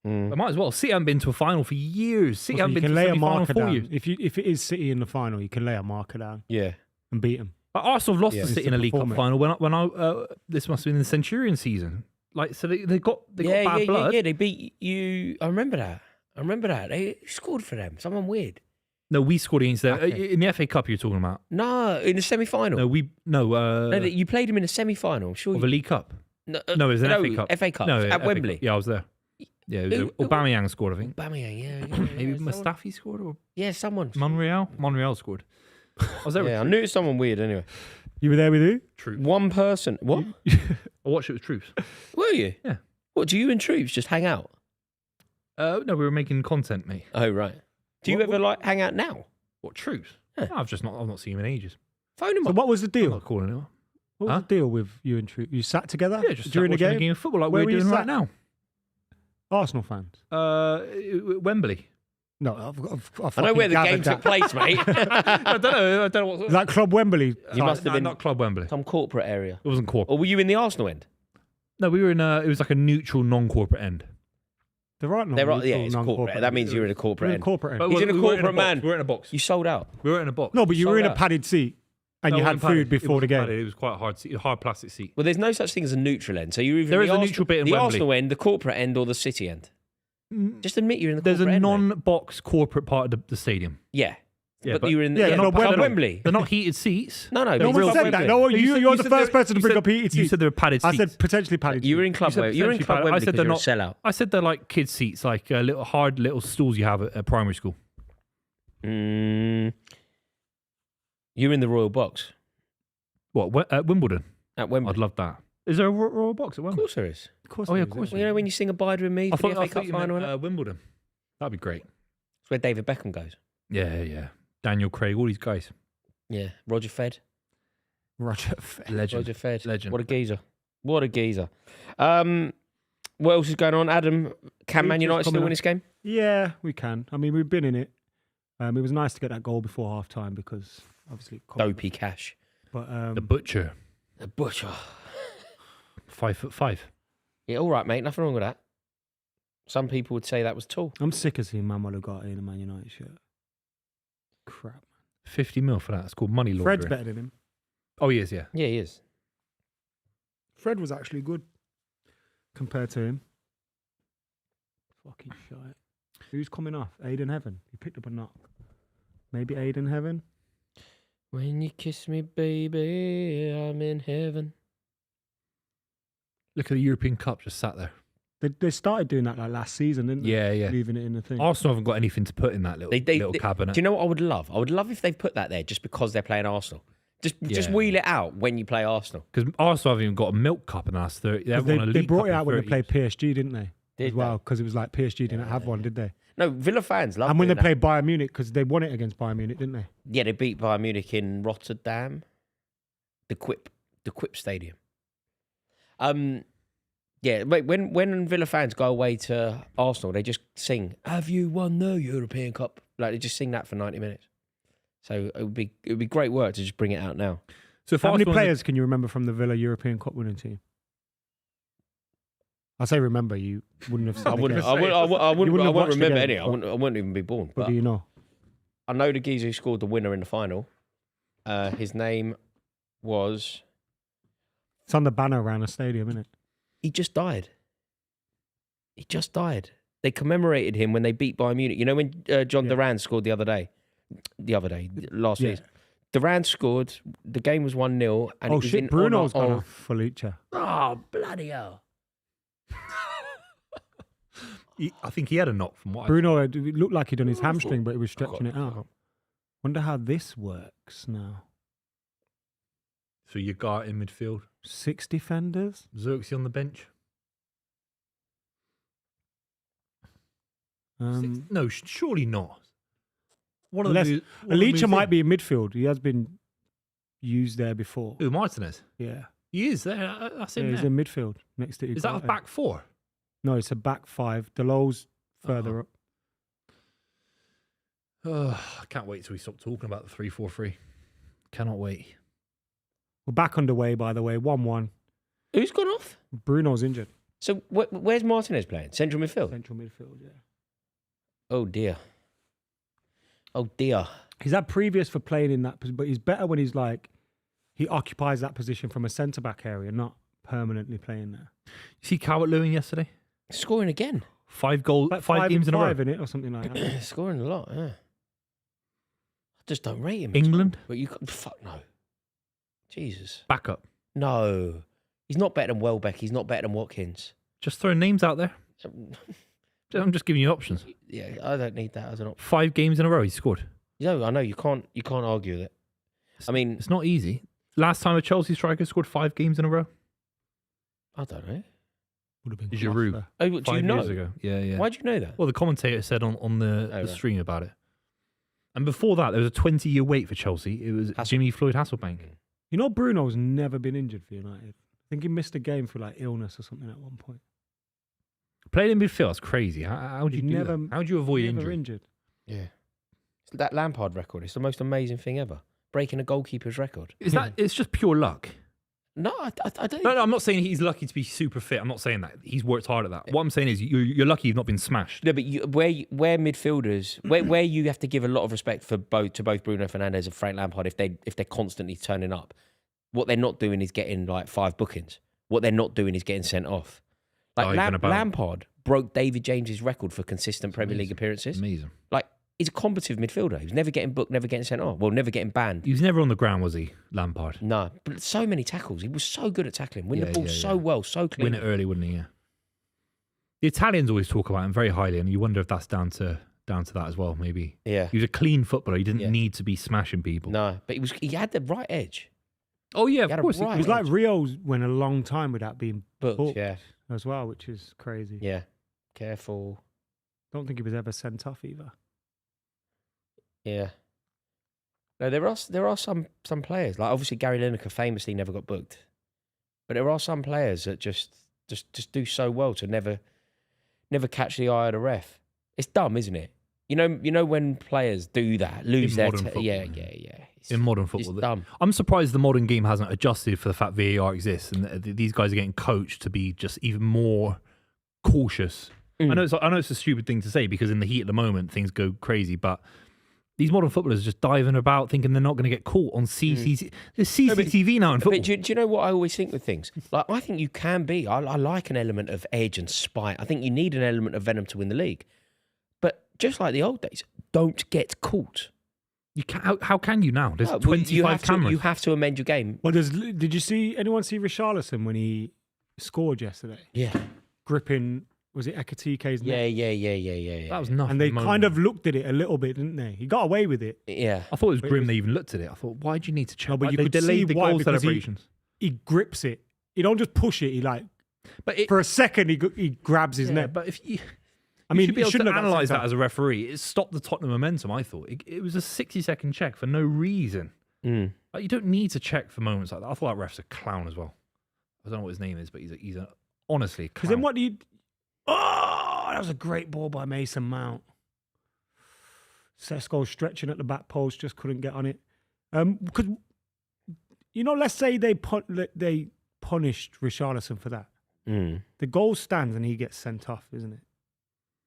They might as well. City haven't been to a final for years. City haven't been to a semi-final for 4 years.
If it is City in the final, you can lay a marker down.
Yeah,
and beat them.
But Arsenal have lost to City in a League Cup final when I this must have been in the Centurion season. Like, so they got bad blood.
Yeah, they beat you. I remember that. They scored for them. Someone weird.
No, we scored against them in the FA Cup. You're talking about?
No, in the semi-final.
No,
you played him in a semi-final. Sure.
Of a League Cup. No, it was an FA Cup.
FA Cup.
No,
at
FA
Wembley.
Cup. Yeah, I was there. Yeah, it was Aubameyang scored, I think.
Aubameyang, yeah.
Maybe Mustafi scored or
someone.
Monreal scored. I was there.
I knew it was someone weird. Anyway,
you were there with who?
Troops.
One person. What?
I watched it with Troops.
Were you?
Yeah.
What? Do you and Troops just hang out?
No, we were making content, mate.
Oh right. Do you ever hang out now?
What, Troops?
Yeah.
No, I've not seen him in ages.
Phone him
So
up.
what was the
I'm
deal?
not calling him.
What was the deal with you and Troops? You sat together?
Yeah, just
during the
watching
game?
of football like
Where
we're
were you
doing right
sat?
now.
Arsenal fans?
Wembley.
No,
I know where the game took place, mate.
I don't know what.
Is that Club Wembley?
You must have been
not Club Wembley.
some corporate area.
It wasn't corporate.
Or were you in the Arsenal end?
No, we were in it was like a neutral, non-corporate end.
There aren't
It's corporate. That means you're in a corporate
You're in
end.
corporate end.
But
He's in a
we weren't
corporate man.
We were in a box.
You sold out.
We were in a box.
No, but you were
sold
in a
out.
padded seat and
No,
you
it
had
wasn't padded.
food before the
It
game.
wasn't padded. It was quite a hard plastic seat.
Well, there's no such thing as a neutral end. So you're either
There
in
is
the
a neutral bit in
the
Wembley.
Arsenal end, the corporate end, or the City end. Just admit you're in the
There's
corporate
a
end. mate.
non-box corporate part of the stadium.
Yeah.
Yeah,
but
but-
you were in
Yeah, no,
Club
Wembley.
Wembley.
They're not heated seats.
No,
No
but
one
Club
said
Wembley.
that. No, you're the
said
first
they-
person to bring up heated
You
seats.
said they were padded seats.
I said potentially padded
You were
seats.
in Club
said
Wembley. You were in
potentially
Club
padded.
Wembley
I said
because
they're
you're a
not.
sellout.
I said they're like kids' seats, like little hard little stools you have at primary school.
You're in the Royal Box
What at Wimbledon?
at Wembley.
I'd love that. Is there a Royal Box at
Of
Wembley?
course there is.
Of course
Oh, yeah,
there
of course.
is,
Well, you know when you sing "Abide with Me"
I
for the
thought
FA Cup
you
final,
meant,
innit?
Wimbledon. That'd be great.
It's where David Beckham goes.
Yeah. Daniel Craig, all these guys.
Yeah, Roger Fed.
Roger Fed.
Legend.
Roger Fed.
Legend.
What a geezer. What a geezer. What else is going on? Adam, can Man
Rangers
United still
coming
win
up.
this game?
Yeah, we can. I mean, we've been in it. It was nice to get that goal before half time because obviously.
Dopey cash.
But
The Butcher.
The butcher.
5'5".
Yeah, all right, mate. Nothing wrong with that. Some people would say that was tall.
I'm sick of seeing Manuel Ugarte in a Man United shirt. Crap.
50 mil for that. It's called money laundering.
Fred's better than him.
Oh, he is, yeah.
Yeah, he is.
Fred was actually good compared to him. Fucking shite. Who's coming off? Aiden Heaven. He picked up a knock. Maybe Aiden Heaven.
When you kiss me, baby, I'm in heaven.
Look at the European Cup just sat there.
They started doing that like last season, didn't they?
Yeah.
Leaving it in the thing.
Arsenal haven't got anything to put in that little cabinet.
Do you know what I would love? I would love if they put that there just because they're playing Arsenal. Just wheel it out when you play Arsenal.
Because Arsenal haven't even got a milk cup in the last 30.
They brought it out when they played PSG, didn't they?
Did
as well, because it was like PSG didn't have one, did they?
No, Villa fans love it.
And when they played Bayern Munich, because they won it against Bayern Munich, didn't they?
Yeah, they beat Bayern Munich in Rotterdam. The Quip Stadium. Yeah, when Villa fans go away to Arsenal, they just sing, "Have you won the European Cup?" Like they just sing that for 90 minutes. So it would be great work to just bring it out now.
So if
How many
Arsenal
players can you remember from the Villa European Cup winning team? I say remember, you wouldn't have said
I wouldn't remember any. I wouldn't even be born.
What do you know?
I know the geezer who scored the winner in the final. His name was...
It's on the banner around the stadium, isn't it?
He just died. They commemorated him when they beat Bayern Munich. You know when John Duran scored last season? Duran scored, the game was 1-0. And
oh,
it was
shit,
in
Bruno's
honor
gone
of...
off Felicia.
Oh, bloody hell.
I think he had a knock from what
Bruno, it looked like he'd done his hamstring, but he was stretching it out. Wonder how this works now.
So you got in midfield.
6 defenders?
Xerxes on the bench. No, surely not.
Alicia might be in midfield. He has been used there before.
Who, Martinez?
Yeah.
He is there. That's him.
Yeah, he's in midfield next to
Is that a back four?
No, it's a back 5. Delow's further up.
I can't wait till we stop talking about the 3-4-3. Cannot wait.
We're back underway, by the way. 1-1.
Who's gone off?
Bruno's injured.
So where's Martinez playing? Central midfield?
Central midfield, yeah.
Oh, dear.
He's had previous for playing in that position, but he's better when he's like, he occupies that position from a centre-back area, not permanently playing there.
You see Calvert-Lewin yesterday?
Scoring again.
5 goals,
like
5 games in a row.
in it or something like that.
Scoring a lot, yeah. I just don't rate him.
England?
But you fuck no. Jesus.
Backup.
No. He's not better than Welbeck. He's not better than Watkins.
Just throwing names out there. I'm just giving you options.
Yeah, I don't need that as an option.
5 games in a row he scored.
No, I know you can't argue with it. I mean,
it's not easy. Last time a Chelsea striker scored 5 games in a row.
I don't know.
Would have been
Giroud.
Oh, do
5
you know?
years ago. Yeah.
Why do you know that?
Well, the commentator said on the
right.
stream about it. And before that, there was a 20-year wait for Chelsea. It was Jimmy Floyd Hasselbank.
You know, Bruno's never been injured for United. I think he missed a game for like illness or something at one point.
Played in midfield, that's crazy. How do you do that? How do you avoid injury?
Injured.
Yeah. That Lampard record, it's the most amazing thing ever. Breaking a goalkeeper's record.
Is that? It's just pure luck.
No, I don't.
No, I'm not saying he's lucky to be super fit. I'm not saying that. He's worked hard at that. What I'm saying is you're lucky you've not been smashed.
No, but where midfielders, where you have to give a lot of respect to both Bruno Fernandes and Frank Lampard if they're constantly turning up. What they're not doing is getting like 5 bookings. What they're not doing is getting sent off. Like Lampard broke David James's record for consistent Premier League appearances.
Amazing.
Like he's a combative midfielder. He was never getting booked, never getting sent off. Well, never getting banned.
He was never on the ground, was he, Lampard?
No, but so many tackles. He was so good at tackling. Win the ball so well, so clean.
Win it early, wouldn't he? Yeah. The Italians always talk about him very highly, and you wonder if that's down to that as well. Maybe.
Yeah.
He was a clean footballer. He didn't need to be smashing people.
No, but he had the right edge.
Oh yeah, of course.
He was like Rio's went a long time without being booked
yeah,
as well, which is crazy.
Yeah, careful.
Don't think he was ever sent off either.
Yeah. No, there are some players, like obviously Gary Lineker famously never got booked, but there are some players that just do so well to never catch the eye of the ref. It's dumb, isn't it? You know when players do that, lose their yeah.
In modern football,
it's dumb.
I'm surprised the modern game hasn't adjusted for the fact VAR exists, and these guys are getting coached to be just even more cautious. I know it's a stupid thing to say because in the heat of the moment things go crazy, but these modern footballers are just diving about thinking they're not going to get caught on CCTV. There's CCTV now in football.
But do you know what I always think with things? Like I think you can be. I like an element of edge and spite. I think you need an element of venom to win the league. But just like the old days, don't get caught.
You can, how can you now? There's 25 cameras.
You have to amend your game.
Well, did you see anyone see Richarlison when he scored yesterday?
Yeah.
Gripping Was it Ekatike's neck?
Yeah.
That was nothing.
And they kind of looked at it a little bit, didn't they? He got away with it.
Yeah.
I thought it was
But it
grim
was-
they even looked at it. I thought, why do you need to check?
No, but
Like,
you
they
could
delayed
see
the
why,
goal
because
celebrations.
He grips it. He don't just push it. He like
But it,
for a second he grabs his
yeah,
neck.
but if you,
I mean,
you should be
he
able
shouldn't
to
have got
analyse
sent
that
off.
as a referee. It stopped the Tottenham momentum. I thought it was a 60-second check for no reason. Like, you don't need to check for moments like that. I thought that ref's a clown as well. I don't know what his name is, but he's a honestly a clown.
Because then what do you? Oh, that was a great ball by Mason Mount. Sesko stretching at the back post, just couldn't get on it. Because let's say they punished Richarlison for that. The goal stands and he gets sent off, isn't it?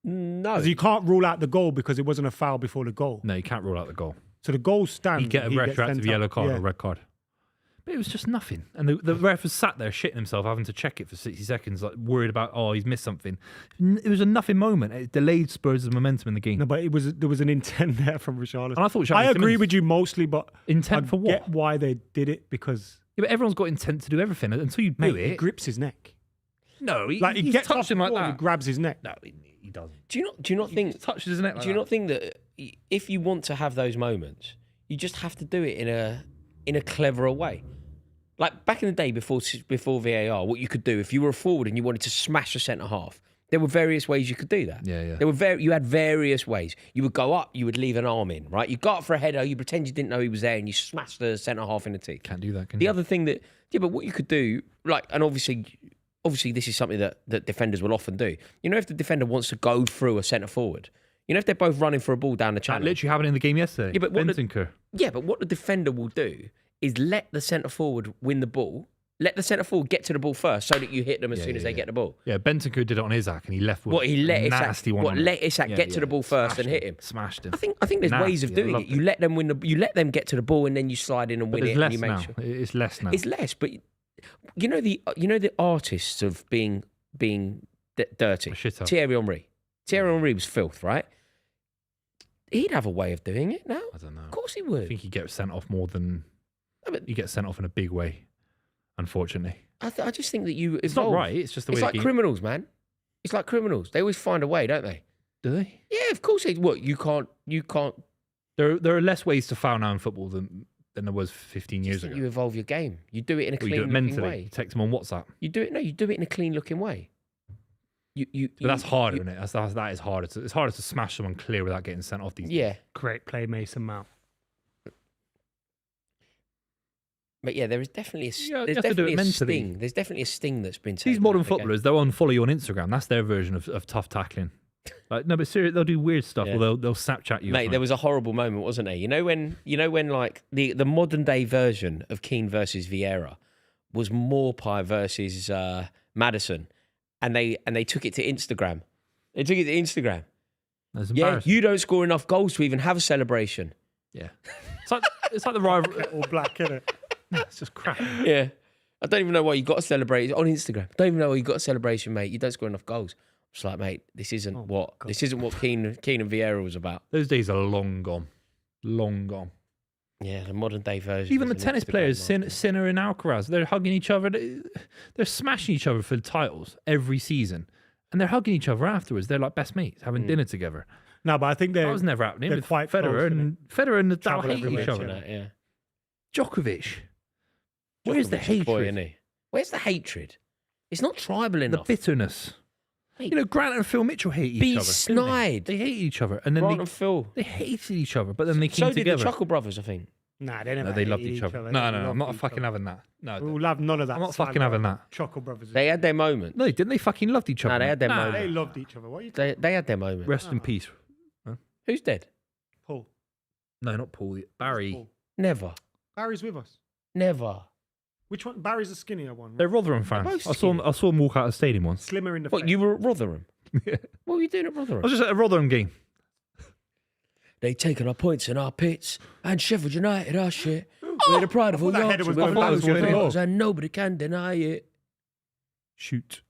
No.
Because you can't rule out the goal because it wasn't a foul before the goal.
No, you can't rule out the goal.
So the goal stands.
You get a
and he gets
retroactive
sent
yellow
off.
card
Yeah.
or red card. But it was just nothing. And the ref was sat there shitting himself, having to check it for 60 seconds, like worried about, he's missed something. It was a nothing moment. It delayed Spurs' momentum in the game.
No, but there was an intent there from Richarlison.
And I thought
I
Xavi
agree
Simons-
with you mostly, but
Intent
I
for what?
get why they did it because
Yeah, but everyone's got intent to do everything until you do
mate, he
it.
grips his neck.
No,
He
he's
gets
touched
off
him
the
like
ball and
that.
he grabs his neck.
No, he doesn't.
Do you not think?
He touches his neck like
Do you
that.
not think that if you want to have those moments, you just have to do it in a cleverer way? Like back in the day before VAR, what you could do if you were a forward and you wanted to smash a centre half, there were various ways you could do that.
Yeah.
You had various ways. You would go up, you would leave an arm in, right? You got up for a header, you pretend you didn't know he was there, and you smash the centre half in the teeth.
Can't do that, can
The
you?
other thing that, but what you could do, like, and obviously this is something that defenders will often do. If the defender wants to go through a centre forward, if they're both running for a ball down the
That
channel.
literally happened in the game yesterday.
Yeah, but what
Bentancur.
But what the defender will do is let the centre forward win the ball. Let the centre forward get to the ball first so that you hit them as soon as they get the ball.
Yeah, Bentancur did it on Isak and he left with
He let
a
Isak,
nasty one.
let Isak get to the ball first and hit him.
Smashed him.
I think there's ways of
Nasty, I
doing it.
loved
You let them win you let them get to the ball and then you slide in and
But
win
there's
it.
less
And you make
now.
sure.
It's less now.
It's less, but the artists of being dirty.
Shit up.
Thierry Henry. Thierry Henry was filth, right? He'd have a way of doing it now.
I don't know.
Of course he
I
would.
think he gets sent off more than
No, but
he gets sent off in a big way. Unfortunately,
I just think that you.
it's not right. It's just the way.
It's like criminals, man. It's like criminals. They always find a way, don't they?
Do they?
Yeah, of course. What you can't.
There are less ways to foul now in football than there was 15
Just
years
think
ago.
you evolve your game. You do it in a
Well, you do
clean
it
looking
mentally.
way.
You text them on WhatsApp.
You do it in a clean looking way.
But that's harder, isn't it? That is harder. It's harder to smash someone clear without getting sent off these days.
Yeah,
Great play, Mason Mount.
but yeah, there is definitely
You
there's
have to do
definitely
it
a
mentally.
sting. There's definitely a sting that's been taken.
These modern
out of the game.
footballers, they'll unfollow you on Instagram. That's their version of tough tackling. Like, no, but seriously, they'll do weird stuff
Yeah.
or they'll Snapchat you. or
Mate,
something.
there was a horrible moment, wasn't there? You know when like the modern day version of Keane versus Vieira was Morpie versus Maddison, and they took it to Instagram. They took it to Instagram.
That's
Yeah,
embarrassing.
you don't score enough goals to even have a celebration.
Yeah. It's like the rivalry.
All black, innit?
It's just crap.
Yeah, I don't even know why you got to celebrate on Instagram. Don't even know why you got a celebration, mate. You don't score enough goals. It's like, mate, this isn't what Keane and Vieira was about.
Those days are long gone. Long gone.
Yeah, the modern day version.
Even the
is an
tennis
Instagram
players,
market.
Sinner and Alcaraz, they're hugging each other. They're smashing each other for the titles every season. And they're hugging each other afterwards. They're like best mates, having dinner together.
No, but I think
That was never happening
they're
with
quite
Federer
close,
and Nadal
Travel
hate
everywhere
each other.
together.
Yeah.
Djokovic. Where's the
Djokovic's a boy,
hatred?
isn't he? Where's the hatred? It's not tribal
The
enough.
bitterness.
Mate,
You know, Grant and Phil Mitchell hate each
be
other. didn't they?
snide.
They hate each other. And then
Grant and Phil.
they hated each other, but then they
So
came
did
together.
the Chuckle Brothers, I think.
Nah, they never.
No, they loved
hated
each other.
They
No, I'm
loved
not
each
fucking
other.
having that. No,
We'll have none of that.
I'm not fucking having that.
Chuckle Brothers.
They had their moment.
no, didn't they fucking loved each other?
they had their
Nah.
moment.
They loved each other. What are you
They had their moment.
Rest in peace.
Who's dead?
Paul?
No, not Paul. Barry.
Paul.
Never.
Barry's with us.
Never.
Which one? Barry's the skinnier one.
They're Rotherham fans.
both
I saw them walk out of the stadium once.
Slimmer in the
What,
face.
you were at Rotherham?
Yeah.
What were you doing at
I
Rotherham?
was just at a Rotherham game.
They taking our points in our pits, and Sheffield United our shit. We're the pride of
I
all
thought that header
Yorkshire.
was
We're
going back.
those
I was going
girls, and nobody can deny it.
Shoot.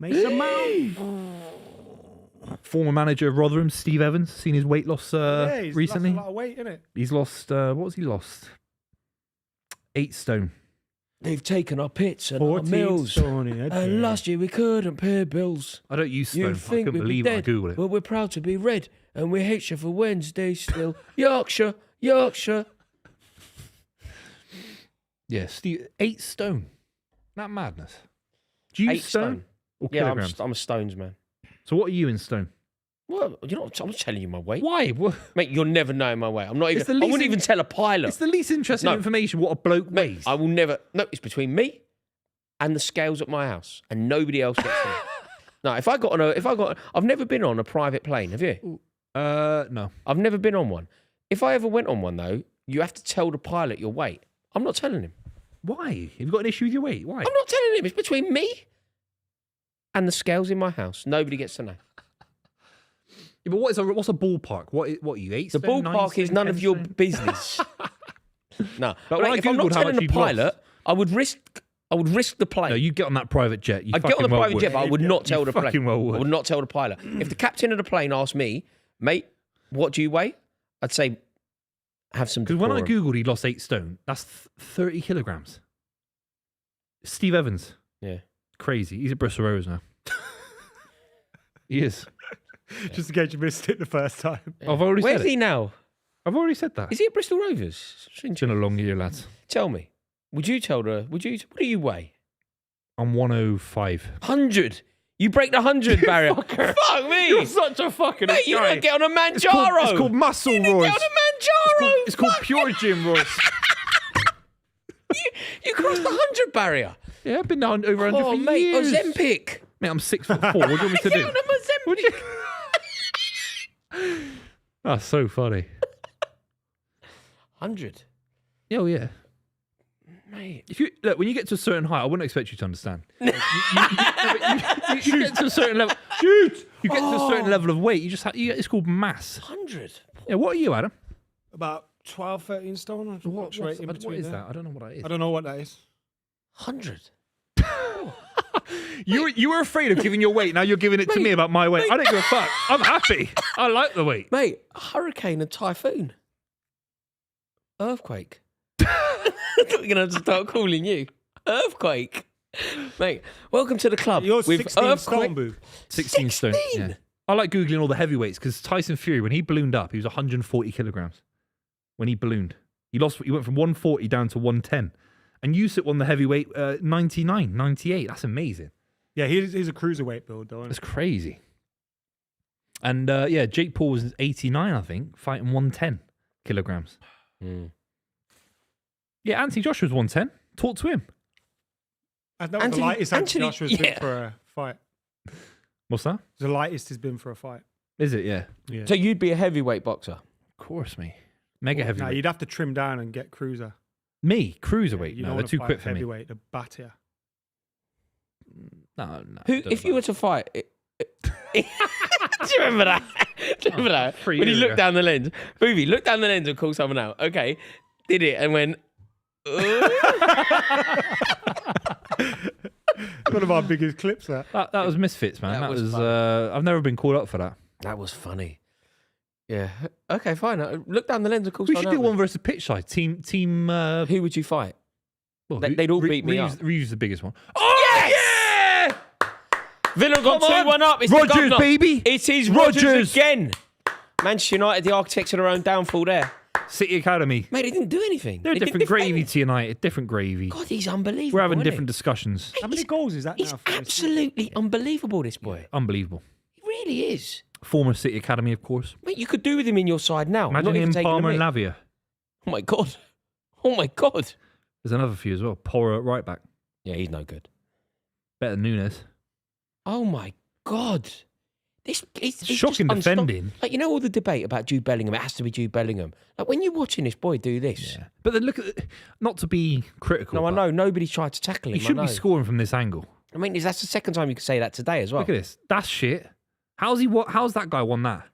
Mason Mount.
Former manager of Rotherham, Steve Evans, seen his weight loss
Yeah, he's
recently.
lost a lot of weight, innit?
He's lost, what has he lost? 8 stone.
They've taken our pits and our
14
mills.
stone in a day.
And last year we couldn't pay bills.
I don't use Stone.
You
I
think
couldn't
we'd be
believe it. I
dead,
googled it.
but we're proud to be red, and we hate you for Wednesday still. Yorkshire.
Yeah, Steve, 8 stone. That madness. Do you
8
use stone? Or
Yeah,
kilograms?
I'm a stones man.
So what are you in stone?
Well, you know, I'm not telling you my weight.
Why? What?
Mate, you'll never know my weight. I'm not even.
It's the
I
least
wouldn't
in-
even tell a pilot.
It's the least interesting
No.
information what a bloke
Mate,
weighs.
I will never. No, it's between me and the scales at my house, and nobody else gets to know. No, I've never been on a private plane. Have you?
No.
I've never been on one. If I ever went on one though, you have to tell the pilot your weight. I'm not telling him.
Why? Have you got an issue with your weight? Why?
I'm not telling him. It's between me and the scales in my house. Nobody gets to know.
Yeah, but what's a ballpark? What are you, 8
The
stone, 9
ballpark is
stone,
none
10
of your
stone?
business. No,
But when I
if I'm not
Googled how
telling
much
the
you'd lost-
pilot, I would risk the plane.
No, you get on that private jet. You
I'd get on the
fucking well
private
would.
jet, but I would not tell
You
the plane.
fucking well would.
I would not tell the pilot. If the captain of the plane asked me, mate, what do you weigh? I'd say, have some.
Because when I
decorum.
Googled he lost 8 stone, that's 30 kilograms. Steve Evans.
Yeah.
Crazy. He's at Bristol Rovers now. He is.
Just in case you missed it the first time.
I've already
Where's
said it.
he now?
I've already said that.
Is he at Bristol Rovers?
It's been a long year, lads.
Tell me. What do you weigh?
I'm 105.
100. You break the 100 barrier. Fuck me.
You're such a fucking
Mate, you
guy.
don't get on a Manjaro.
It's called muscle,
You didn't
Royce.
get on a Manjaro.
It's called pure gym, Royce.
You crossed the 100 barrier.
Yeah, I've been down over 100
Oh,
for
mate,
years.
Ozempic.
Mate, I'm 6'4". What do you want me to
Get
do?
on a Ozempic.
That's so funny.
100.
Oh yeah.
Mate.
If you look, when you get to a certain height, I wouldn't expect you to understand. You get to a certain level. Shoot! You get to a certain level of weight. You just it's called mass.
100.
Yeah. What are you, Adam?
About 12, 13 stone. I fluctuate in
What
between
is
there.
that? I don't know what that is.
I don't know what that is.
100.
You were afraid of giving your weight. Now you're giving it to me about my weight. I don't give a fuck. I'm happy. I like the weight.
Mate, hurricane and typhoon. Earthquake. We're going to have to start calling you. Earthquake. Mate, welcome to the club.
You're
with
16 stone, Boo.
16 stone.
16?
Yeah. I like Googling all the heavyweights because Tyson Fury, when he ballooned up, he was 140 kilograms. When he ballooned, he went from 140 down to 110. And Usyk won the heavyweight 99, 98. That's amazing.
Yeah, he's a cruiserweight build, though.
That's crazy. And yeah, Jake Paul was 89, I think, fighting 110 kilograms.
Mm.
Yeah, Anthony Joshua's 110. Talk to him.
That was the lightest
Anthony-
Joshua's been
yeah.
for a fight.
What's that?
The lightest he's been for a fight.
Is it? Yeah.
Yeah.
So you'd be a heavyweight boxer?
Of course, me. Mega
No,
heavyweight.
you'd have to trim down and get cruiser.
Me, cruiserweight.
You
No,
don't
they're
wanna
too
fight
quick for me.
heavyweight, the batter.
No.
Who,
don't
if you
know.
were to fight... Do you remember that? Do you remember that?
3
When he
years
looked
ago.
down the lens. Buvey, look down the lens and call someone out. Okay. Did it and went...
One of our biggest clips, that.
That was Misfits, man.
That
That
was
was.
fun.
I've never been called up for that.
That was funny. Yeah. Okay, fine. Look down the lens and call
We
someone
should
out.
do one versus pitch side. Team.
Who would you fight?
Well,
They'd all beat me up.
Reeves the biggest one. Oh yeah!
Villa got
Come on.
2-1 up. It's the
Rodgers,
governor.
baby.
It is
Rodgers.
Rodgers again. Manchester United, the architects of their own downfall there.
City Academy.
Mate, he didn't do anything.
They're
He didn't
different
defend.
gravy to United. Different gravy.
God, he's unbelievable.
We're having
isn't
different
he?
discussions.
How many goals is that
He's
now? For this?
absolutely unbelievable, this boy.
Unbelievable.
He really is.
Former City Academy, of course.
Mate, you could do with him in your side now.
Imagine
Not even
him,
taking
Palmer,
the
and
mick.
Lavia.
Oh my God. Oh my God.
There's another few as well. Porro at right back.
Yeah, he's no good.
Better than Nunes.
Oh my God. It's
Shocking
just
defending.
Like, you know all the debate about Jude Bellingham, it has to be Jude Bellingham. Like, when you're watching this boy do this,
Yeah. But then look at not to be critical.
no, I
but
know, nobody tried to tackle him.
He shouldn't
I
be
know.
scoring from this angle.
I mean, that's the second time you could say that today as well.
Look at this. That's shit. How's that guy won that?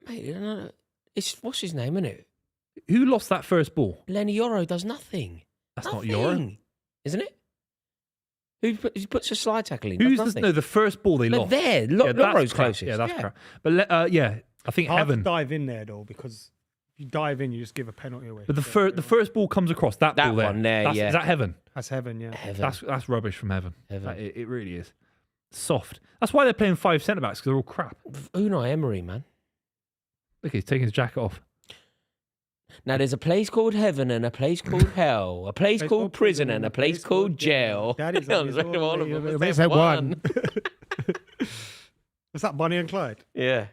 Mate, I don't know. It's, what's his name, isn't it?
Who lost that first ball?
Lenny Yoro does nothing.
That's not
Nothing.
Yoro.
Isn't it? Who puts a slide tackle in?
Who's
Does
the,
nothing.
no, the first ball they
But
lost?
there,
Yeah, that's
Yoro's
crap.
closest.
Yeah, that's crap. But yeah, I think
Hard
Heaven.
to dive in there, though, because You dive in, you just give a penalty away.
But the first ball comes across that ball there.
one there,
Is that heaven?
That's heaven, yeah.
That's rubbish from heaven.
Heaven.
It really is. Soft. That's why they're playing 5 centre backs, because they're all crap.
Unai Emery, man.
Look, he's taking his jacket off.
Now, there's a place called heaven and a place called hell, a place called prison and a place called jail.
Daddy's
I
on
was
his
like, all of them.
own.
There's
There's
one.
Was that Bonnie and Clyde?
Yeah.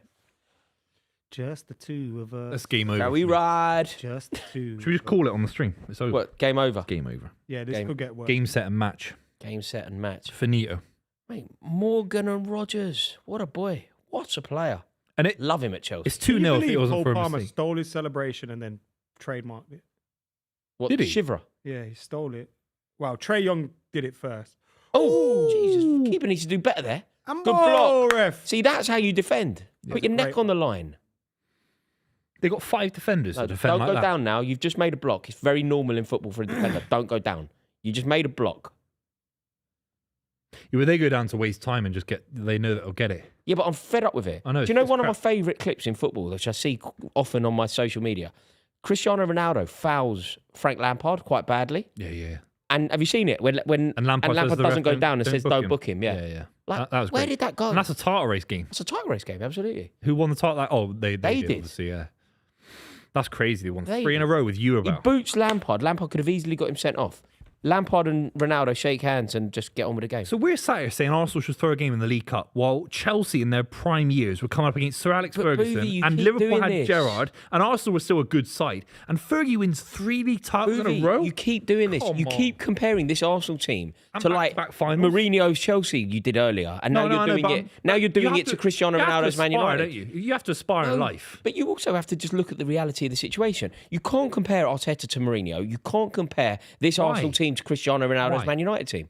Just the two of us.
That's game over.
Shall we ride?
Just the two.
Should we just call it on the stream? It's over.
What, game over?
Game over.
Yeah, this
Game.
could get worse.
Game, set, and match.
Game, set and match.
Finito.
Mate, Morgan and Rogers. What a boy. What a player.
And it
Love him at Chelsea.
it's
Can you
2-0 if it
believe
wasn't
Cole
for a
Palmer
mistake.
stole his celebration and then trademarked it.
What,
Did he?
Shivra?
Yeah, he stole it. Well, Trey Young did it first.
Oh, Jesus. Keeper needs to do better there.
And
Good block.
ref.
See, that's how you defend. Put your neck
great
on the line.
They got 5 defenders
No,
to defend
don't
like
go
that.
down now. You've just made a block. It's very normal in football for a defender. Don't go down. You just made a block.
Yeah, but they go down to waste time and just they know that they'll get it.
Yeah, but I'm fed up with it.
I know,
Do you know
it's
one of my
crap.
favourite clips in football, which I see often on my social media? Cristiano Ronaldo fouls Frank Lampard quite badly.
Yeah.
And have you seen it? When
And Lampard says the
doesn't
ref,
go down and
don't
says, don't book him. Yeah.
Yeah.
Like,
That was
where
great.
did that go?
And that's a title race game.
It's a title race game, absolutely.
Who won the title? They
They
did.
did.
Obviously, yeah. That's crazy. They won
They
3 in a
did.
row with you
He
about.
boots Lampard. Lampard could have easily got him sent off. Lampard and Ronaldo shake hands and just get on with the game.
So we're sat here saying Arsenal should throw a game in the League Cup, while Chelsea in their prime years were coming up against Sir Alex
But
Ferguson,
Buvey, you
and
keep
Liverpool
doing
had
this.
Gerrard, and Arsenal was still a good side. And Fergie wins 3 league titles in
Buvey,
a row.
you keep doing this.
Come
You
on.
keep comparing this Arsenal team
And
to like
back-to-back finals.
Mourinho's Chelsea you did earlier, and now
No, I
you're
know,
doing
but
it. Now you're
you
doing
have
it to Cristiano
you have to
Ronaldo's Man
aspire,
United.
don't you? You have to aspire in life.
But you also have to just look at the reality of the situation. You can't compare Arteta to Mourinho. You can't compare this
Why?
Arsenal team to Cristiano Ronaldo's
Why?
Man United team.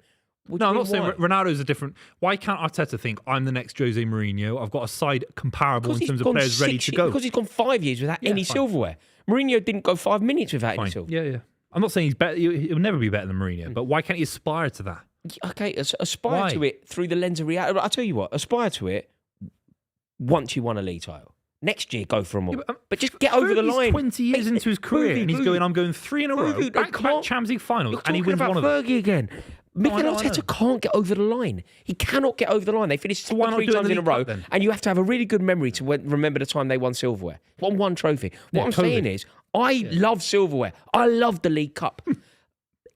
What do
No, I'm
you
not saying
mean, why?
Ronaldo's a different. Why can't Arteta think I'm the next Jose Mourinho? I've got a side comparable in
Because
terms
he's
of
gone
players ready
6
to
years-
go.
Because he's gone 5 years without any
fine.
silverware. Mourinho didn't go 5 minutes without any
Fine.
silverware.
Yeah. I'm not saying he's better. He'll never be better than Mourinho. But why can't he aspire to that?
Okay, aspire
Why?
to it through the lens of reality. I'll tell you what, aspire to it once you won a league title. Next year, go for them all.
Yeah,
but just get over the
Fergie's
line.
20 years
Mate,
into his career,
Buvey,
and he's
Buvey.
going, I'm going 3 in a row,
Buvey,
back-to-back Champions League finals,
You're
and he
talking
wins
about
one of them.
Fergie again. Mikel
I know.
Arteta can't get over the line. He cannot get over the line. They finished
So why not
3
do it in
times
the
in a
League
row,
Cup then?
and you have to have a really good memory to remember the time they won silverware. Won one trophy. What
Yeah,
I'm
COVID.
saying is, I love silverware. I love the League Cup.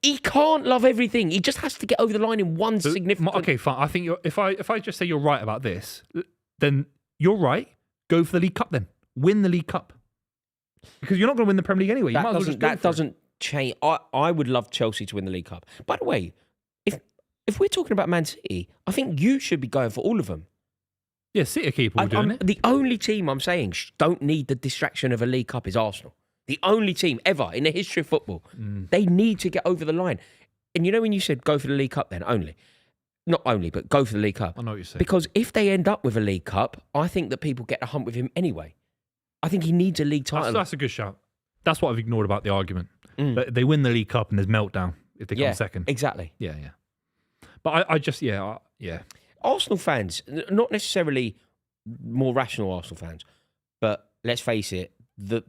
He can't love everything. He just has to get over the line in one significant.
Okay, fine. I think if I just say you're right about this, then you're right. Go for the League Cup then. Win the League Cup. Because you're not going to win the Premier League anyway. You might as well just go
That
for it.
doesn't change. I would love Chelsea to win the League Cup. By the way, if we're talking about Man City, I think you should be going for all of them.
Yeah, City are capable of doing it.
The only team I'm saying don't need the distraction of a League Cup is Arsenal. The only team ever in the history of football. They need to get over the line. And you know when you said go for the League Cup then only? Not only, but go for the League Cup.
I know what you're saying.
Because if they end up with a League Cup, I think that people get a hump with him anyway. I think he needs a league title.
That's a good shout. That's what I've ignored about the argument. They win the League Cup and there's meltdown if they come second.
Exactly.
Yeah. But I just, yeah.
Arsenal fans, not necessarily more rational Arsenal fans, but let's face it, the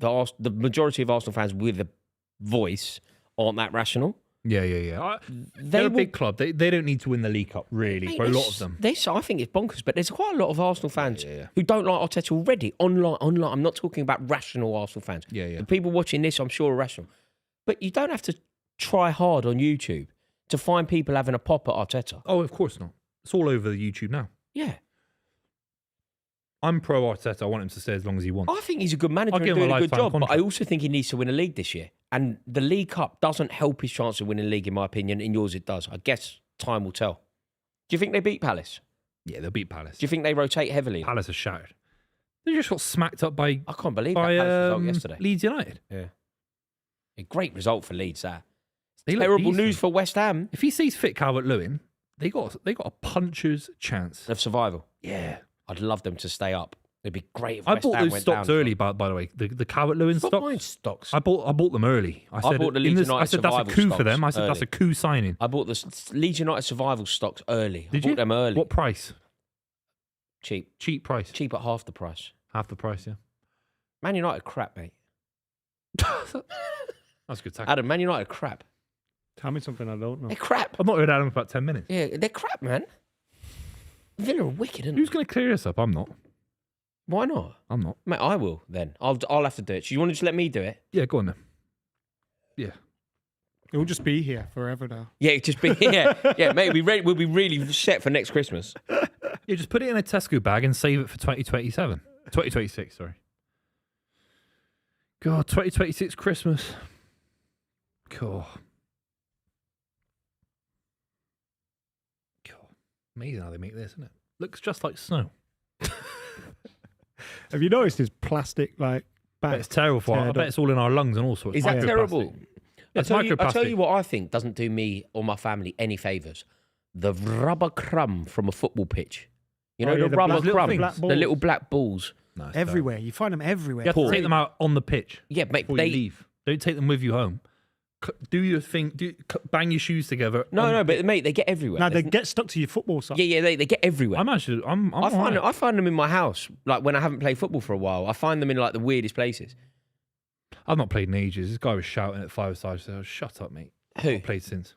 majority of Arsenal fans with a voice aren't that rational.
Yeah. They're a big club. They don't need to win the League Cup, really,
Mate,
for a lot of them.
I think it's bonkers, but there's quite a lot of Arsenal fans
Yeah.
who don't like Arteta already. Online. I'm not talking about rational Arsenal fans.
Yeah.
The people watching this, I'm sure, are rational. But you don't have to try hard on YouTube to find people having a pop at Arteta.
Oh, of course not. It's all over YouTube now.
Yeah.
I'm pro Arteta. I want him to stay as long as he wants.
I think he's a good manager
I'll
and
give him
doing
a
a good
lifetime
job, but I
contract.
also think he needs to win a league this year. And the League Cup doesn't help his chance of winning a league, in my opinion. In yours, it does. I guess time will tell. Do you think they beat Palace?
Yeah, they'll beat Palace.
Do you think they rotate heavily?
Palace are shattered. They just got smacked up by
I can't believe that Palace result yesterday.
Leeds United.
Yeah. A great result for Leeds, that.
They look
Terrible
decent.
news for West Ham
If he stays fit, Calvert-Lewin, they got a puncher's chance.
of survival.
Yeah.
I'd love them to stay up. It'd be great if
I
West
bought
Ham
those
went
stocks
down.
early, by the way. The Calvert-Lewin
Stop
stocks.
buying stocks.
I bought them early. I said
bought the
in
Leeds
this-
United
I said that's a
survival
coup for
stocks
them. I said that's
early.
a coup signing.
I bought the Leeds United survival stocks early.
Did
I
you?
bought them early.
What price?
Cheap.
Cheap price.
Cheap at half the price.
Half the price, yeah.
Man United crap, mate.
That's a good tackle.
Adam, Man United are crap.
Tell me something I don't know.
They're crap.
I've not heard Adam for about 10 minutes.
Yeah, they're crap, man. Villa are wicked, isn't
Who's
it?
going to clear this up? I'm not.
Why not?
I'm not.
Mate, I will then. I'll have to do it. So you want to just let me do it?
Yeah, go on then. Yeah.
It will just be here forever now.
Yeah, just be yeah, mate. We'll be really set for next Christmas.
Yeah, just put it in a Tesco bag and save it for 2027. 2026, sorry. God, 2026 Christmas. Cool. Cool. Amazing how they make this, isn't it? Looks just like snow.
Have you noticed his plastic like
But
bag?
it's terrible for I bet it's all in our lungs and all sorts.
Is that
Microplastic.
terrible?
Yeah, it's
I'll tell
microplastic.
you what I think doesn't do me or my family any favours. The rubber crumb from a football pitch. You know,
Oh, yeah,
the
the
rubber
black-
crumbs,
black
the
balls.
little black balls.
No, it's
Everywhere. You find them everywhere.
terrible. You have to take them out on the pitch
Yeah, mate,
before you leave. Don't take them with you home. Do your thing. Bang your shoes together.
No, but mate, they get everywhere.
Now they
There's-
get stuck to your football socks.
yeah, they get everywhere.
I'm actually. I'm
I find
alright.
I find them in my house, like when I haven't played football for a while. I find them in like the weirdest places.
I've not played in ages. This guy was shouting at five-a-side. So shut up, mate.
Who?
I've played since.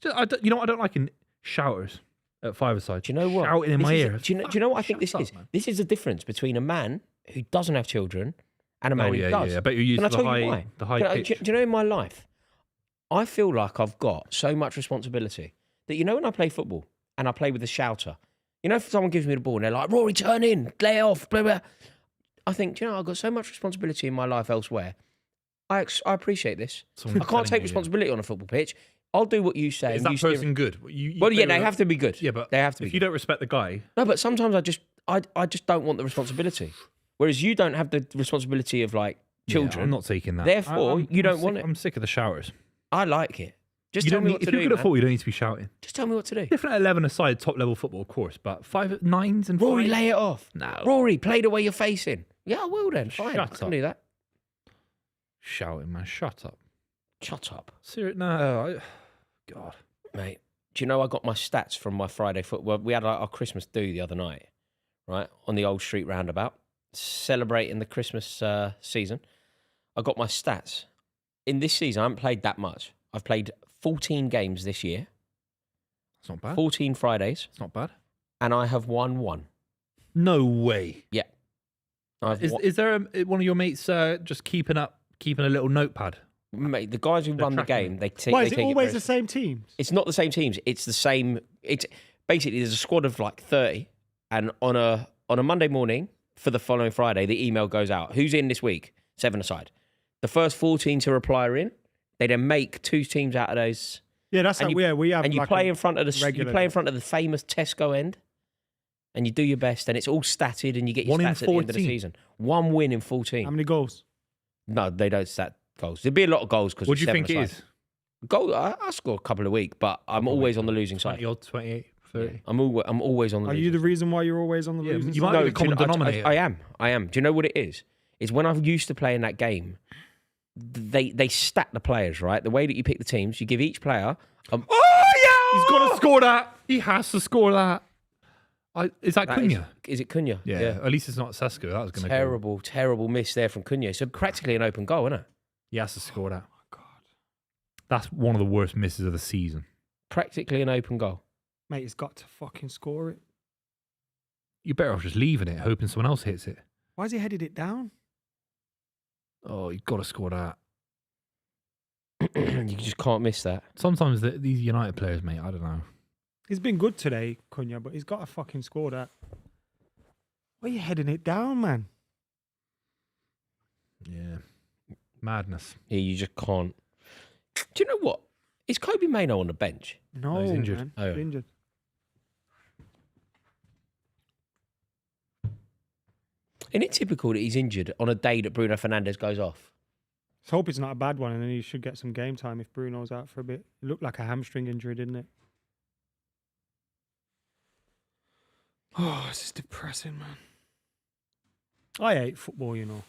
You know what I don't like in shouters at five-a-side.
Do you know what?
Shouting in
This
my
is-
ear.
Do you know what I think this
Shut
is?
up, man.
This is the difference between a man who doesn't have children and a man
Oh
who
yeah,
does.
yeah. I bet you're used
Can I
to
tell
the
you
high,
why?
the high
Can I-
pitch.
do you know in my life, I feel like I've got so much responsibility that, you know, when I play football and I play with a shouter, you know, if someone gives me the ball and they're like, Rory, turn in, lay off, blah, blah. I think, do you know, I've got so much responsibility in my life elsewhere. I appreciate this.
Someone
I can't
telling
take
you,
responsibility on a football pitch. I'll do what you say.
Is
and
that
you steer-
person good? You
Well, yeah,
play
they
with-
have to be good.
Yeah, but
they have to be
if you
good.
don't respect the guy,
No, but sometimes I just don't want the responsibility. Whereas you don't have the responsibility of like children.
yeah, I'm not taking that.
Therefore, you don't
sick,
want it.
I'm sick of the showers.
I like it. Just
You
tell
don't
me
need,
what
if
to
you're
do.
good at
Man.
football, you don't need to be shouting.
Just tell me what to do.
Different at 11 aside, top level football, of course, but 5-9s and
Rory,
5.
lay it off.
No.
Rory, play the way you're facing. Yeah, I will then. Fine.
Shut
I can
up.
do that.
Shouting, man. Shut up.
Shut up,
Seriously, no. God.
mate. Do you know I got my stats from my Friday football? We had our Christmas do the other night, right, on the old street roundabout, celebrating the Christmas season. I got my stats. In this season, I haven't played that much. I've played 14 games this year,
It's not bad.
14 Fridays,
It's not bad.
and I have won one.
No way.
Yeah.
Is there one of your mates just keeping a little notepad?
Mate, the guys who run the
tracking
game, they take.
Why
they
is it
take
always
very-
the same teams?
It's not the same teams. It's the same. It's basically there's a squad of like 30, and on a Monday morning for the following Friday, the email goes out. Who's in this week? 7 aside. The first 14 to reply are in. They then make 2 teams out of those,
Yeah, that's
And
like,
you-
yeah, we have
and you
like
play
a
in front of the
regular-
you play in front of the famous Tesco end, and you do your best, and it's all statted, and you get your
1 in
stats at the end of the
14.
season. 1 win in 14.
How many goals?
No, they don't stat goals. There'd be a lot of goals because
What do you think it is?
Goal. I score a couple a week, but I'm always on the losing side.
20 odd, 28, 30.
I'm always on the
Are
losing
you the
side.
reason why you're always on the
Yeah,
losing
you
side?
might be the
do you
common
know-
denominator.
I am. Do you know what it is? It's when I used to play in that game, they stat the players, right? The way that you pick the teams, you give each player.
Oh, yeah! He's got to score that. He has to score that. Is that Cunha?
Is it Cunha?
Yeah. At least it's not Sesko. That was going to go.
Terrible miss there from Cunha. So practically an open goal, isn't it?
He has to score that. That's one of the worst misses of the season.
Practically an open goal.
Mate, he's got to fucking score it.
You're better off just leaving it, hoping someone else hits it.
Why has he headed it down?
Oh, you've got to score that.
You just can't miss that.
Sometimes these United players, mate, I don't know.
He's been good today, Cunha, but he's got to fucking score that. Why are you heading it down, man?
Yeah. Madness.
Yeah, you just can't. Do you know what? Is Kobbie Mainoo on the bench?
No,
he's injured.
man.
Oh.
He's injured.
Isn't it typical that he's injured on a day that Bruno Fernandes goes off?
Let's hope it's not a bad one, and then he should get some game time if Bruno's out for a bit. It looked like a hamstring injury, didn't it? Oh, this is depressing, man. I hate football, you know.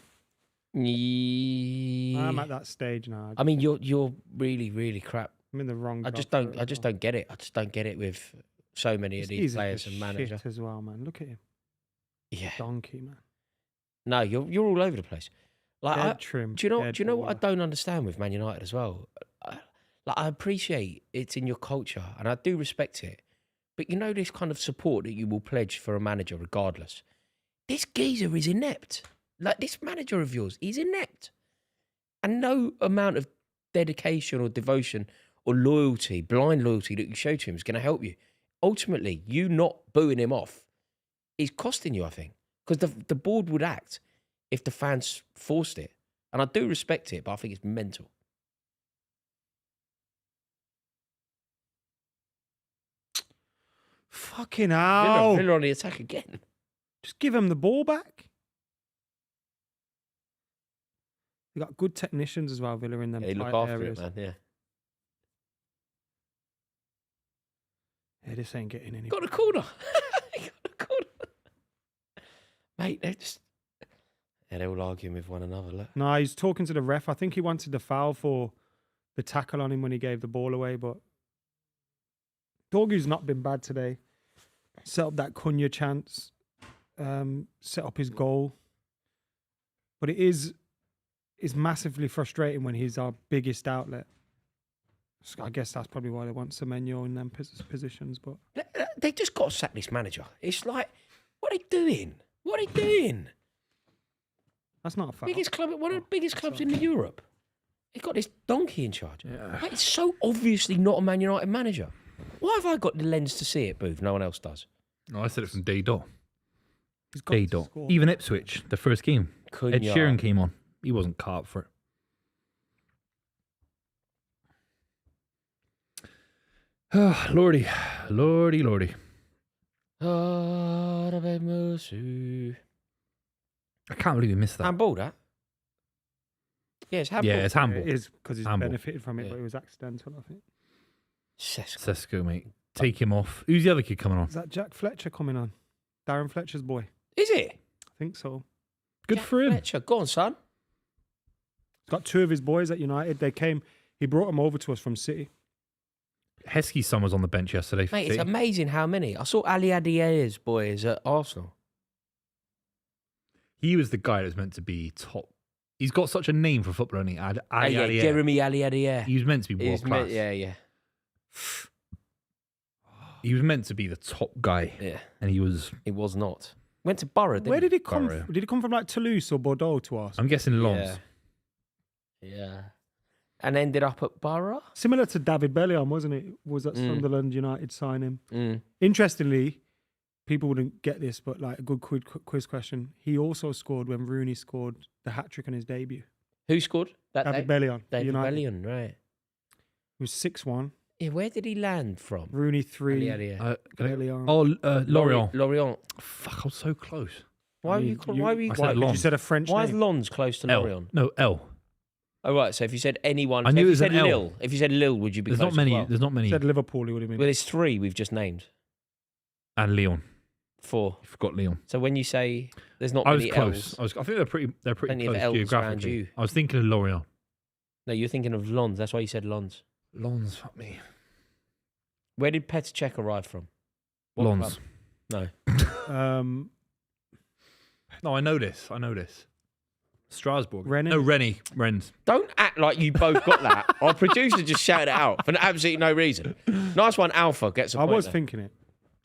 Yeah.
I'm at that stage now.
I mean, you're really, really crap.
I'm in the wrong.
I just don't get it. I just don't get it with so many of these players and managers.
as well, man. Look at him,
Yeah.
donkey, man.
No, you're all over the place. Like,
Dead trim,
do you know?
dead
Do you know what I
baller.
don't understand with Man United as well? I appreciate it's in your culture, and I do respect it. But you know this kind of support that you will pledge for a manager, regardless. This geezer is inept. Like this manager of yours, he's inept, and no amount of dedication or devotion or loyalty, blind loyalty that you show to him is going to help you. Ultimately, you not booing him off is costing you, I think, because the board would act if the fans forced it. And I do respect it, but I think it's mental.
Fucking hell.
Villa on the attack again.
Just give him the ball back. They got good technicians as well, Villa, in them
Yeah, they look
tight
after
areas.
it, man. Yeah.
Yeah, this ain't getting any.
Got a corner. Got a corner. Mate, they're all arguing with one another. Look.
No, he's talking to the ref. I think he wanted the foul for the tackle on him when he gave the ball away, but Dorgu's not been bad today. Set up that Cunha chance, set up his goal. But it's massively frustrating when he's our biggest outlet. So I guess that's probably why they want Semenyo in them positions. But
They just got to sack this manager. It's like, what are they doing? What are they doing?
that's not a foul.
Biggest club, one of the biggest clubs in Europe. They got this donkey in charge. Like, it's so obviously not a Man United manager. Why have I got the lens to see it, Booth? No one else does.
No, I said it from day dot.
He's got
Day
to
dot.
score.
Even Ipswich, the first game.
Cunha.
Ed Sheeran came on. He wasn't cut up for it. Oh, Lordy. Lordy, Lordy.
God have mercy.
I can't believe we missed that.
Handball, that? Yeah, it's handball.
Yeah, it's handball.
It is because he's
Handball.
benefited from it,
Yeah.
but it was accidental, I think.
Sesko.
Sesko, mate. Take him off. Who's the other kid coming on?
Is that Jack Fletcher coming on? Darren Fletcher's boy.
Is it?
I think so.
Good
Jack
for him.
Fletcher. Go on, son.
He's got two of his boys at United. He brought them over to us from City.
Heskey's son was on the bench yesterday. For
Mate, it's
City.
amazing how many. I saw Ali Adier's boys at Arsenal.
He was the guy that was meant to be top. He's got such a name for football, hasn't he? Ali.
Jeremy Ali Adier.
He was meant to be world class.
Yeah.
He was meant to be the top guy,
Yeah.
and he was.
It was not. Went to Borough, didn't
Where did he come
Borough.
from? Did he come from like Toulouse or Bordeaux to us?
I'm guessing Lons.
Yeah. And ended up at Borough?
Similar to David Bellion, wasn't it? Was at
Mm.
Sunderland United signing.
Mm.
Interestingly, people wouldn't get this, but like a good quiz question. He also scored when Rooney scored the hat trick on his debut.
Who scored? That
David
day?
Bellion.
David
United.
Bellion, right.
It was 6-1.
Yeah, where did he land from?
Rooney 3.
Ali Adier.
Bellion.
Lorient.
Lorient.
Fuck, I was so close.
Why
I
were
mean,
you? Why were you?
I said
Why? 'Cause you
Lons.
said a French
Why is
name.
Lons close to
L.
Lorient?
No, L.
Oh right. So if you said anyone,
I
so
knew
if
it
you
was
said
an L.
Lille, if you said Lille, would you be?
There's
close
not many.
As well?
There's not many.
Said Liverpool, he would have been.
Well, there's three we've just named.
And Leon.
4.
You forgot Leon.
So when you say there's not
I was
many
close.
L's,
I think they're pretty
Plenty of
close
L's around
geographically.
you.
I was thinking of Lorient.
no, you're thinking of Lons. That's why you said Lons.
Lons, fuck me.
Where did Petr Cech arrive from? What
Lons.
club? No.
No, I know this. Strasbourg.
Rennes?
No, Rennes.
Don't act like you both got that. Our producer just shouted it out for absolutely no reason. Nice one, Alpha gets a
I
point
was
there.
thinking it.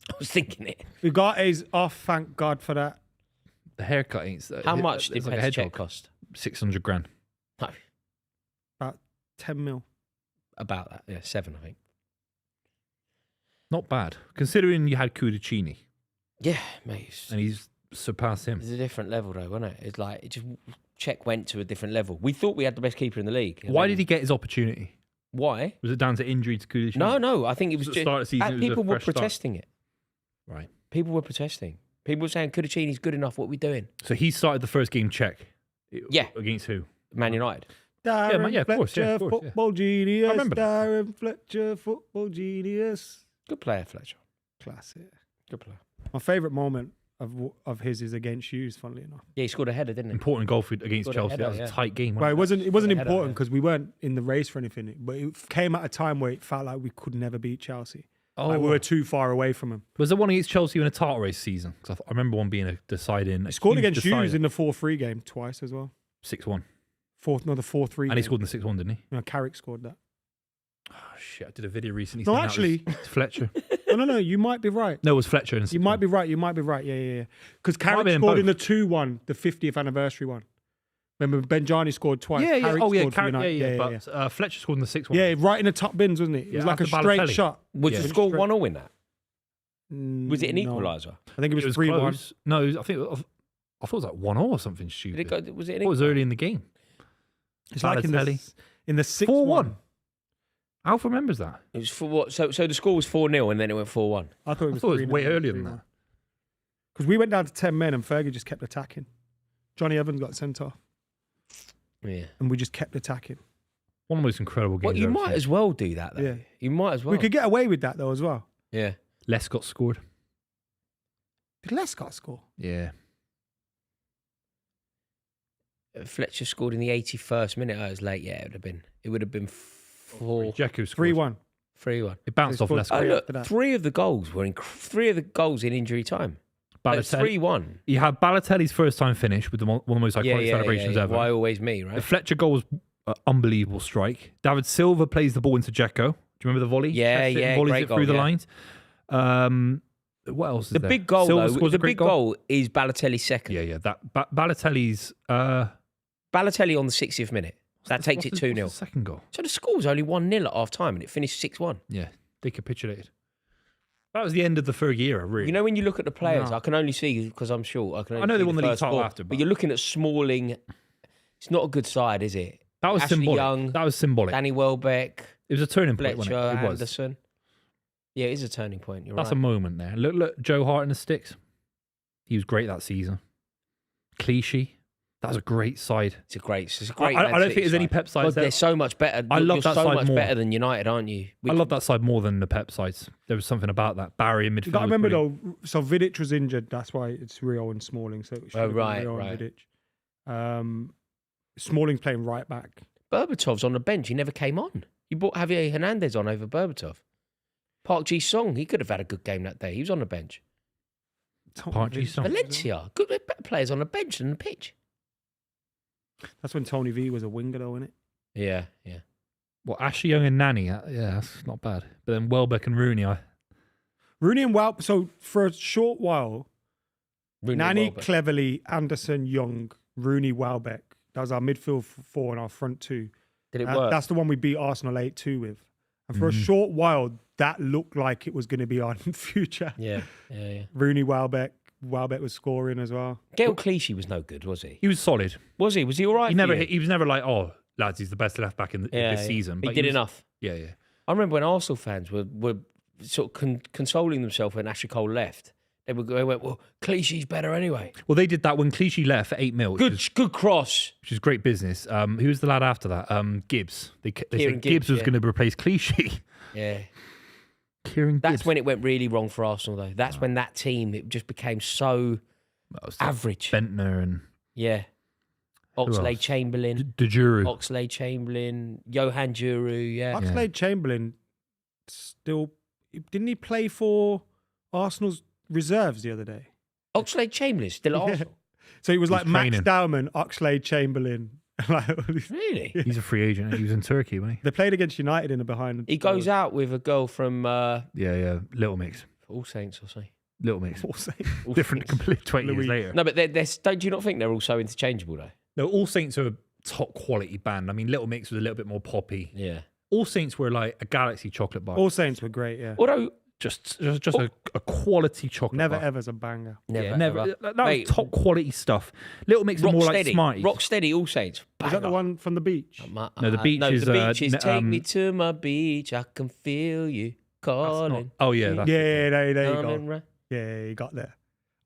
I was thinking it.
Ugate's off, thank God for that.
The haircut ain't.
How much did
it's like a
Petr
hedgehog.
Cech cost?
600 grand.
No,
About 10 mil.
about that. Yeah, 7, I think.
Not bad, considering you had Kudicini
Yeah, mate.
and he's surpassed him.
It's a different level, though, wasn't it? It's like it just Czech went to a different level. We thought we had the best keeper in the league. and
Why
then-
did he get his opportunity?
Why?
Was it down to injury to Kudicini?
No. I think it was
At the
just
start of the season, it was a
people were
fresh start.
protesting it.
Right.
People were protesting. People were saying Kudicini's good enough. What are we doing?
So he started the first game Czech.
Yeah.
Against who?
Man United.
Darren
of course,
Fletcher,
of course,
football genius.
I remember that.
Darren Fletcher, football genius.
Good player, Fletcher.
Classic.
Good player.
My favourite moment of his is against Hughes, funnily enough.
Yeah, he scored a header, didn't he?
Important goal against
Got a
Chelsea.
header,
That was
yeah.
a tight game.
Well,
Wasn't
it wasn't
Header,
important
yeah.
because we weren't in the race for anything, but it came at a time where it felt like we could never beat Chelsea.
Oh,
Like we were too far away from him.
was there one against Chelsea in a title race season? Because I remember one being a deciding.
He scored
huge
against Hughes
decider.
in the 4-3 game twice as well.
6-1.
The 4-3.
And he scored in the 6-1, didn't he?
No, Carrick scored that.
Oh, shit. I did a video recently.
No,
saying that
actually-
was Fletcher.
No. You might be right.
No, it was Fletcher. In the
You
6-1.
might be right. Yeah. Because
Might have
Carrick
been
scored
both.
in the 2-1, the 50th anniversary one. Remember, Benjani scored twice.
Yeah.
Carrick
Oh, yeah.
scored for
Carrick,
United.
But Fletcher scored in the 6-1.
Yeah, right in the top bins, wasn't it? It was
Yeah,
like a
after
straight
Balotelli.
shot.
Was the score
Straight-
1-0 in that? Was it an
No.
equaliser?
I think it
It
was
was
3-1.
close. No, I thought it was like 1-0 or something
Did
stupid.
it go, was it an
It was
equaliser?
early in the game.
It's like in the
Balotelli.
6-1.
4-1. Alf remembers that.
It was for what? So the score was 4-0 and then it went 4-1.
I thought it
I
was,
thought it was way earlier than that.
Because we went down to 10 men and Fergie just kept attacking. Johnny Evans got sent off
Yeah.
and we just kept attacking.
One of the most incredible games.
Well, you
I've ever
might
seen.
as well do that though.
Yeah.
You might as well.
We could get away with that though as well.
Yeah.
Lescott scored.
Did Lescott score?
Yeah.
Fletcher scored in the 81st minute. Oh, it was late. Yeah, it would have been 4
Dzeko scored.
3-1.
3-1.
It bounced
They
off
scored-
Lescott.
Oh,
Straight
look,
after that.
3 of the goals were in injury time. So it's
Balotelli.
3-1.
You had Balotelli's first time finish with one of the most iconic celebrations ever.
Why always me,
The
right?
Fletcher goal was an unbelievable strike. David Silva plays the ball into Dzeko. Do you remember the volley?
Yeah,
Heads it and
yeah,
volleys
great
it through
goal,
the
yeah.
lines. What else is
The
there?
big goal,
Silva
though,
scores
the
a great
big goal is Balotelli's second.
Yeah. That Balotelli's.
Balotelli on the 60th minute. That takes it
what's
2-0.
the second goal.
So the score was only 1-0 at half time and it finished 6-1.
Yeah, they capitulated. That was the end of the Fergie era, really.
You know, when you look at the players,
No.
I can only see, because I'm short, I
I know they
see
won the league
first
title
four,
after,
But
but-
you're looking at Smalling. It's not a good side, is it?
that was
Ashley
symbolic.
Young,
That was symbolic.
Danny Welbeck,
It was a turning point.
Fletcher,
Wasn't it? It was.
Anderson. Yeah, it is a turning point. You're
That's
right.
a moment there. Look, Joe Hart in the sticks. He was great that season. Clichy. That was a great side.
It's a great
I
Man
don't think
City
there's any
side.
Pep sides
But
there.
they're so much better.
I love
You're
that
so
side
much
more.
better than United, aren't you?
I love that side more than the Pep sides. There was something about that. Barry in midfield.
You got to
was
remember
brilliant.
though, so Vidic was injured. That's why it's Rio and Smalling. So it should
Oh,
have been
right,
Rio
right.
and Vidic. Smalling's playing right back.
Berbatov's on the bench. He never came on. You brought Javier Hernandez on over Berbatov. Park Ji-sung, he could have had a good game that day. He was on the bench.
Park Ji-sung.
Valencia, good better players on the bench than the pitch.
That's when Tony V was a winger though, innit?
Yeah.
Well, Ashley Young and Nani. Yeah, that's not bad. But then Welbeck and Rooney.
Rooney and Welbeck. So for a short while,
Rooney and
Nani,
Welbeck.
Cleverley, Anderson, Young, Rooney, Welbeck. That was our midfield four and our front two.
Did it work?
That's the one we beat Arsenal 8-2 with. And for a
Mm-hmm.
short while, that looked like it was going to be our future.
Yeah.
Rooney, Welbeck. Welbeck was scoring as well.
Gail Clichy was no good, was he?
He was solid.
Was he? Was he all right?
He
for
never.
you?
He was never like, oh, lads, he's the best left back in this season.
He
But
did
was-
enough.
Yeah.
I remember when Arsenal fans were sort of consoling themselves when Ashley Cole left. They went, well, Clichy's better anyway.
Well, they did that when Clichy left for 8 mil.
Good cross.
Which is great business. Who was the lad after that? Gibbs. They
Kieran
said Gibbs was
yeah.
going to replace Clichy.
Yeah.
Kieran Gibbs.
That's when it went really wrong for Arsenal, though. That's when that team, it just became so
That was
average.
Bentner and
Yeah. Oxlade
else?
Chamberlain.
Dejuru.
Oxlade Chamberlain. Johan Juru, yeah.
Oxlade Chamberlain still didn't he play for Arsenal's reserves the other day?
Oxlade Chamberlain still at
Yeah.
Arsenal.
So he was like Max
training.
Dowman, Oxlade Chamberlain. Like,
Really?
He's a free agent. He was in Turkey, wasn't
they played against United in the behind.
He goes out with a girl from
he? Yeah. Little Mix.
All Saints, I'll say.
Little Mix.
All Saints.
All
Different,
Saints.
complete 20 years
Louis.
later.
No, but they're, don't you not think they're all so interchangeable, though?
No, All Saints are a top quality band. I mean, Little Mix was a little bit more poppy.
Yeah.
All Saints were like a Galaxy chocolate bar.
All Saints were great, yeah.
Although,
Just a quality chocolate
Never
bar.
ever's a banger.
never. Ever.
That
Mate,
was top quality stuff. Little Mix are more like
Rocksteady.
Smarties.
Rocksteady, All Saints.
Is that the
Banger.
one from the beach?
No, the beach
no,
is,
the beach is take me
um,
to my beach. I can feel you calling.
Oh, yeah. That's
Yeah, there you
Coming
go.
round.
Yeah, you got there.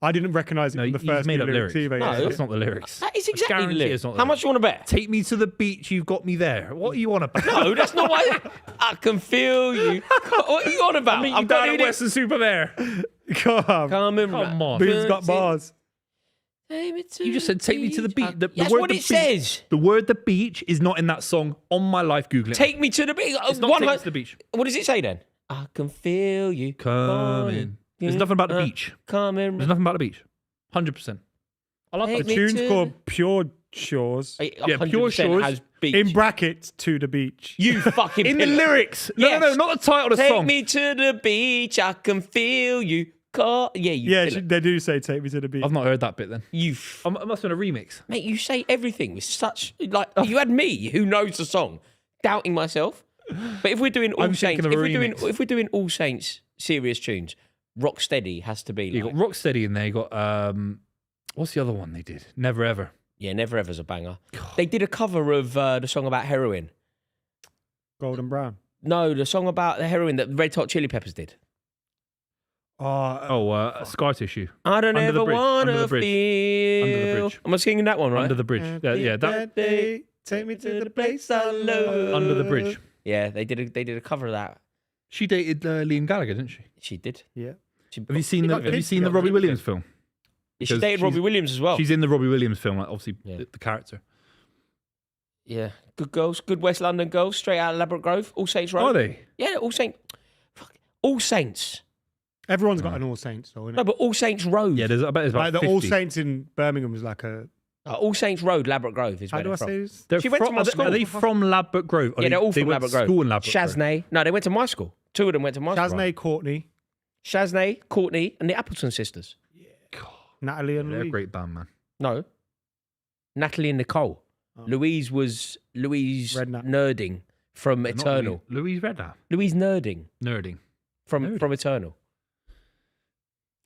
I didn't recognise it
No,
from the
he's
first
made
few
up
lyrics
lyrics.
either.
No,
yeah.
That's not the lyrics.
That is
I
exactly the
guarantee
lyrics.
it's not the
How much you want to bet?
Take me to the beach, you've got me there. What are you on about?
No, that's not why. I can feel you. What are you on about?
I'm down at Western Super there.
Come on.
Coming
Come
round.
on.
Boone's got bars.
You just said take me to the beach.
That's
word
what
the
it
beach-
says.
The word the beach is not in that song. On my life, Google it.
Take me to the beach.
It's not take me to the beach.
What does it say then? I can feel you
Coming. There's nothing about the beach.
Coming.
There's nothing about the beach. 100%. I love
Take
that.
The
me
tune's
to-
called Pure Shores.
Yeah, pure
100%
shores.
has beach.
In brackets, to the beach.
You fucking
In the
pillar.
lyrics. No,
Yes.
no, not the title of the
Take
song.
me to the beach, I can feel you. Yeah, you
Yeah,
pillar.
they do say take me to the beach.
I've not heard that bit then.
You
It must have been a remix.
Mate, you say everything with such like you had me who knows the song, doubting myself. But if we're doing All
I'm
Saints,
thinking of a remix.
if we're doing All Saints serious tunes, Rocksteady has to be.
You
Like,
got Rocksteady in there. You got what's the other one they did? Never Ever.
yeah, Never Ever's a banger. They did a cover of the song about heroin.
Golden Brown.
No, the song about the heroin that Red Hot Chili Peppers did.
Scar Tissue.
I don't
Under the
ever
Bridge,
want
Under
to
the Bridge,
feel.
Under the Bridge.
Am I singing that one right?
Under the Bridge. Yeah, that
day, take me to the place I love.
Under the Bridge.
Yeah, they did a cover of that.
She dated Liam Gallagher, didn't she?
She did.
Yeah.
Have you seen the
got
Have you
kids
seen the
together,
Robbie
didn't
Williams film?
She
Because
dated Robbie Williams as well.
She's in the Robbie Williams film, like obviously
Yeah.
the character.
Yeah, good girls, good West London girls, straight out of Ladbroke Grove, All Saints Road.
Are they?
Yeah, All Saints.
Everyone's got an All Saints, though, innit?
No, but All Saints Road.
Yeah, I bet there's
Like
about
the All
50.
Saints in Birmingham was like a.
All Saints Road, Ladbroke Grove is
How
where
do I
they're from.
say this?
They're
She went to
from,
my
are they-
school.
Are they from Ladbroke Grove? Or
Yeah, they're all
they
from
went to
Ladbroke Grove.
School in Ladbroke Grove.
Shaznay. No, they went to my school. Two of them went to my school.
Shaznay, Courtney,
Shaznay, Courtney, and the Appleton sisters.
Natalie, and
They're a
Louise.
great band, man.
No. Natalie and Nicole.
Oh.
Louise was Louise
Redknapp.
Nerding from
They're not
Eternal.
Louise Redknapp.
Louise Nerding
Nerding.
from
Nerding.
Eternal.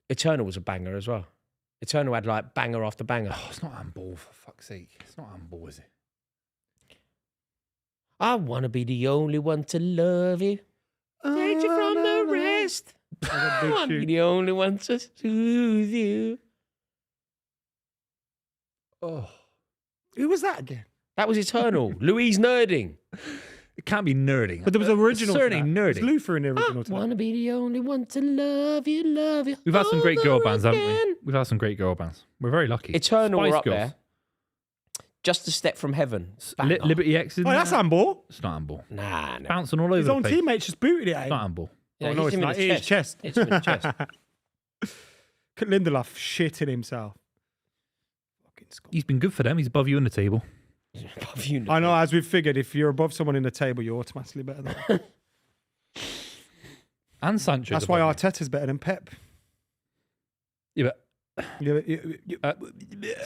Eternal was a banger as well. Eternal had like banger after banger.
Oh, it's not handball, for fuck's sake. It's not handball, is it?
I want to be the only one to love you. Take you from the rest. I
Big
want to be
shoe.
the only one to soothe you.
Oh.
Who was that again?
That was Eternal. Louise Nerding.
It can't be nerding.
But there was original.
Surname
to that. It's
Nerding.
Luther in the
I
original. to that.
want to be the only one to love you, love you.
We've had some great girl
over
bands, haven't we?
again.
We've had some great girl bands. We're very lucky.
Eternal
Spice
were up
Girls.
there. Just a step from heaven. Banger.
Liberty X is
Oh, that's handball.
It's not handball.
Nah.
Bouncing all over
His
the
own
place.
teammates just booted it at
It's not
him.
handball.
Yeah,
Oh, no,
hit
it's
him in
not.
the
His chest.
Hits him in the chest.
Lindelof shitting himself. Fucking skull.
He's been good for them. He's above you in the table.
Above you.
I know, as we've figured, if you're above someone in the table, you're automatically better than them.
And Sancho.
That's why Arteta's better than Pep.
Yeah,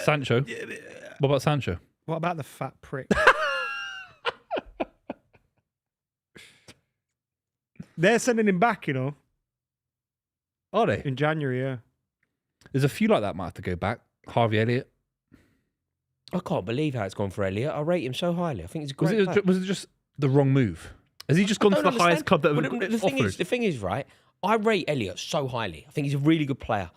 Sancho. What about Sancho?
What about the fat prick? They're sending him back, you know,
Are they?
in January, yeah.
There's a few like that might have to go back. Harvey Elliott.
I can't believe how it's gone for Elliot. I rate him so highly. I think he's a great player.
Was it just the wrong move? Has he just gone
I
to the
don't
highest club that
understand. But the thing
offered?
is, the thing is, right? I rate Elliot so highly. I think he's a really good player.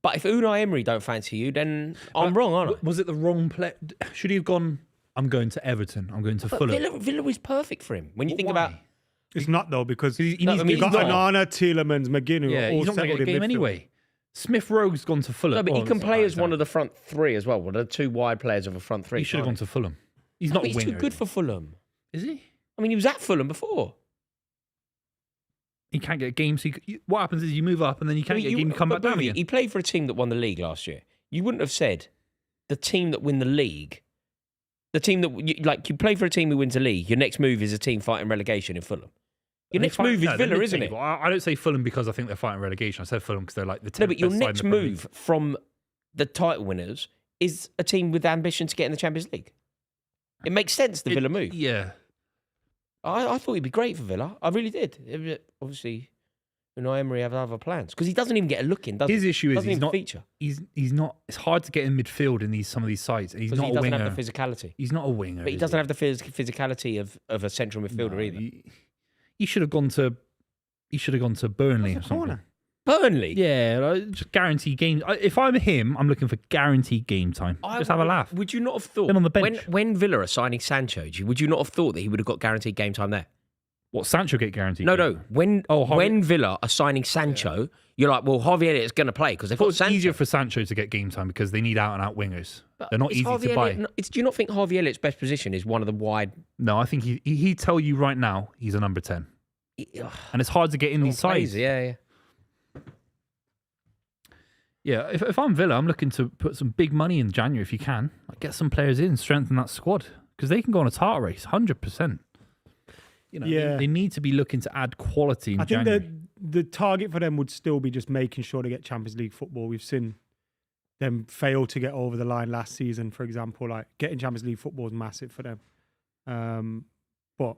But if Unai Emery don't fancy you, then I'm wrong, aren't I?
Was it the wrong play? Should he have gone? I'm going to Everton. I'm going to
But
Fulham.
Villa is perfect for him. When you think
Why?
about
It's not, though, because
He
No,
needs
I
to
mean,
you've got
he's not.
Onana, Tielemans, McGinn, who
Yeah,
are all
he's not going
settled
to get a
in
game
midfield.
anyway. Smith Rowe's gone to Fulham.
no, but he
Oh,
can
that's
play
not
as one
bad.
of the front three as well. One of the two wide players of a front three.
He should have gone
can't
to Fulham. He's
he?
not
But
a
he's
winger.
too good for Fulham.
Is he?
I mean, he was at Fulham before.
He can't get a game. So what happens is you move up and then you can't get a game. You come
but
back down
Buvey,
again.
He played for a team that won the league last year. You wouldn't have said the team that win the league, the team that you play for a team who wins the league. Your next move is a team fighting relegation in Fulham. Your next move is Villa, isn't it?
I don't say Fulham because I think they're fighting relegation. I said Fulham because they're like the 10th
No, but your
best side in
next
the Premier League.
move from the title winners is a team with ambition to get in the Champions League. It makes sense, the Villa move.
Yeah.
I thought he'd be great for Villa. I really did. Obviously, Unai Emery have other plans because he doesn't even get a look in, does
His
he?
issue is
Doesn't
he's
even
not.
feature
He's not. It's hard to get in midfield in some of these sides. He's
because
not
he
a
doesn't
winger.
have the physicality.
He's not a winger.
But he doesn't have the physicality of a central midfielder either.
He should have gone to. He should have gone to Burnley or
That's a
something.
corner.
Burnley.
Yeah, like, just guaranteed game. If I'm him, I'm looking for guaranteed game time. Just have a laugh.
Would you not have thought
Been on the bench.
when Villa are signing Sancho? Would you not have thought that he would have got guaranteed game time there?
What Sancho get guaranteed?
No,
game?
no.
Harvey-
When Villa are signing Sancho, you're like, well, Harvey Elliott's going to play because they've
I thought
got
it's
Sancho.
easier for Sancho to get game time because they need out and out wingers. They're not
Is
easy
Harvey
to buy.
Elliott do you not think Harvey Elliott's best position is one of the wide?
No, I think he'd tell you right now he's a number 10, and it's hard to get in these sides.
Yeah.
Yeah, if I'm Villa, I'm looking to put some big money in January if you can. Like, get some players in, strengthen that squad because they can go on a title race, 100%. You know, they need to be looking to add quality in January.
I think the target for them would still be just making sure they get Champions League football. We've seen them fail to get over the line last season, for example. Like getting Champions League football is massive for them. But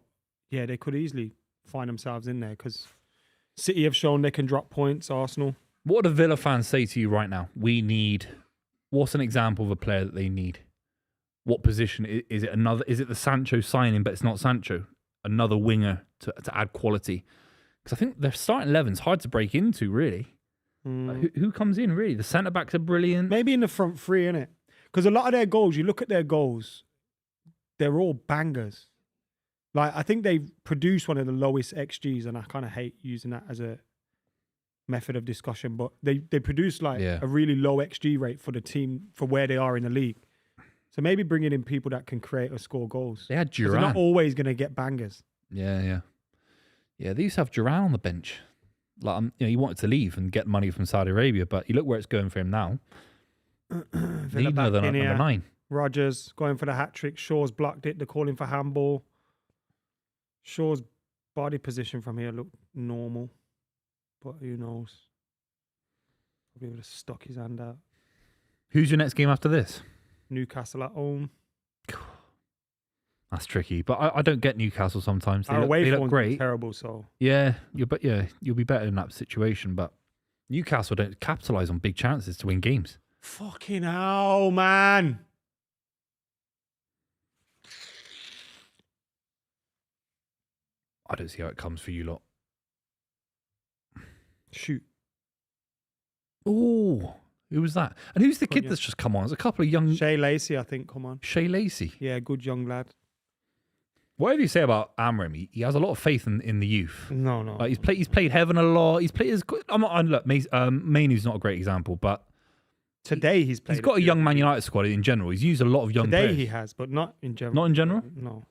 yeah, they could easily find themselves in there because City have shown they can drop points. Arsenal.
What do Villa fans say to you right now? What's an example of a player that they need? What position is it? Is it the Sancho signing, but it's not Sancho? Another winger to add quality? Because I think their starting 11's hard to break into, really. Like, who comes in, really? The centre backs are brilliant.
Maybe in the front three, innit? Because a lot of their goals, you look at their goals, they're all bangers. Like, I think they produce one of the lowest XGs, and I kind of hate using that as a method of discussion, but they produce a really low XG rate for the team for where they are in the league. So maybe bringing in people that can create or score goals.
They had Duran.
They're not always going to get bangers.
Yeah. They used to have Duran on the bench. Like, he wanted to leave and get money from Saudi Arabia, but you look where it's going for him now. Need another number 9.
Rodgers going for the hat-trick. Shaw's blocked it. They're calling for handball. Shaw's body position from here looked normal, but who knows? Probably would have stuck his hand out.
Who's your next game after this?
Newcastle at home.
That's tricky, but I don't get Newcastle sometimes. They look great.
Terrible, so
yeah, you'll be better in that situation. But Newcastle don't capitalise on big chances to win games.
Fucking hell, man!
I don't see how it comes for you lot.
Shoot.
Oh, who was that? And who's the kid that's just come on? There's a couple of young...
Shea Lacey, I think, come on.
Shea Lacey?
Yeah, good young lad.
Whatever you say about Amram, he has a lot of faith in the youth.
No.
Like he's played Heaven a lot. He's played... Look, Mainoo's not a great example, but...
Today he's played...
He's got a young Man United squad in general. He's used a lot of young players.
Today he has, but not in general.
Not in general?
No.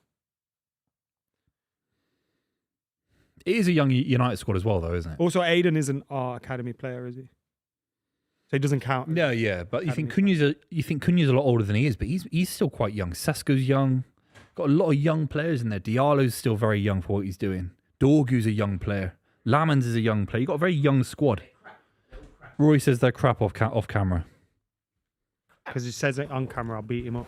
It is a young United squad as well, though, isn't it?
Also, Aiden isn't our academy player, is he? So he doesn't count.
No, yeah, but you think Cunha's a lot older than he is, but he's still quite young. Sesko's young. Got a lot of young players in there. Diallo's still very young for what he's doing. Dorgu's a young player. Lamans is a young player. You've got a very young squad. Rory says they're crap off camera.
Because he says it on camera, I'll beat him up.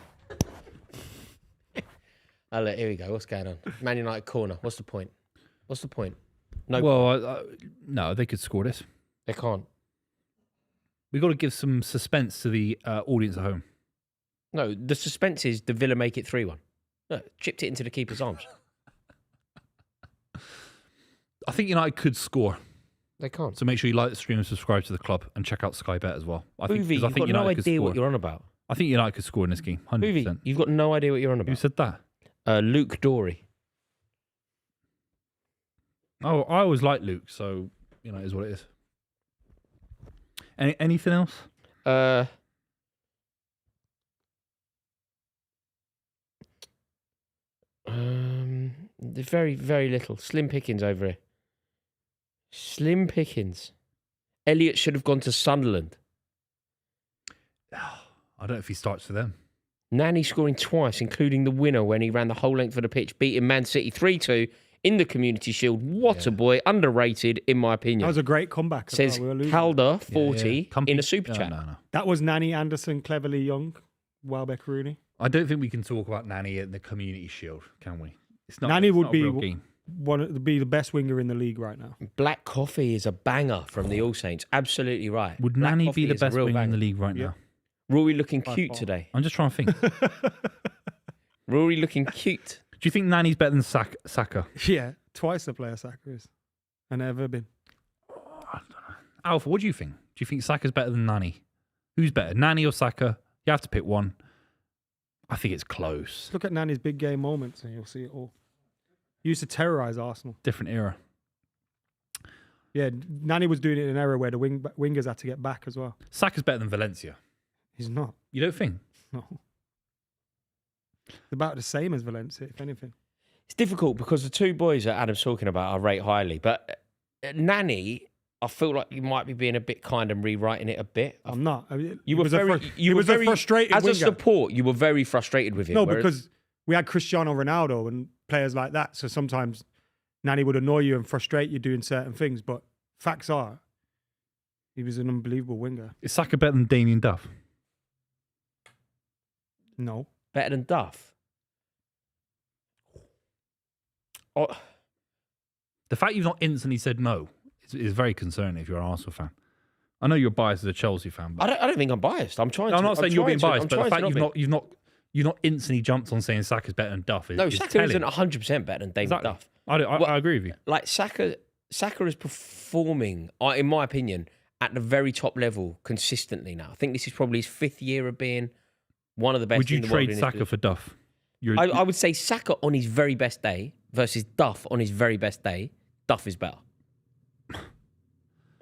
Oh, look, here we go. What's going on? Man United corner. What's the point? No.
Well, no, they could score this.
They can't.
We've got to give some suspense to the audience at home.
No, the suspense is the Villa make it 3-1. Look, chipped it into the keeper's arms.
I think United could score.
They can't.
So make sure you like the stream and subscribe to the club and check out Sky Bet as well.
Buvey, you've got
United
no idea what you're on about.
I think United could score in this game, 100%.
Buvey, you've got no idea what you're on about.
Who said that?
Luke Dory.
Oh, I always like Luke, so it is what it is. Anything else?
Very, very little. Slim pickings over here. Slim pickings. Elliott should have gone to Sunderland.
I don't know if he starts for them.
Nani scoring twice, including the winner when he ran the whole length of the pitch, beating Man City 3-2 in the Community Shield. What a boy. Underrated, in my opinion.
That was a great comeback.
Says Calder, 40, in a super chat.
No.
That was Nani Anderson, Cleverly Young, Welbeck Rooney.
I don't think we can talk about Nani in the Community Shield, can we? It's not.
Nani would be
the
the best winger in the league right now.
Black Coffee is a banger from the All Saints. Absolutely right.
Would
Black
Nani
Coffee
be the
is a
best
real
winger in
banger.
the league right now?
Rory looking
By
cute
far.
today.
I'm just trying to think.
Rory looking cute.
Do you think Nani's better than Saka?
Yeah, twice the player Saka is. And ever been.
I don't know. Alpha, what do you think? Do you think Saka's better than Nani? Who's better, Nani or Saka? You have to pick one. I think it's close.
Look at Nani's big game moments and you'll see it all. He used to terrorise Arsenal.
Different era.
Yeah, Nani was doing it in an era where the wingers had to get back as well.
Saka's better than Valencia.
He's not.
You don't think?
No. It's about the same as Valencia, if anything.
It's difficult because the two boys that Adam's talking about I rate highly, but Nani I feel like you might be being a bit kind and rewriting it a bit.
I'm not. I mean,
You were
a frustrated
as
winger.
a support. You were very frustrated with him.
No, because we had Cristiano Ronaldo and players like that. So sometimes Nani would annoy you and frustrate you doing certain things. But facts are, he was an unbelievable winger.
Is Saka better than Damien Duff?
No.
better than Duff. Oh,
The fact you've not instantly said no is very concerning if you're an Arsenal fan. I know you're biased as a Chelsea fan, but
I don't think I'm biased. I'm trying.
I'm not saying you're being biased, but the
trying
fact
to
you've not instantly jumped on saying Saka's better than Duff is
No,
is
Saka
telling.
isn't 100% better than David
Exactly.
Duff.
I agree with you.
Like Saka is performing, in my opinion, at the very top level consistently now. I think this is probably his 5th year of being one of the best.
Would you
in the world
trade
in his
Saka for Duff?
I would say Saka on his very best day versus Duff on his very best day. Duff is better.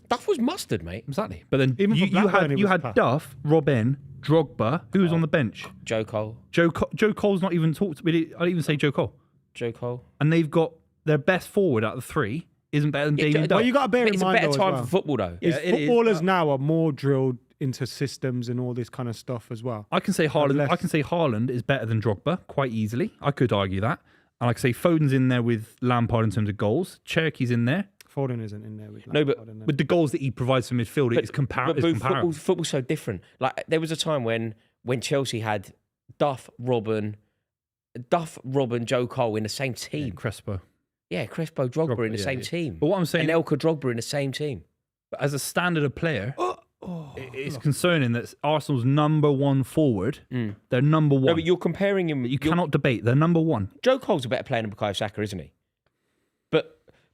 Duff was mustard, mate.
Exactly. But then
Even for Blackburn, it
you
was
had
tough.
Duff, Robin, Drogba. Who was on the bench?
Joe Cole.
Joe Cole's not even talked. I didn't even say Joe Cole.
Joe Cole.
And they've got their best forward out of the 3 isn't better than Damien Duff.
Well, you got to bear
But
in
it's a
mind
better
though,
time
as well,
for football, though.
is
Yeah, it is.
footballers now are more drilled into systems and all this kind of stuff as well.
I can say Haaland.
less-
I can say Haaland is better than Drogba quite easily. I could argue that. And I could say Foden's in there with Lampard in terms of goals. Cherky's in there
Foden isn't in there with
No, but-
Lampard in there.
with the goals that he provides for midfield. It's comparable.
Football's so different. Like there was a time when Chelsea had Duff, Robin, Joe Cole in the same team.
Crespo.
Yeah, Crespo, Drogba in the
yeah,
same
yeah.
team.
But what I'm saying,
and Elka Drogba in the same team.
as a standard of player, it's concerning that Arsenal's number 1 forward, they're number 1.
No, but you're comparing him.
You cannot debate. They're number 1.
Joe Cole's a better player than Bukayo Saka, isn't he?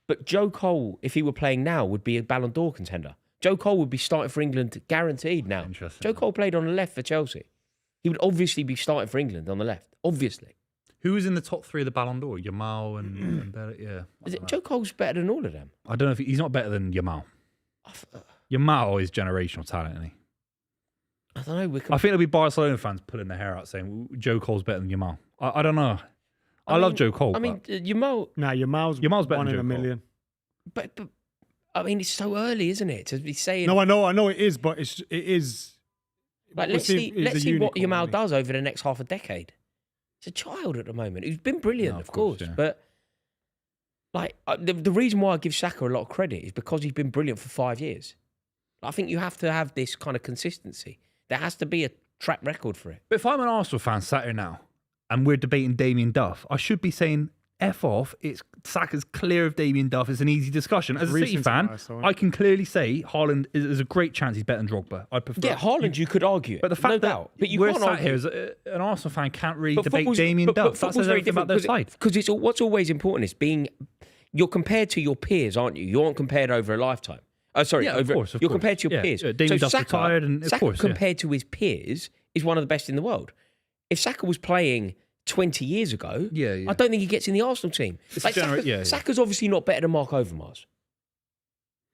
But Joe Cole, if he were playing now, would be a Ballon d'Or contender. Joe Cole would be starting for England guaranteed now.
Interesting.
Joe Cole played on the left for Chelsea. He would obviously be starting for England on the left. Obviously.
Who is in the top 3 of the Ballon d'Or? Yamal and Bellet, yeah.
Joe Cole's better than all of them.
I don't know if he's not better than Yamal. Yamal is generational talent, isn't he?
I don't know.
I think there'll be Barcelona fans pulling their hair out saying Joe Cole's better than Yamal. I don't know. I love Joe Cole.
I mean, Yamal,
Yamal's
Yamal's better
1
than
in a
Joe Cole.
million.
but I mean, it's so early, isn't it, to be saying?
No, I know it is, but it is.
Like, let's see what Yamal does over the next half a decade. He's a child at the moment. He's been brilliant,
No,
of course,
yeah.
but like the reason why I give Saka a lot of credit is because he's been brilliant for 5 years. I think you have to have this kind of consistency. There has to be a track record for it.
But if I'm an Arsenal fan sat here now and we're debating Damien Duff, I should be saying F off. Saka's clear of Damien Duff. It's an easy discussion. As a City
Recent
fan,
bias, though,
I can clearly say Haaland is a great chance he's better than Drogba. I prefer.
Yeah, Haaland, you could argue it,
But the fact
no
that
doubt. But you
we're
can't
sat
argue.
here as an Arsenal fan can't really
But
debate
football's-
Damien
but
Duff. That
football's
says
very
everything about their
different
side.
because what's always important is you're compared to your peers, aren't you? You aren't compared over a lifetime. Oh, sorry,
Yeah, of course, of
you're
course.
compared to your
Yeah,
peers.
yeah, Damien Duff's retired and of
Saka
course, yeah.
compared to his peers is one of the best in the world. If Saka was playing 20 years ago,
Yeah, yeah.
I don't think he gets in the Arsenal team.
It's
Like,
a genera- yeah, yeah.
Saka's obviously not better than Mark Overmars.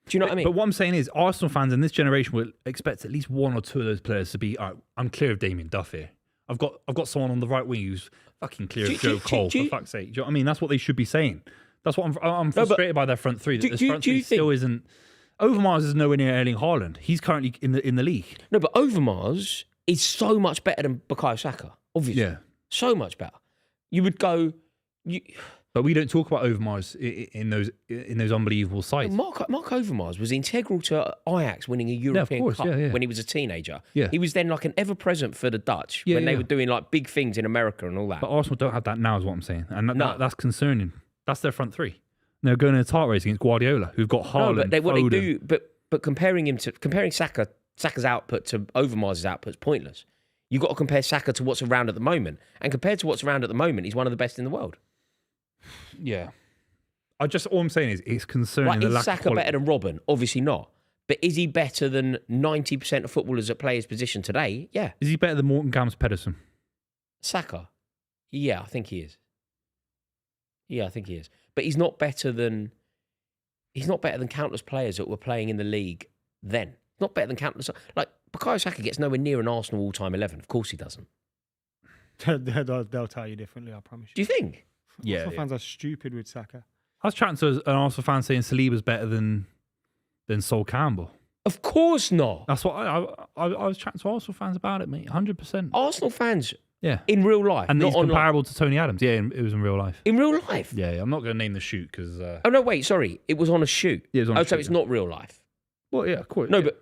Do you know what I mean?
But what I'm saying is, Arsenal fans in this generation will expect at least 1 or 2 of those players to be. All right, I'm clear of Damien Duff here. I've got someone on the right wing who's fucking clear of Joe Cole. For fuck's sake, do you know what I mean? That's what they should be saying. That's what I'm frustrated by their front 3. That this front 3 still isn't. Overmars is nowhere near Erling Haaland. He's currently in the league.
No, but Overmars is so much better than Bukayo Saka. Obviously,
Yeah.
so much better. You would go.
But we don't talk about Overmars in those unbelievable sides.
Mark Overmars was integral to Ajax winning a European
course,
Cup
yeah, yeah.
when he was a teenager.
Yeah.
He was then like an ever-present for the Dutch
Yeah,
when they
yeah.
were doing like big things in America and all that.
But Arsenal don't have that now, is what I'm saying, and
No.
that's concerning. That's their front 3. They're going in a title race against Guardiola, who've got Haaland.
No, but what
Foden.
they do, but comparing Saka's output to Overmars' output is pointless. You've got to compare Saka to what's around at the moment, and compared to what's around at the moment, he's one of the best in the world.
Yeah. All I'm saying is it's concerning.
Like,
the
is
lack of
Saka
quality.
better than Robin? Obviously not. But is he better than 90% of footballers that play his position today? Yeah.
Is he better than Morton Gams Pedersen?
Saka? Yeah, I think he is. Yeah, I think he is. But he's not better than countless players that were playing in the league then. Not better than countless. Like, Bukayo Saka gets nowhere near an Arsenal all-time 11. Of course he doesn't.
They'll tell you differently, I promise
Do
you.
you think?
Yeah,
Arsenal fans are stupid with Saka.
I was chatting to an Arsenal fan saying Saliba's better than than Sol Campbell.
Of course not.
That's what I was chatting to Arsenal fans about it, mate. 100%.
Arsenal fans
Yeah.
in real life,
And
not
he's
online.
comparable to Tony Adams. Yeah, it was in real life.
In real life?
Yeah, I'm not going to name the shoot because...
Oh, no, wait, sorry. It was on a shoot.
Yeah, it was on a
so
shoot,
it's
yeah.
not real life.
Well, yeah, of course.
No,
yeah.
but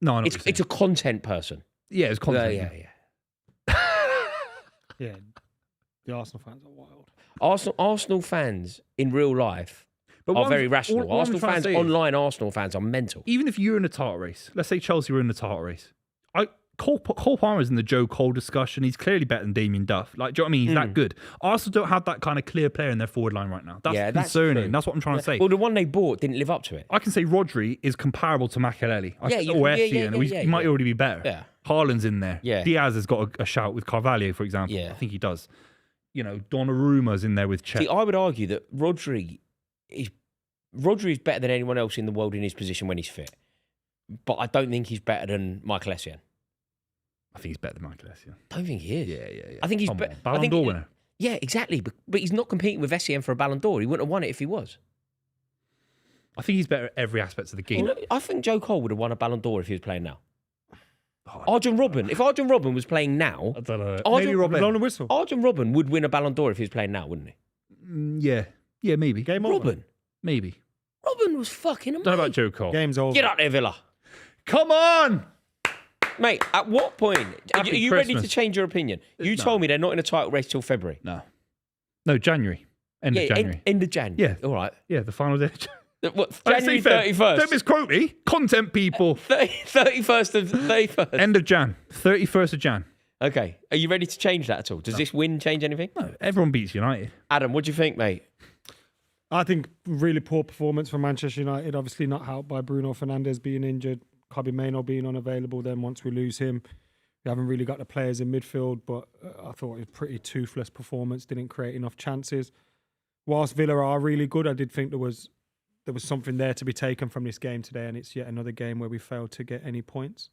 No, I know
it's a content person.
Yeah, it's content.
Yeah.
Yeah, the Arsenal fans are wild.
Arsenal fans in real life
But
are
what
very
I'm-
rational.
what I'm
Arsenal
trying to
fans,
say is-
online Arsenal fans are mental.
Even if you're in a title race, let's say Chelsea were in the title race. Cole Palmer's in the Joe Cole discussion. He's clearly better than Damien Duff. Like, do you know what I mean? He's that good. Arsenal don't have that kind of clear player in their forward line right now. That's concerning.
true.
That's what I'm trying to say.
Well, the one they bought didn't live up to it.
I can say Rodri is comparable to Makelele.
Yeah, you
or
can- yeah,
Essien.
yeah, yeah,
He might
yeah.
already be better.
Yeah.
Haaland's in there.
Yeah.
Diaz has got a shout with Carvalho, for example.
Yeah.
I think he does. You know, Donnarumma's in there with Cech.
See, I would argue that Rodri is better than anyone else in the world in his position when he's fit. But I don't think he's better than Michael Essien.
I think he's better than Michael Essien.
I don't think he is.
Yeah.
I think he's
Come
better.
on, Ballon d'Or winner.
Yeah, exactly. But he's not competing with Essien for a Ballon d'Or. He wouldn't have won it if he was.
I think he's better at every aspect of the game.
I think Joe Cole would have won a Ballon d'Or if he was playing now.
Oh,
Arjen Robben. If Arjen Robben was playing now,
I don't know.
Arjen,
Maybe Robin.
Blown a whistle.
Arjen Robben would win a Ballon d'Or if he was playing now, wouldn't he?
Yeah, maybe.
Game over.
Robben.
Maybe.
Robben was fucking amazing.
Don't know about Joe Cole.
Game's over.
Get out there, Villa.
Come on!
Mate, at what point are
Happy
you ready to
Christmas.
change your opinion? You
No.
told me they're not in a title race till February.
No, January. End of January.
End of Jan.
Yeah.
All right.
Yeah, the final day.
What,
Don't
January
say Feb.
31st?
Don't misquote me. Content people.
31st of 31st.
End of Jan. 31st of Jan.
Okay. Are you ready to change that at all? Does this win change anything?
No, everyone beats United.
Adam, what do you think, mate?
I think really poor performance from Manchester United. Obviously not helped by Bruno Fernandes being injured, Kobbie Mainoo being unavailable. Then once we lose him, we haven't really got the players in midfield. But I thought it was a pretty toothless performance. Didn't create enough chances. Whilst Villa are really good, I did think there was something there to be taken from this game today, and it's yet another game where we failed to get any points.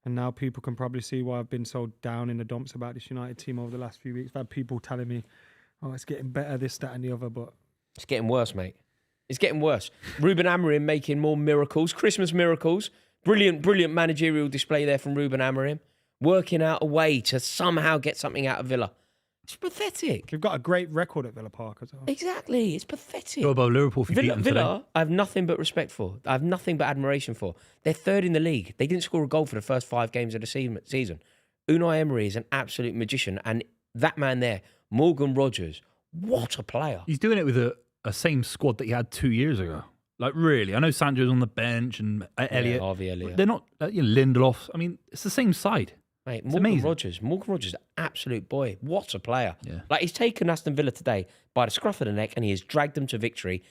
And now people can probably see why I've been so down in the dumps about this United team over the last few weeks. I've had people telling me, "Oh, it's getting better, this, that, and the other," but
It's getting worse, mate. It's getting worse. Ruben Amorim making more miracles, Christmas miracles. Brilliant managerial display there from Ruben Amorim. Working out a way to somehow get something out of Villa. It's pathetic.
we've got a great record at Villa Park as well.
Exactly. It's pathetic.
Go about Liverpool if you beat them today.
Villa, I have nothing but respect for. I have nothing but admiration for. They're third in the league. They didn't score a goal for the first 5 games of the season. Unai Emery is an absolute magician. And that man there, Morgan Rogers, what a player.
He's doing it with a same squad that he had 2 years ago. Like, really. I know Sancho's on the bench and Elliott.
Harvey Elliott.
They're not, Lindelof. I mean, it's the same side.
Mate,
It's
Morgan
amazing.
Rogers, absolute boy. What a player.
Yeah.
Like, he's taken Aston Villa today by the scruff of the neck and he has dragged them to victory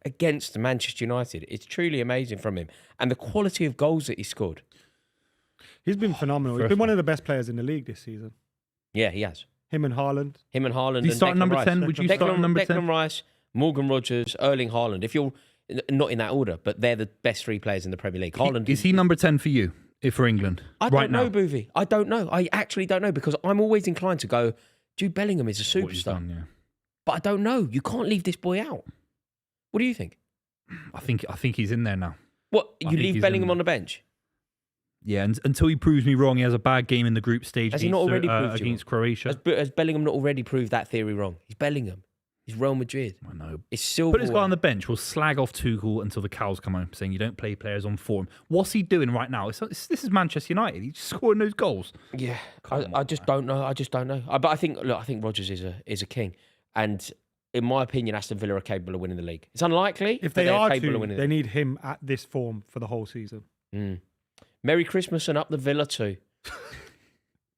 against Manchester United. It's truly amazing from him. And the quality of goals that he scored.
He's been phenomenal. He's
First
been one
one.
of the best players in the league this season.
Yeah, he has.
Him and Haaland.
Him and Haaland.
Do you
and
start
Declan
number
Rice.
10? Would you start number 10?
Declan Rice, Morgan Rogers, Erling Haaland. If you're not in that order, but they're the best 3 players in the Premier League. Haaland
Is he number 10 for you, for England?
I
right
don't know,
now?
Buvey. I don't know. I actually don't know because I'm always inclined to go, Jude Bellingham is a
What he's
superstar.
done, yeah.
But I don't know. You can't leave this boy out. What do you think?
I think he's in there now.
What,
I
you
think
leave
he's
Bellingham
in
on the bench?
Yeah, and until he proves me wrong, he has a bad game in the group stage
Has he not already proved you
against Croatia.
Has Bellingham not already proved that theory wrong? He's Bellingham. He's Real Madrid.
I know.
It's Silva.
Put this guy on the bench. We'll slag off Tuchel until the cows come home, saying you don't play players on form. What's he doing right now? This is Manchester United. He's scoring those goals.
Yeah,
Come
I
on,
just don't know. But I think Rodgers is a king, and in my opinion, Aston Villa are capable of winning the league. It's unlikely
If
but
they are
capable of
to,
winning.
they need him at this form for the whole season.
Merry Christmas and up the Villa too,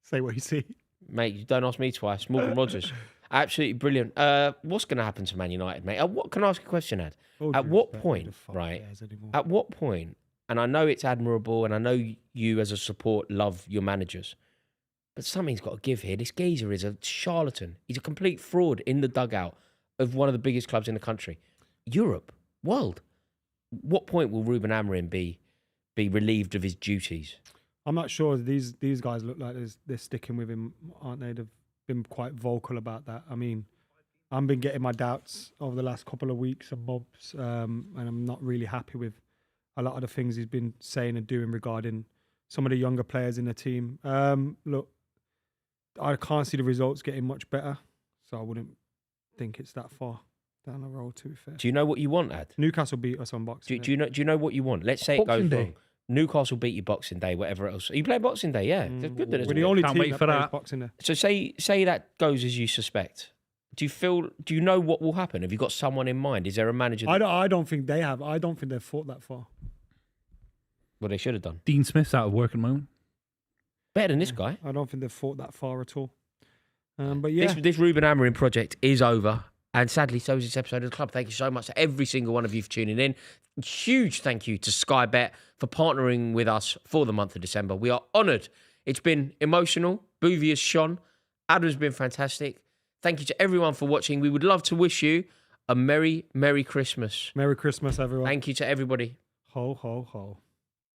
Say what you see.
mate. You don't ask me twice. Morgan Rogers, absolutely brilliant. What's going to happen to Man United, mate? Can I ask a question, Ad?
All
At
due
what
respect,
point,
who the fuck
right?
cares anymore?
At what point? And I know it's admirable, and I know you as a support love your managers, but something's got to give here. This geezer is a charlatan. He's a complete fraud in the dugout of one of the biggest clubs in the country, Europe, world. What point will Ruben Amorim be relieved of his duties?
I'm not sure. These guys look like they're sticking with him, aren't they? They've been quite vocal about that. I mean, I've been getting my doubts over the last couple of weeks and months, and I'm not really happy with a lot of the things he's been saying and doing regarding some of the younger players in the team. Look, I can't see the results getting much better, so I wouldn't think it's that far down the road, to be fair.
Do you know what you want, Ad?
Newcastle beat us on Boxing Day.
Do you know what you want? Let's say it
Boxing
goes
Day.
wrong. Newcastle beat you Boxing Day, whatever else. Are you playing Boxing Day? Yeah. That's good.
We're the only
Can't
team
wait
that
for
plays
that.
Boxing Day.
So say that goes as you suspect. Do you know what will happen? Have you got someone in mind? Is there a manager?
I don't think they have. I don't think they've fought that far.
Well, they should have done.
Dean Smith's out of work at the moment.
Better than this guy.
I don't think they've fought that far at all. But yeah,
This Ruben Amorim project is over. And sadly, so is this episode of the club. Thank you so much to every single one of you for tuning in. Huge thank you to Sky Bet for partnering with us for the month of December. We are honoured. It's been emotional. Buvey has shone. Adam's been fantastic. Thank you to everyone for watching. We would love to wish you a Merry, Merry Christmas.
Merry Christmas, everyone.
Thank you to everybody.
Ho, ho, ho.